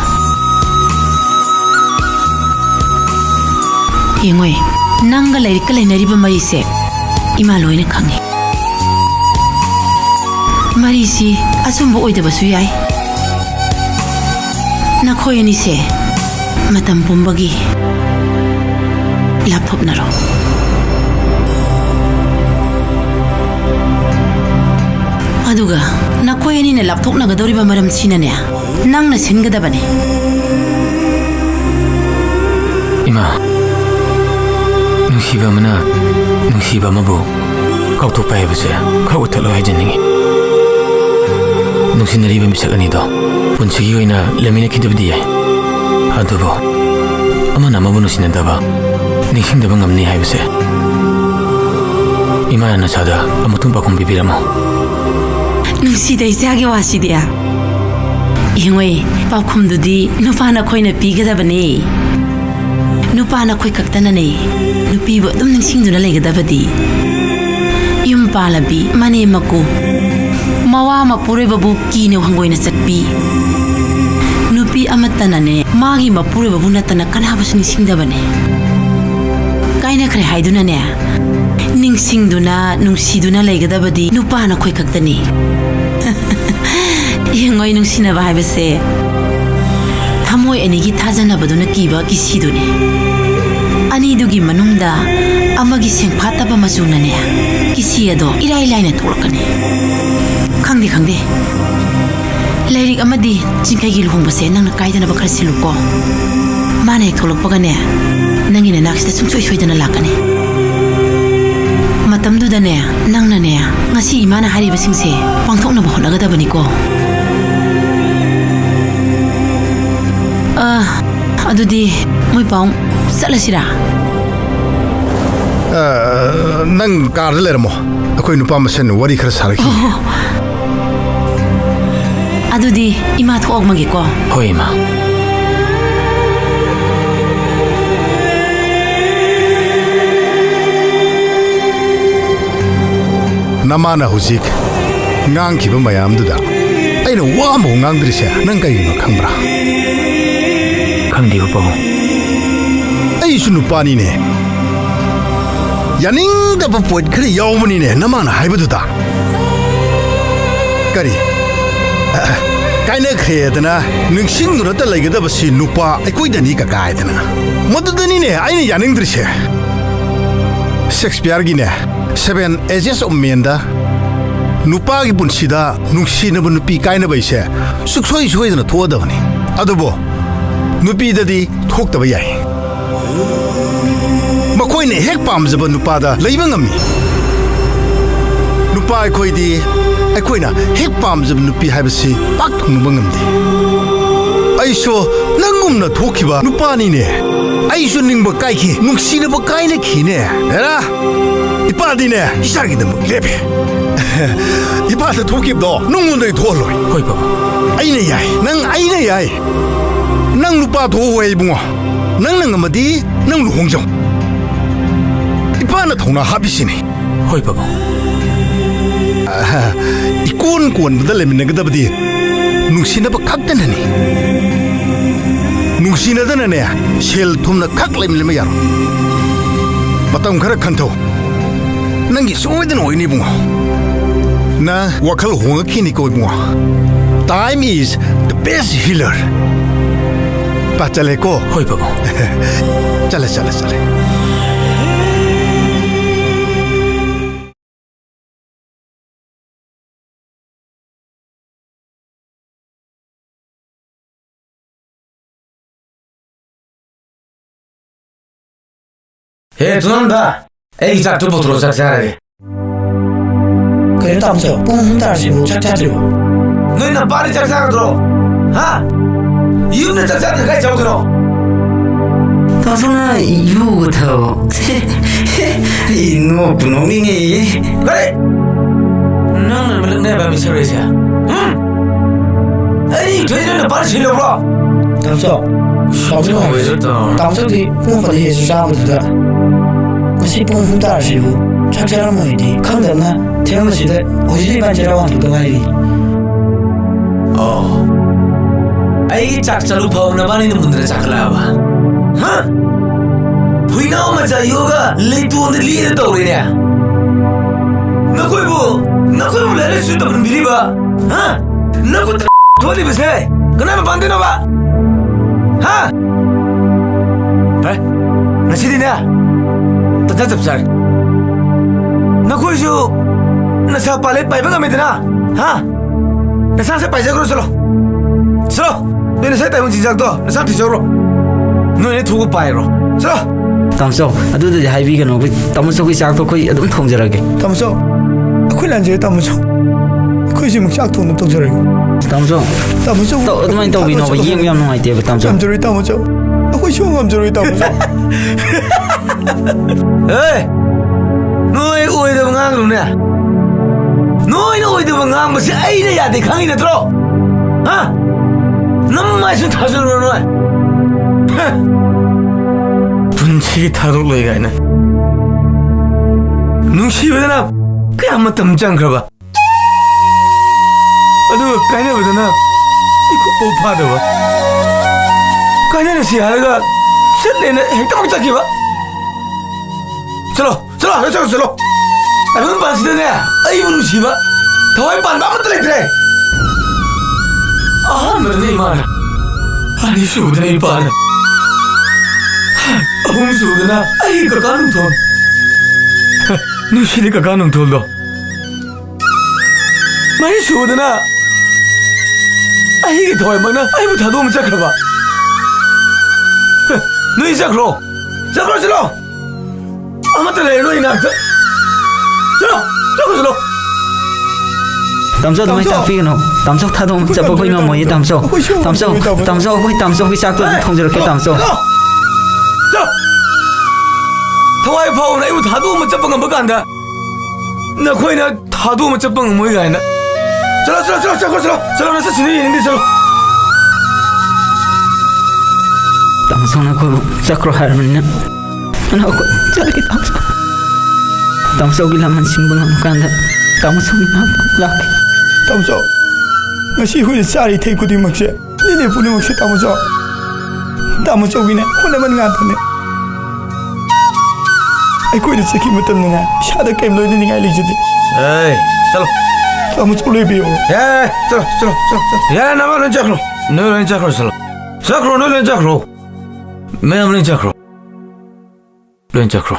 yengoy nangga lairika lainariba marise ima loina khangi marisi asumba oidabasu yai nakhoyani se matam pumbagi laptop naro aduga nakoyani ne laptop nagadori ba maram chinane nangna singadabane ima nusiba mabu kautu paibase kau thalo hajinni ꯅꯨꯡꯁꯤꯅꯔꯤꯕ ꯃꯤꯁꯛ ꯑꯅꯤꯗꯣ ꯄꯨꯟꯁꯤꯒꯤ ꯑꯣꯏꯅ ꯂꯩꯃꯤꯟꯅꯈꯤꯗꯕꯗꯤ ꯌꯥꯏ ꯑꯗꯨꯕꯨ ꯑꯃꯅ ꯑꯃꯕꯨ ꯅꯨꯡꯁꯤꯅꯗꯕ ꯅꯤꯡꯁꯤꯡꯗꯕ ꯉꯝꯅꯤ ꯍꯥꯏꯕꯁꯦ 이마야 나차다 아무튼 바꿈 비비라모 누시다 이자기 와시디야 이용의 바꿈두디 누파나 코이나 비게다바니 누파나 코이 각다나네 누피부 좀 닝싱두나 레게다바디 윰팔라비 마네 마고 마와 마푸레바부 끼네 황고이나 짝비 누피 아마타나네 마기 마푸레바부 나타나 까나바스 닝싱다바네 까이나 그래 하이두나네 ningsingduna nungsiduna legadabadi nupana khoi khaktani yengoi nungsinaba haibase thamoi anigi thajanabaduna kiba kisidune ani dugi manungda amagi sengphataba majunane kisi ado irai laina tolakani khangde lairik amadi jingkai luhongbase nangna kaidana bakar siluko mane tholokpagane nangina naksida sungsoi soidana lakani matamdudane nangnane ngasi imana haribasingse pangthokna bahonagadabaniko adudi moi paung salasira nang car lermo akoi nupa masen wari khara saraki adudi ima thok magiko hoi ma namana huzik ngang kiba mayam duda aina wa mo ngang drisya nang kai no khangbra khangdi upo ai sunu pani ne yaning da ba point khri yawmani ne namana haibu duda kari kaina khredana ningsing dura ta laigada basi nupa ai koi dani ka kaidana madudani ne aina yaning drisya Shakespeare gi ne 7 ages of men da nupa gi punsida nungsi na nupi kaina baise suksoi soi na thoda bani adubo nupi dadi thokta ba yai makoi ne hek pamjaba nupa da leiba ngami nupa khoi di akoi na hek pamjaba nupi haibasi pak thungba ngamdi aiso nangum na thokiba nupa ni ne aiso ningba kai ki nungsi na ba kaina ki ne era 이빠디네 이사기도 뭐 레베 이빠도 도끼도 농문도에 도로 hoi baba 아이네 야이 능 아이네 야이 능 루파 도웨이 붕어 능능 어머디 능 루홍정 이빠나 통나 하비시니 hoi baba 이꼰 부들 레미네가다버디 눅시나바 각다나니 눅시나다나네 실 톰나 각 레미레마 야로 마땅 가라 칸토 nangi soiden oini bunga na wakal honga kini ko bunga time is the best healer pachale ko hoi baba chale Hey tunanda 에이 짝도 보도록 짝짝하게 그래 담소 뽕 달시고 짝짝지고 너희는 빨리 짝짝하도록 하? 이웃네 짝짝하게 가이 잡으도록 다소나 이유부터 이노 분홍이니 그래 너는 왜 내가 미쳐버리세요 응? 에이 돼지는 빨리 실려보라 담소 왜 이랬다 담소디 뽕파도 예수 잡아주다 ngasi pung hun dar shi hu chak chara mo idi khang da na theng ma si de ojili ban chara wang tu ngai ri ai chak chalu phau na bani na mundra chakla ba ha huina ma cha yoga le tu on li de to ri ne na koi bu le re su ta ban biri ba ha na ko tholi ba se kana ma bande na ba ha ba na si di na ta jab sar na koi ju na sa palet pai ba me dina ha na sa se pai ja kro chalo bene sai tai un jinjak do na sa thi choro no ne thu ko pai ro chalo tamso aduda haibi gano ko tamso ko sak to ko adum thongjarage 담소 아쿠 란제 담소 그 ꯑꯩꯈꯣꯏꯁꯤ ꯑꯃꯨꯛ ꯆꯥꯛ ꯊꯣꯡꯅꯕ ꯇꯧꯖꯔꯒꯦ ꯇꯥꯃꯣꯆꯧ ꯇꯥꯃꯣꯆꯧ ꯑꯗꯨꯃꯥꯏꯅ ꯇꯧꯕꯤꯅꯣꯕ ꯌꯦꯡꯕ ꯌꯥꯝ ꯅꯨꯡꯉꯥꯏꯇꯦꯕ ꯇꯥꯃꯣꯆꯧ ꯉꯝꯖꯔꯣꯏ ꯇꯥꯃꯣꯆꯧ ꯑꯩꯈꯣꯏ ꯁꯨꯡ ꯉꯝꯖꯔꯣꯏ ꯇꯥꯃꯣꯆꯧ ꯅꯣꯏ ꯑꯣꯏꯗꯕ ꯉꯥꯡꯒꯅꯨꯅꯦ ꯅꯣꯏꯅ ꯑꯣꯏꯗꯕ ꯉꯥꯡꯕꯁꯦ ꯑꯩꯅ ꯌꯥꯗꯦ ꯈꯪꯉꯤ ꯅꯠꯇ꯭ꯔꯣ ꯍꯥ ꯅꯝꯃꯥꯏꯁꯨ ꯊꯥꯖꯜꯂꯨꯔ ꯅꯣꯏ ꯄꯨꯟꯁꯤꯒꯤ ꯊꯥꯗꯣꯛꯂꯣꯏ ꯀꯥꯏꯅ ꯅꯨꯡꯁꯤꯕꯗꯅ ꯀꯌꯥ ꯃꯇꯝ ꯆꯪꯈ꯭ꯔꯕ ꯑꯗꯨꯒ ꯀꯥꯏꯅꯕꯗꯅ 이코포 파도와 까냐는 시하가 셋내는 행동을 잡기와 चलो चलो अबे बांसने आई बुनु शिवा थवाई पान बामत लेते मरने मान आनी शुदने पान अहुम शुदना आई का कानून थो नुशिले का कानून थो लो मैं शुदना आई के थवाई मना आई बुता दो मुझे करवा नहीं चलो 아무튼 레노 이나 चलो तमसो तुम्हें ताफी नो तमसो था तुम जब कोई मैं मोये तमसो कोई तमसो की साथ तो थोंजर के तमसो थवाई फाउ ना इउ थादो म चपंग म कांदा न कोई ना थादो म चपंग मोय गायना चलो ना सचिनी हिंदी चलो तमसो ना को चक्रो हारमन ना को चल के तमसो की लमन सिंबंग कांदा तमसो की ना लाके तमसो ngasi hui sari thei kudi makse ne pune makse tamaso gine hone ban nga tane ai koi de seki mutan na shada kem loy ni ngai lijidi ei chalo tamaso le biyo chalo ya na ma chakro no len chakro chalo no len chakro me am len chakro len chakro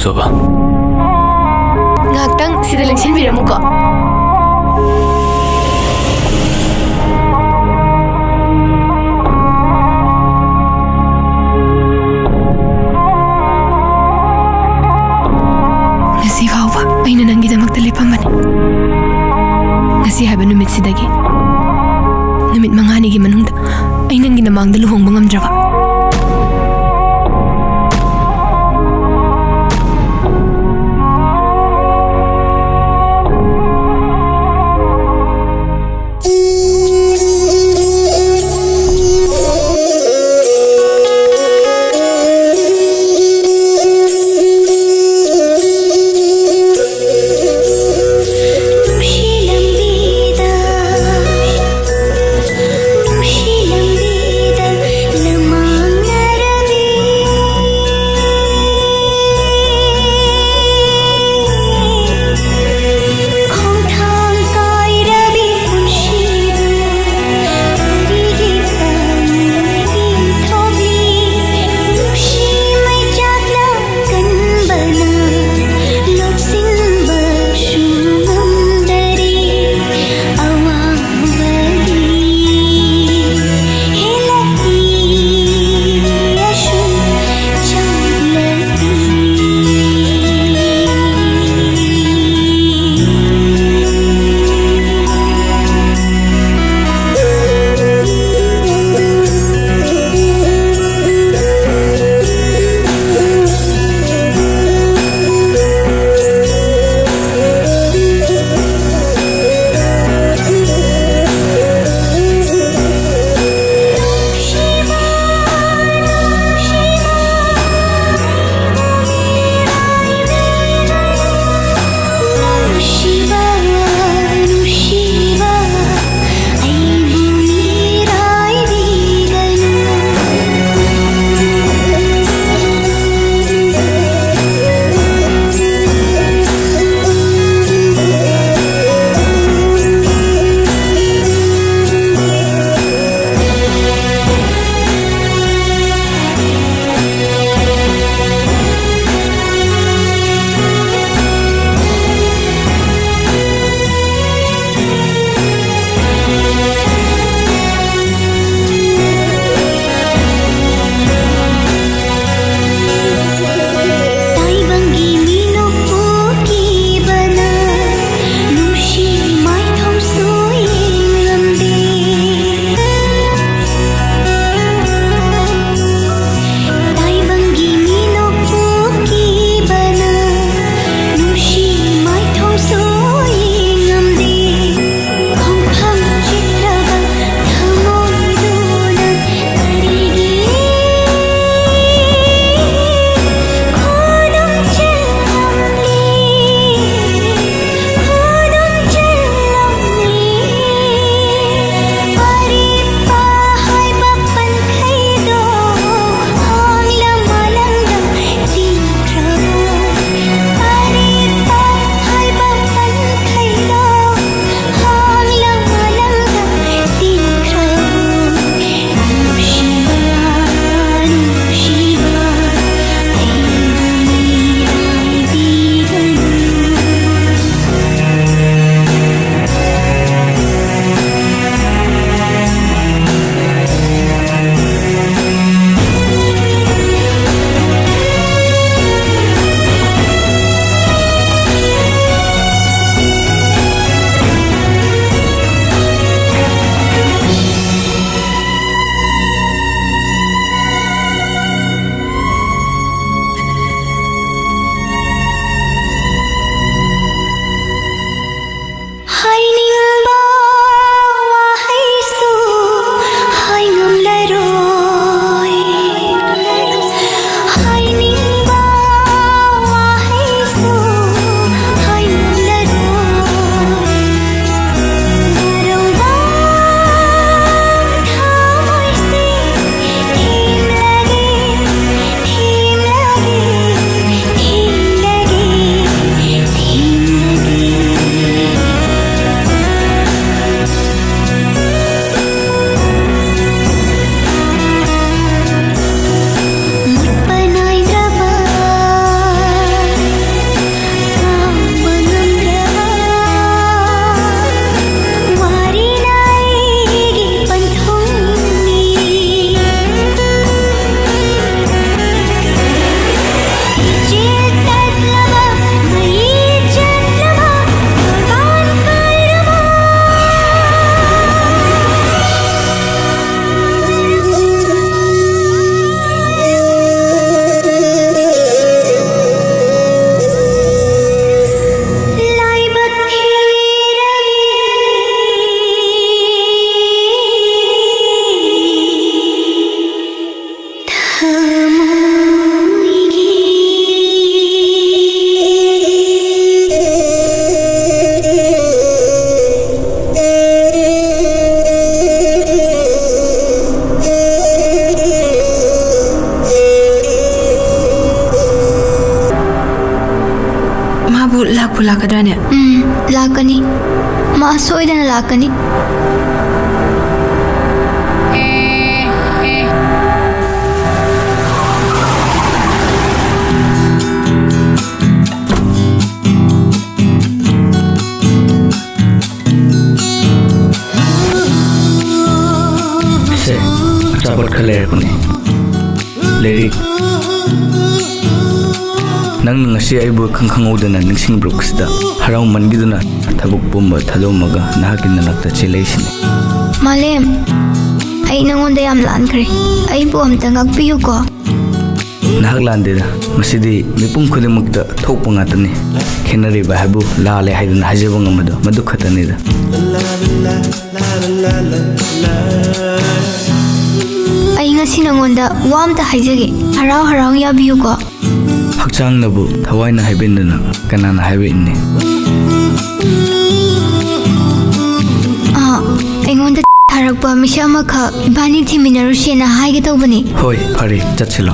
Soba. Ngakdang sida lengsin biramu ko. Ngasi fauba aina nanggidamakta lipamani. Ngasi haiba numit sidagi. Numit manganigi manungda ay nangginamangda luhongbang ngamdraba. Lamang ꯃꯥꯕꯨ ꯂꯥꯛꯄꯨ ꯂꯥꯛꯀꯗ꯭ꯔꯥꯅꯦ? ꯂꯥꯛꯀꯅꯤ. ꯃꯥ ꯁꯣꯏꯗꯅ ꯂꯥꯛꯀꯅꯤ. Se, acabar kaler ko ni. Lyric. Nang ngasi ay bu khangkhangawdana ningsingbro ksida haraw mangiduna thabuk pumba thadomaga nahakin nanakta chilaisini. Malem, ay nangonda yam lankre. Ay bu amta ngakpiyo ko. Nahak landida masidi mipum khudimukta thokpa ngatani. Khenari ba habu laale haiduna hajaba ngamado madu khatanida. Ay ngasi nangonda wa amta haijage. Haraw haraw yabiyo ko. Hakchang nabu thawaina haibindana kanana haibe inni. Aingonda tharakpa misha amakha ibani thiminarusena haige tawbani. Hoi, phari chachilo.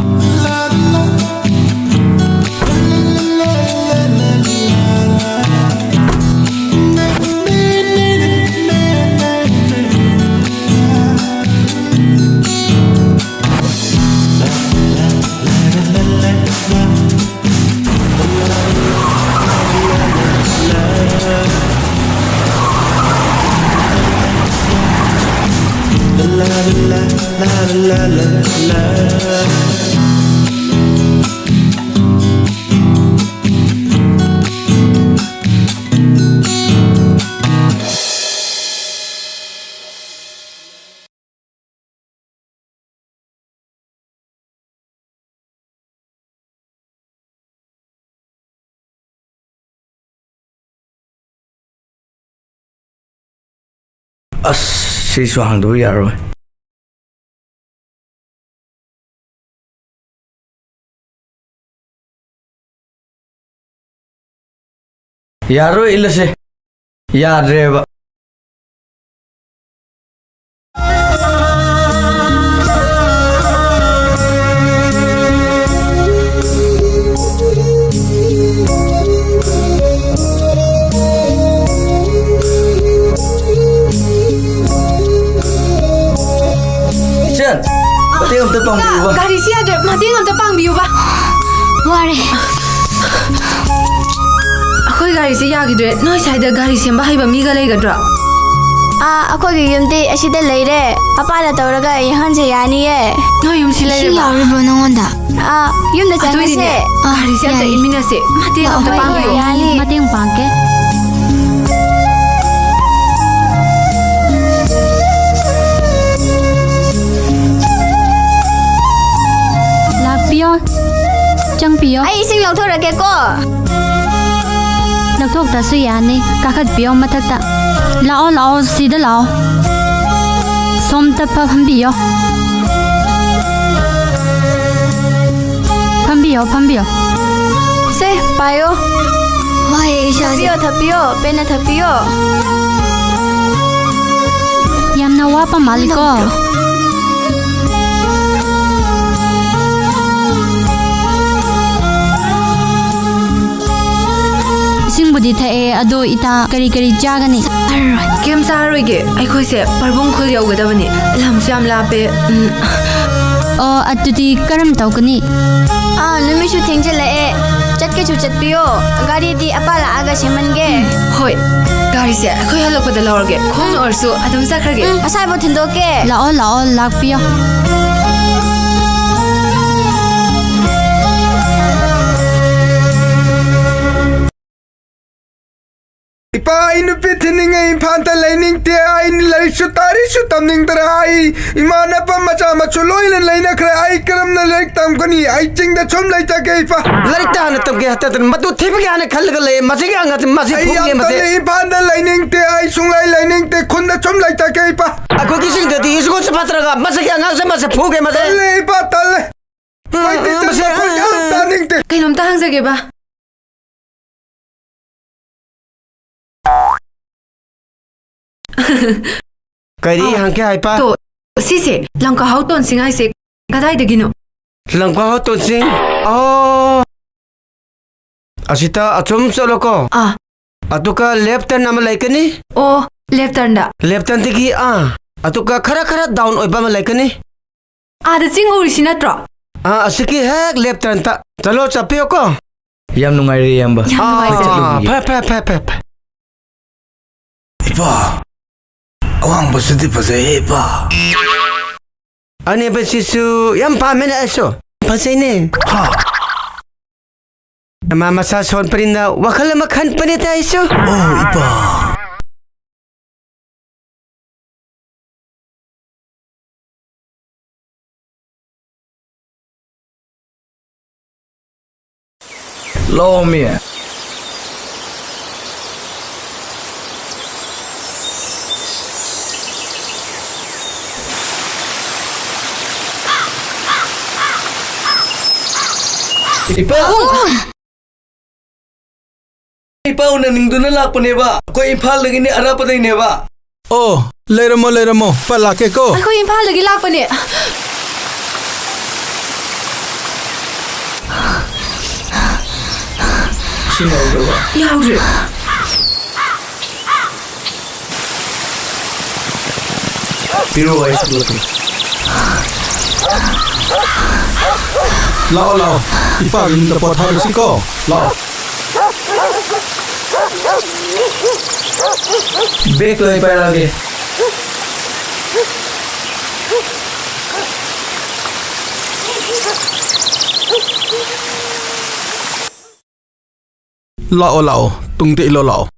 As sisu hangdo yaro. Yaro ilase. Yadreba. Mateng amta pangbiyo ba? Gari si yadre, mateng amta pangbiyo ba? Ware. Akoy gari si yagidre, noi saida gari semba haiba miga leigadra. Akogi yumdi asida leire. Apala tawraga yahanse yaniye. Noi yum si Si leire ba? yawribo nangonda. Yumda Atoy changase. gari si amta iminase. Mateng amta pangbiyo. Yani. Mateng pangke. Lakpiyo. Changpiyo. Ay ising lawthorake ko. Lathoktasu yani. Kakatpiyo mathakta. Lao lao sida lao. Somta phambiyo. Phambiyo. Se, payo. Wae isha. Thapiyo, pena thapiyo. Yamna wapa maliko. Singbudi thae ado ita kari jagani. Kem saroige, aikoy se parbong khul yaugadabani. Lam se am lape. Oh, atudi karam tawkani. Numishu thengchale e. Chatke chu chatpiyo. Gari di apala aga semange. Hoi, gari se akoy halokpada lawrge. Khong orsu adum sakrage. Asai bo thindoke. Lao lakpiyo. Ipa inu pithining ay phanta lining te ay nilai sutari sutamning tarai imana pa macha machuloi lan laina khra ay karam na lek tam kani ay ching da chom lai ta ke ipa Larik ta na tam ke hatta tan matu thibi ke ane khal gale masi ke angat masi ay phuk am ke ta mate phanta lining te ay sunglai lining te khun da chom lai ta ke ipa ako kising da di isko se patra ga masi ke angat se masi phuk ke mate le ipa tal ay te masi ta ning te Kainom ta hangjage ba? Kari hangke ai pa To, sise, langka hauton singai se kadai dagino. langkwa ho ton sing oh Asita achum chalo ko. Atuka left turn nama laikani. Oh, left turn da. Left turn tiki atuka khara down oiba ma laikani. Da ching uri si natro. Asiki hek left turn ta. Chalo chapiyo ko. Yam nungairi yamba. Phai. Ipa. Awang basudi pasay ipa. Ani ba sisu yam pa mena aso. Pasay ne. Mama sa son pa rin na wakala makhan pa niya tayo so. Oh, ipa. Lomi. Ipaw na ningdo na lakpo neba. Ko impal lagi ni arapa day neba. Oh, leramo, palake ko. Ako impal lagi lakpa ni. Yaudri. Piro ay sabot. Lao, ipa yung dapat harus ko. Lao. Break lo ipa lagi. Lao, tungti ilo lao.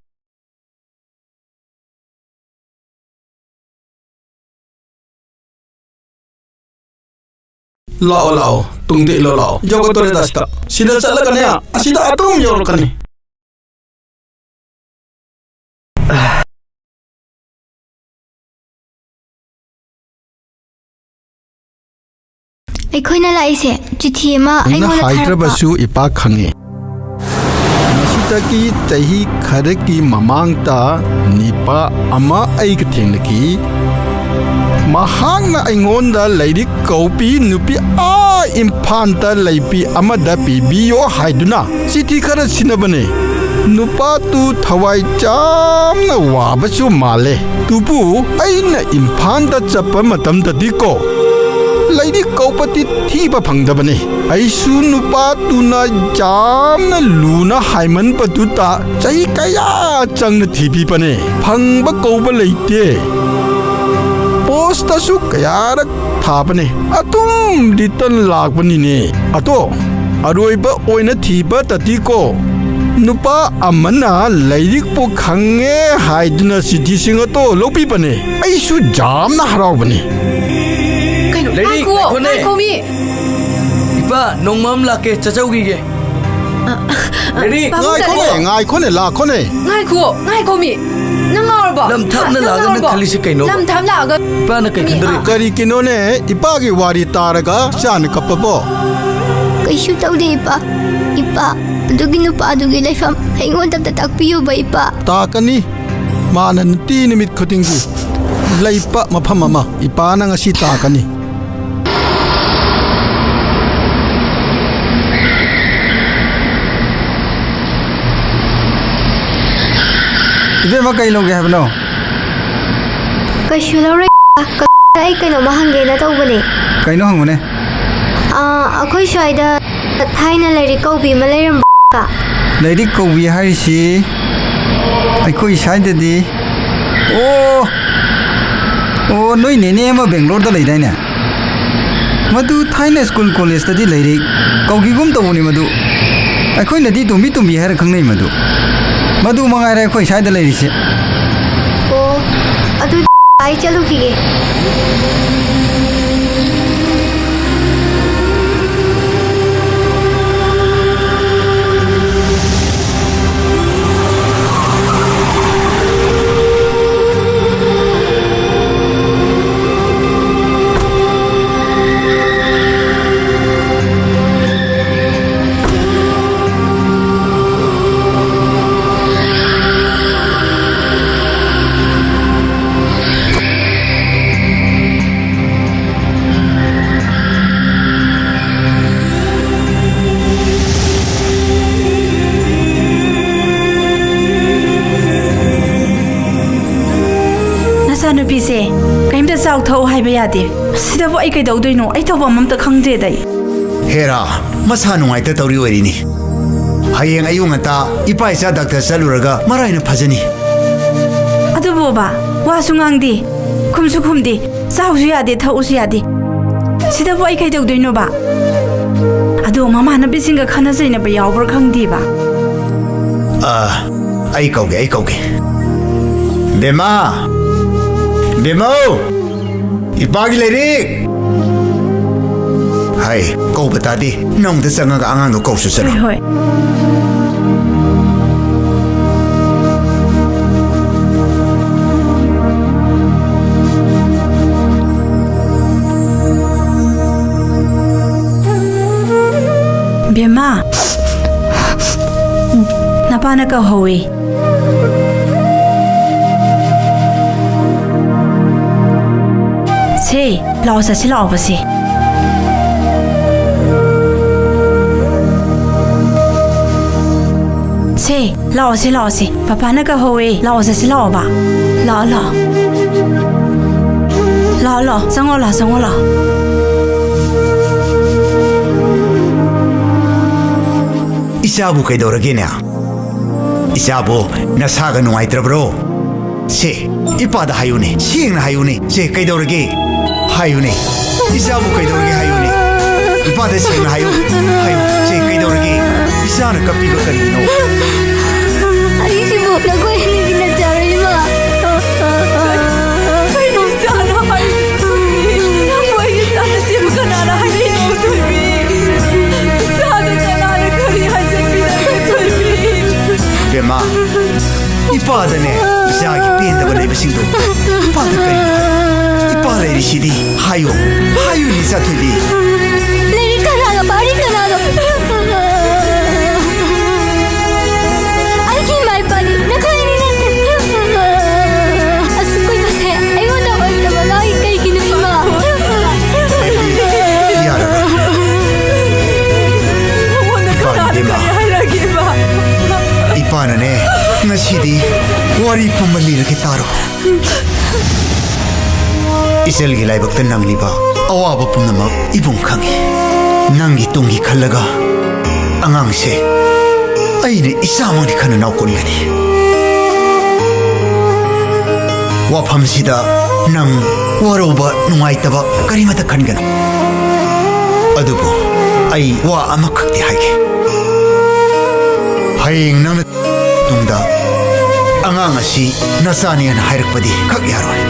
Lao, tungti ilo lao. Joko tore dasta. Sida chala kanya, asida atum yor kani. ꯑꯩꯈꯣꯏꯅ ꯂꯥꯛꯏꯁꯦ ꯆꯤꯊꯤ ꯑꯃ ꯑꯩꯉꯣꯟꯗ ꯍꯥꯏꯗ꯭ꯔꯕꯁꯨ ꯏꯄꯥ ꯈꯪꯉꯤ ꯃꯁꯤꯗꯒꯤ ꯆꯍꯤ ꯈꯔꯒꯤ ꯃꯃꯥꯡꯗ ꯅꯤꯄꯥ ꯑꯃ ꯑꯩꯒ ꯊꯦꯡꯅꯈꯤ ꯃꯍꯥꯛꯅ ꯑꯩꯉꯣꯟꯗ ꯂꯥꯏꯔꯤꯛ ꯀꯧꯕꯤ ꯅꯨꯄꯤ ꯏꯝꯐꯥꯜꯗ ꯂꯩꯕꯤ ꯑꯃꯗ ꯄꯤꯕꯤꯌꯣ ꯍꯥꯏꯗꯨꯅ ꯆꯤꯊꯤ ꯈꯔ ꯁꯤꯟꯅꯕꯅꯦ ꯅꯨꯄꯥꯗꯨ ꯊꯋꯥꯏ ꯌꯥꯝꯅ ꯋꯥꯕꯁꯨ ꯃꯥꯜꯂꯦ ꯇꯨꯕꯨ ꯑꯩꯅ ꯏꯝꯐꯥꯜꯗ ꯆꯠꯄ ꯃꯇꯝꯗꯗꯤꯀꯣ ꯂꯥꯏꯔꯤꯛ ꯀꯧꯕꯗꯤ ꯊꯤꯕ ꯐꯪꯗꯕꯅꯤ ꯑꯩꯁꯨ ꯅꯨꯄꯥꯗꯨꯅ ꯌꯥꯝꯅ ꯂꯨꯅ ꯍꯥꯏꯃꯟꯕꯗꯨꯗ ꯆꯍꯤ ꯀꯌꯥ ꯆꯪꯅ ꯊꯤꯕꯤꯕꯅꯦ ꯐꯪꯕ ꯀꯧꯕ ꯂꯩꯇꯦ ꯄꯣꯁꯇꯁꯨ ꯀꯌꯥꯔꯛ ꯊꯥꯕꯅꯦ ꯑꯗꯨꯝ ꯔꯤꯇꯟ ꯂꯥꯛꯄꯅꯤꯅꯦ ꯑꯗꯣ ꯑꯔꯣꯏꯕ ꯑꯣꯏꯅ ꯊꯤꯕꯗꯗꯤꯀꯣ नुपा अमना लैरिकपो खंगे हाइदुना सिटीसिंग तो लोपीबने ऐसु जामना हरावबने कइनो लैरिक कोमी इपा नोंगमम लाके चचौगीगे लैरिक गाय खोने ला खोने गाय कोमी नंग आवरबो लम थापना लागा न खलिसे कइनो लम थाप लागा इपा न कइ खंदरी करी किनोने इपा की वारी तारगा चान कपबो कइसु तौदे इपा अदुगी नुपादुगी लेफम अइंगोंदा ताकपियो इपा ताकनी माना नुती निमित खुतिंगी लैपा मफम अमा इपाना ngasi ताकनी इबे मा कइ लोगे हबनो कइसु लौरे आई कइनो महंगे ना तौबने कइनो हंगने अखोइ स्वाइदा थाइना लैरि कौबी मा लैरम लैरिक कौबी हारिसी अखोइ साइददी ओ नोइ नेने मा बेंगलोर दा लैदाइना मदु थाइना स्कूल कॉलेज तदी लैरिक कौगीगुम तौनी मदु अखोइ नदी तुम्बी हार खंगनै मदु मंगारे अखोइ साइदा लैरिसे ओ अदु आई चलुखिगे चाउ थौ हाइबा यादे सिदाबो आई कइदौदोइनो आई थौबा अममता खंगदे दै हेरा मसा नुंगाइता तौरी ओइरिनी हयेंग अयुंगता इपा इचा डॉक्टर चलुरगा मराइना फजनी अदु बोबा वासु ngang खुमसु खुमदे चाउसु यादे थौसु यादे सिदाबो आई कइदौदोइनो बा अदो ममाना बिसिंगा खना जैना बा यावबर खंगदे बा आई कौगे बेमा बेमो इपागी लेरी हाय कौ बतादी नोंग द चंगा आंगांग दो कौसु चलो होय बेमा नपाना का होई से लाओ से लाओ बसे से लाओ से पापा ना का होए लाओ से लाओ बा लाओ संगो ला इसाबु कइदौरगे ने इसाबु नसागा नुंगाइत्रब्रो से इपादा हायुने सेंगना हायुने से कइदौरगे हायुने इसाबु कइदौरगे हायुने इपादा सेंगना हायु से कइदौरगे इसाना कपिबा करिनो आई सी बोपला कोई नहीं ना चाहे मा आई नो जाना हाय कोई साना जिम कनारा हाय नो तुबी सादा कनारा खरी हाय जपिना तुबी बेमा इपादा ने जागी पेंदबा लेबसिंदो इपादा करि इपादा रिसिदी हायु नि जाथुबी लेरी कनारा बारी कनारा आई की माय पानी न खाई नहीं असु कोई बसे आई वो ना होई तब लाई कई की नहीं मा यार वो ना कनारा हाय रगे बा इपाना ने ngasidi wari pumali rake taro isel gi laibak tan nangli ba awaba pumnama ibung khangi nangi tungi khallaga angang se aine isamani khana naw kongani wa phamsida nang waroba nungai taba karimata khangana adubo ai wa amakhti haike hayeng nang tungda angang asi nasani an hairakpadi khak yaroi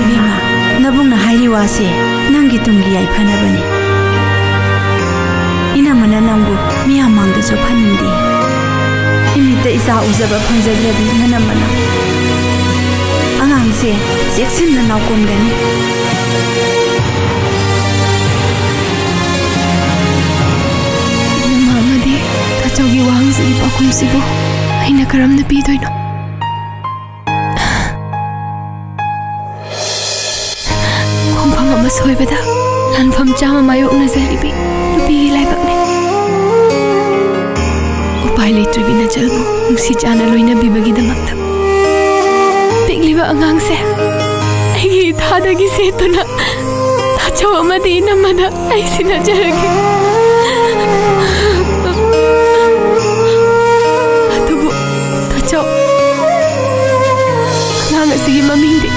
बिमा नबुंग हाइरी वासे नंगी तुंगी आई फना बने इना मना नंगु मिया मांग दे जो फनिंदी इमित इसा उजब फंजग्रबी नना मना अंगांग से जेक्सिन न नाउकोन गनी मामादी ताचौगी वांग से पाकुम सिबो आइना करम न पीदोइनो खोंफांग अमा सोइबदा लानफम चामा मायोकना जरिबी नुपीगी लाइबकने उपाय लेट्रिबिना चलबो नुसी चाना लोइना बिबगीदमक्ता पिगलिबा अंगांग से आइगी थादगी सेतुना ताचौ अमदी नमदा आइसिना जरगी अदुबु ताचौ अंगांग असिगी ममिंगदी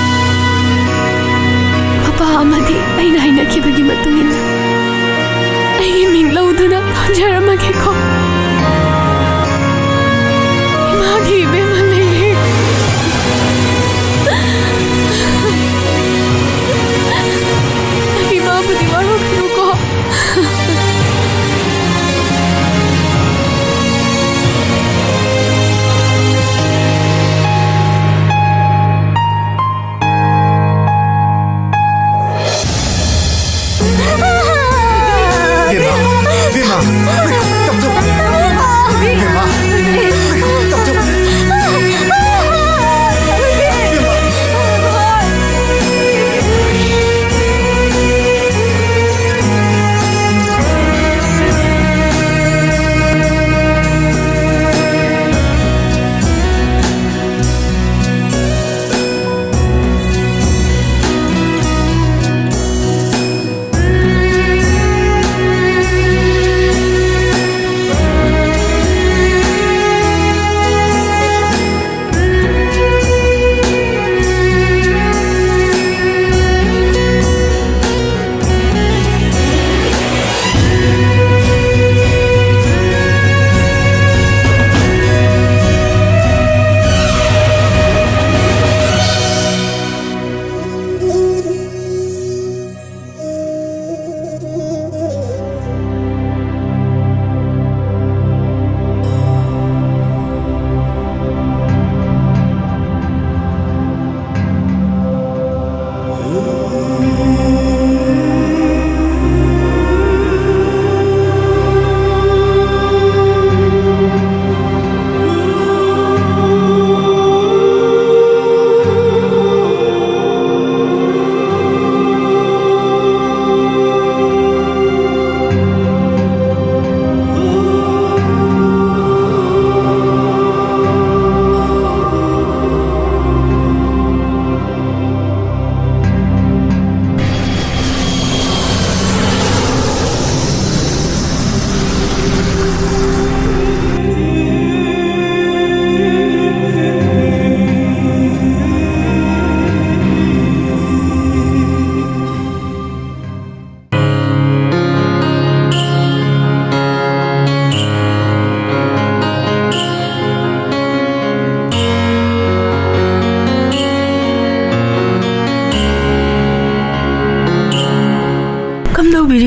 पा अमदी अइना हाइनखिबगी मतुंगिना अइगी मिंग लौदुना थोंजरमगेको इमागी बेमा लेले इमाबुदी वारोखनुको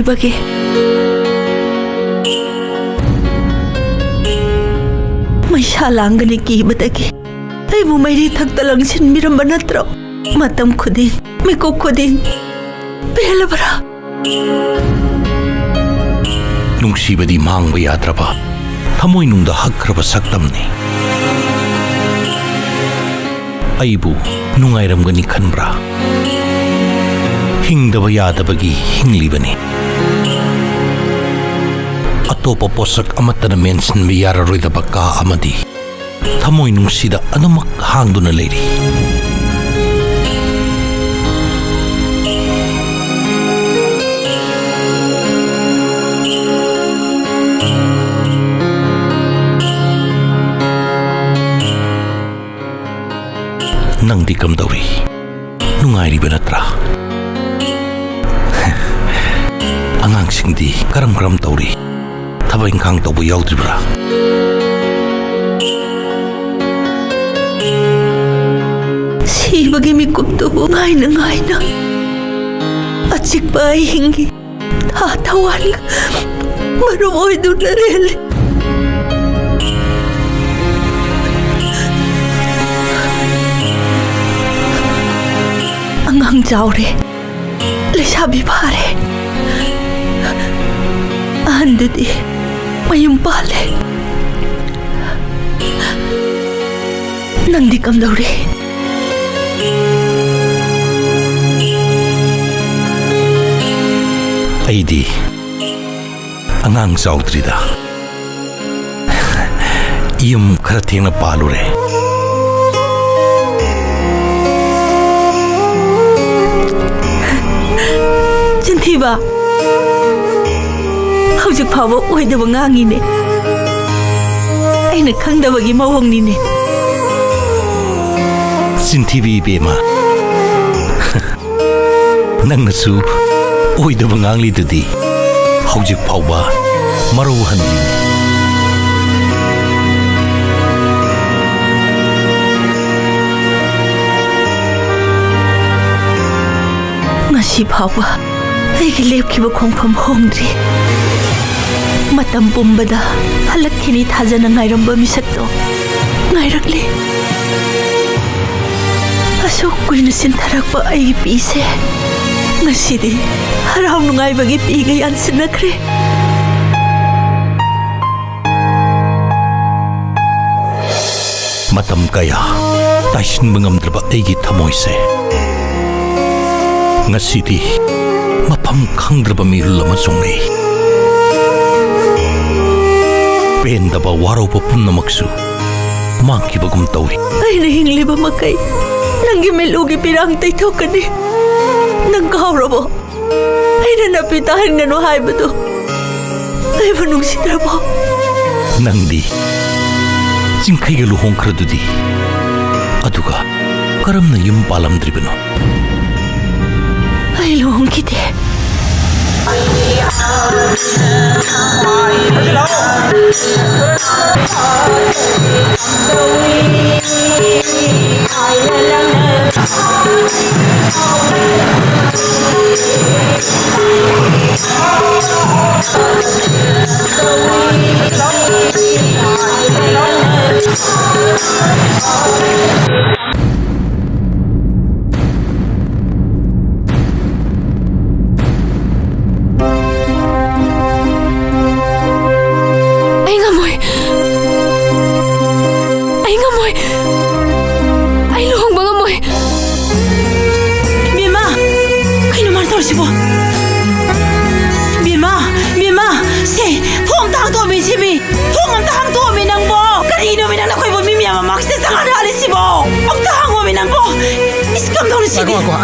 ꯂꯩꯕꯒꯦ? ꯃꯩꯁꯥ ꯂꯥꯡꯒꯅꯤ ꯀꯤꯕꯗꯒꯤ ꯑꯩꯕꯨ ꯃꯩꯔꯤ ꯊꯛꯇ ꯂꯪꯁꯤꯟꯕꯤꯔꯝꯕ ꯅꯠꯇ꯭ꯔꯣ? ꯃꯇꯝ ꯈꯨꯗꯤꯡ ꯃꯤꯀꯨꯞ ꯈꯨꯗꯤꯡ ꯄꯦꯜꯂꯕ꯭ꯔꯥ? ꯅꯨꯡꯁꯤꯕꯗꯤ ꯃꯥꯡꯕ ꯌꯥꯗ꯭ꯔꯕ ꯊꯃꯣꯏꯅꯨꯡꯗ ꯍꯛꯈ꯭ꯔꯕ ꯁꯛꯇꯝꯅꯤ. ꯑꯩꯕꯨ ꯅꯨꯡꯉꯥꯏꯔꯝꯒꯅꯤ ꯈꯟꯕ꯭ꯔꯥ? ꯍꯤꯡꯗꯕ ꯌꯥꯗꯕꯒꯤ ꯍꯤꯡꯂꯤꯕꯅꯤ. ꯑꯇꯣꯞꯄ ꯄꯣꯠꯁꯛ ꯑꯃꯠꯇꯅ ꯃꯦꯟꯁꯤꯟꯕ ꯌꯥꯔꯔꯣꯏꯗꯕ ꯀꯥ ꯑꯃꯗꯤ ꯊꯃꯣꯏ ꯅꯨꯡꯁꯤꯗ ꯑꯗꯨꯃꯛ ꯍꯥꯡꯗꯨꯅ ꯂꯩꯔꯤ. ꯅꯪꯗꯤ ꯀꯝꯗꯧꯔꯤ? ꯅꯨꯡꯉꯥꯏꯔꯤꯕ ꯅꯠꯇ꯭ꯔꯥ? ꯑꯉꯥꯡꯁꯤꯡꯗꯤ ꯀꯔꯝ ꯇꯧꯔꯤ? ꯊꯕꯛ ꯏꯪꯈꯥꯡ ꯇꯧꯕ ꯌꯥꯎꯗ꯭ꯔꯤꯕ꯭ꯔꯥ? 시박의 미꿈도 ngaina ngaina 아직바 hingi 다 타완가 마루모이 누나렐리 안강 자오레 레샤비 바레 안드디 마윤 발레 낭디 깜다우리 ꯑꯩꯗꯤ ꯑꯉꯥꯡ ꯆꯥꯎꯗ꯭ꯔꯤꯗ. ꯌꯨꯝ ꯈꯔ ꯊꯦꯡꯅ ꯄꯥꯜꯂꯨꯔꯦ. ꯆꯤꯟꯊꯤꯕ ꯍꯧꯖꯤꯛ ꯐꯥꯎꯕ ꯑꯣꯏꯗꯕ ꯉꯥꯡꯉꯤꯅꯦ. ꯑꯩꯅ ꯈꯪꯗꯕꯒꯤ ꯃꯑꯣꯡꯅꯤꯅꯦ. ꯆꯤꯟꯊꯤꯕꯤ ꯏꯕꯦꯝꯃ, ꯅꯪꯅꯁꯨ ꯑꯣꯏꯗꯕ ꯉꯥꯡꯂꯤꯗꯨꯗꯤ ꯍꯧꯖꯤꯛ ꯐꯥꯎꯕ ꯃꯔꯧ ꯍꯟꯂꯤꯅꯤ. ꯉꯁꯤ ꯐꯥꯎꯕ ꯑꯩꯒꯤ ꯂꯦꯞꯈꯤꯕ ꯈꯣꯡꯐꯝ ꯍꯣꯡꯗ꯭ꯔꯤ. ꯃꯇꯝ ꯄꯨꯝꯕꯗ ꯍꯜꯂꯛꯈꯤꯅꯤ ꯊꯥꯖꯅ ꯉꯥꯏꯔꯝꯕ ꯃꯤꯁꯛꯇꯣ ꯉꯥꯏꯔꯛꯂꯤ. ꯑꯁꯨꯛ ꯀꯨꯏꯅ ꯁꯤꯟꯊꯔꯛꯄ ꯑꯩꯒꯤ ꯄꯤꯁꯦ ngasi haraw nungay piga yan sinakre. Matam kaya taisin mengamdraba aigi thamoise. Ngasidi mapam khangdraba mirul amasongnei. Pendaba waraw pa punnamaksu makibagum tawi. Ay nahingliba makay nanggi melugi pirang taitokani. Nang kaurabo ay nanapitahan nga no haibado ay manong sidrabo nangdi singkay galuhong kradudi aduga karam na yung palam dribano ay luhong kiti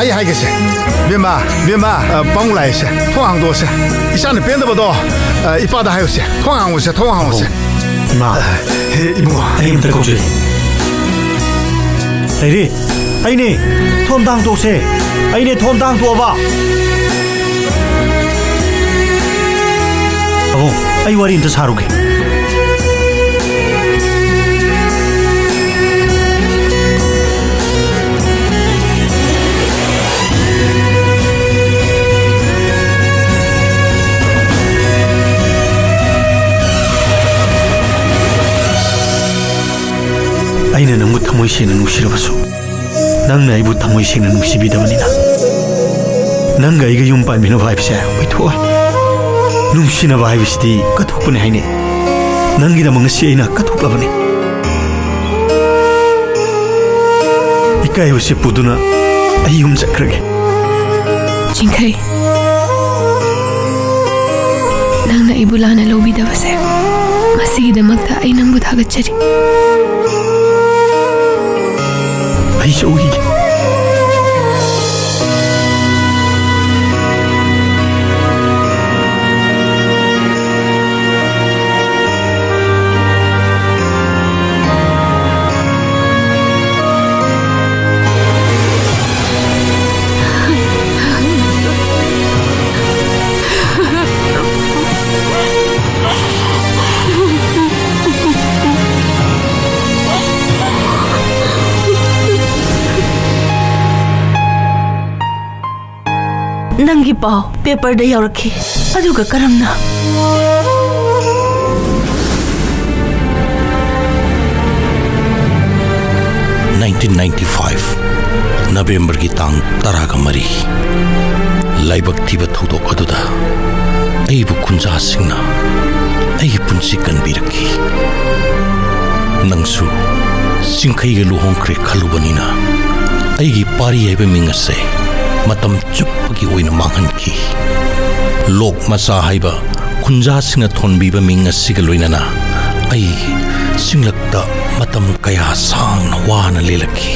Ay hay ke se bema pang lai se thong do se isan ne pen da do ipa da hayo se thong se ma ibu ai mta ko je ai ri ai ne thom dang do se ai ne thom dang do ba abo ai wari inta saru ke ꯑꯩꯅ ꯅꯪꯕꯨ ꯊꯃꯣꯏ ꯁꯦꯡꯅ ꯅꯨꯡꯁꯤꯔꯕꯁꯨ ꯅꯪꯅ ꯑꯩꯕꯨ ꯊꯃꯣꯏ ꯁꯦꯡꯅ ꯅꯨꯡꯁꯤꯕꯤꯗꯕꯅꯤꯅ ꯅꯪꯒ ꯑꯩꯒ ꯌꯨꯝ ꯄꯥꯟꯃꯤꯟꯅꯕ ꯍꯥꯏꯕꯁꯦ ꯑꯣꯏꯊꯣꯛꯑꯣꯏ ꯅꯨꯡꯁꯤꯅꯕ ꯍꯥꯏꯕꯁꯤꯗꯤ ꯀꯠꯊꯣꯛꯄꯅꯤ ꯍꯥꯏꯅꯩ ꯅꯪꯒꯤꯗꯃꯛ ꯉꯁꯤ ꯑꯩꯅ ꯀꯠꯊꯣꯛꯂꯕꯅꯤ ꯏꯀꯥꯏꯕꯁꯤ ꯄꯨꯗꯨꯅ ꯑꯩ ꯌꯨꯝ ꯆꯠꯈ꯭ꯔꯒꯦ ꯆꯤꯡꯈꯩ ꯅꯪꯅ ꯑꯩꯕꯨ ꯂꯥꯟꯅ ꯂꯧꯕꯤꯗꯕꯁꯦ ꯃꯁꯤꯒꯤꯗꯃꯛꯇ ꯑꯩ ꯅꯪꯕꯨ ꯊꯥꯒꯠꯆꯔꯤ ꯑꯩꯁꯨ ꯎꯈꯤꯒꯦ ꯅꯪꯒꯤ ꯄꯥꯎ ꯄꯦꯄꯔꯗ ꯌꯧꯔꯛꯈꯤ ꯑꯗꯨꯒ ꯀꯔꯝꯅ 1995 ꯅꯕꯦꯝꯕꯔꯒꯤ ꯇꯥꯡ 13 ꯂꯥꯏꯕꯛ ꯊꯤꯕ ꯊꯧꯗꯣꯛ ꯑꯗꯨꯗ ꯑꯩꯕꯨ ꯈꯨꯟꯖꯥꯁꯤꯡꯅ ꯑꯩꯒꯤ ꯄꯨꯟꯁꯤ ꯀꯟꯕꯤꯔꯛꯈꯤ ꯅꯪꯁꯨ ꯆꯤꯡꯈꯩꯒ ꯂꯨꯍꯣꯡꯈ꯭ꯔꯦ ꯈꯜꯂꯨꯕꯅꯤꯅ ꯑꯩꯒꯤ ꯄꯥꯔꯤ ꯍꯥꯏꯕ ꯃꯤꯡ ꯑꯁꯦ ꯃꯇꯝ ꯆꯨꯞꯄꯒꯤ ꯑꯣꯏꯅ ꯃꯥꯡꯍꯟꯈꯤ ꯂꯣꯛ ꯃꯆꯥ ꯍꯥꯏꯕ ꯈꯨꯟꯖꯥꯁꯤꯡꯅ ꯊꯣꯟꯕꯤꯕ ꯃꯤꯡ ꯑꯁꯤꯒ ꯂꯣꯏꯅꯅ ꯑꯩ ꯁꯤꯡꯂꯛꯇ ꯃꯇꯝ ꯀꯌꯥ ꯁꯥꯡꯅ ꯋꯥꯅ ꯂꯦꯜꯂꯛꯈꯤ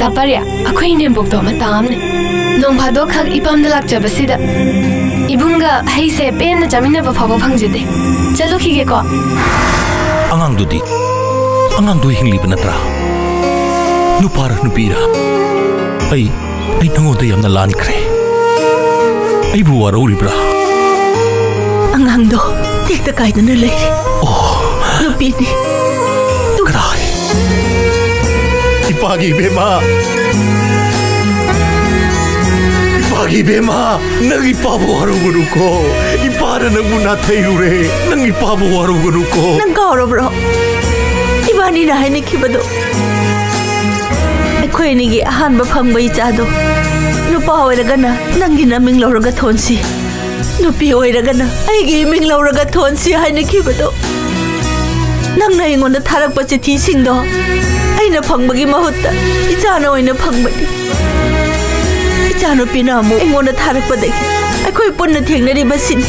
ꯗꯥꯄꯥꯔꯤꯌꯥ ꯑꯩꯈꯣꯏ ꯅꯦꯝꯕꯣꯛꯇꯣ ꯃꯇꯥ ꯑꯃꯅꯦ ꯅꯣꯡ ꯐꯥꯗꯣꯛ ꯈꯛ ꯏꯄꯥꯝꯗ ꯂꯥꯛꯆꯕꯁꯤꯗ 이분과 헤이세 뺀나 자민나바 파고 방지대 짤로키게거 angangdu hingliba natra nupara nupira ai nangoda yamna lanikre ai bu waroribra angangdo tikta kaidana leire nupini krai ipagi bema Bema, nang ipabu harugunu ko. Ipara nang muna taylure, nang ipabu harugunu ko. Nang kauro bro. Ibani na hai nikibado. Ekoi nigi ahan ba phang bai chado. Nupa oiraga na nangi na ming lauraga thonsi. Nupi oiraga na aigi ming lauraga thonsi hai nikibado. Nang na ingon na tharak pa chithi sing do. Ai na phang bagi mahutta. Ichana oina phang bagi. Chano pinamu engona tharak pa dekhi. Akoi punna thengnari basin.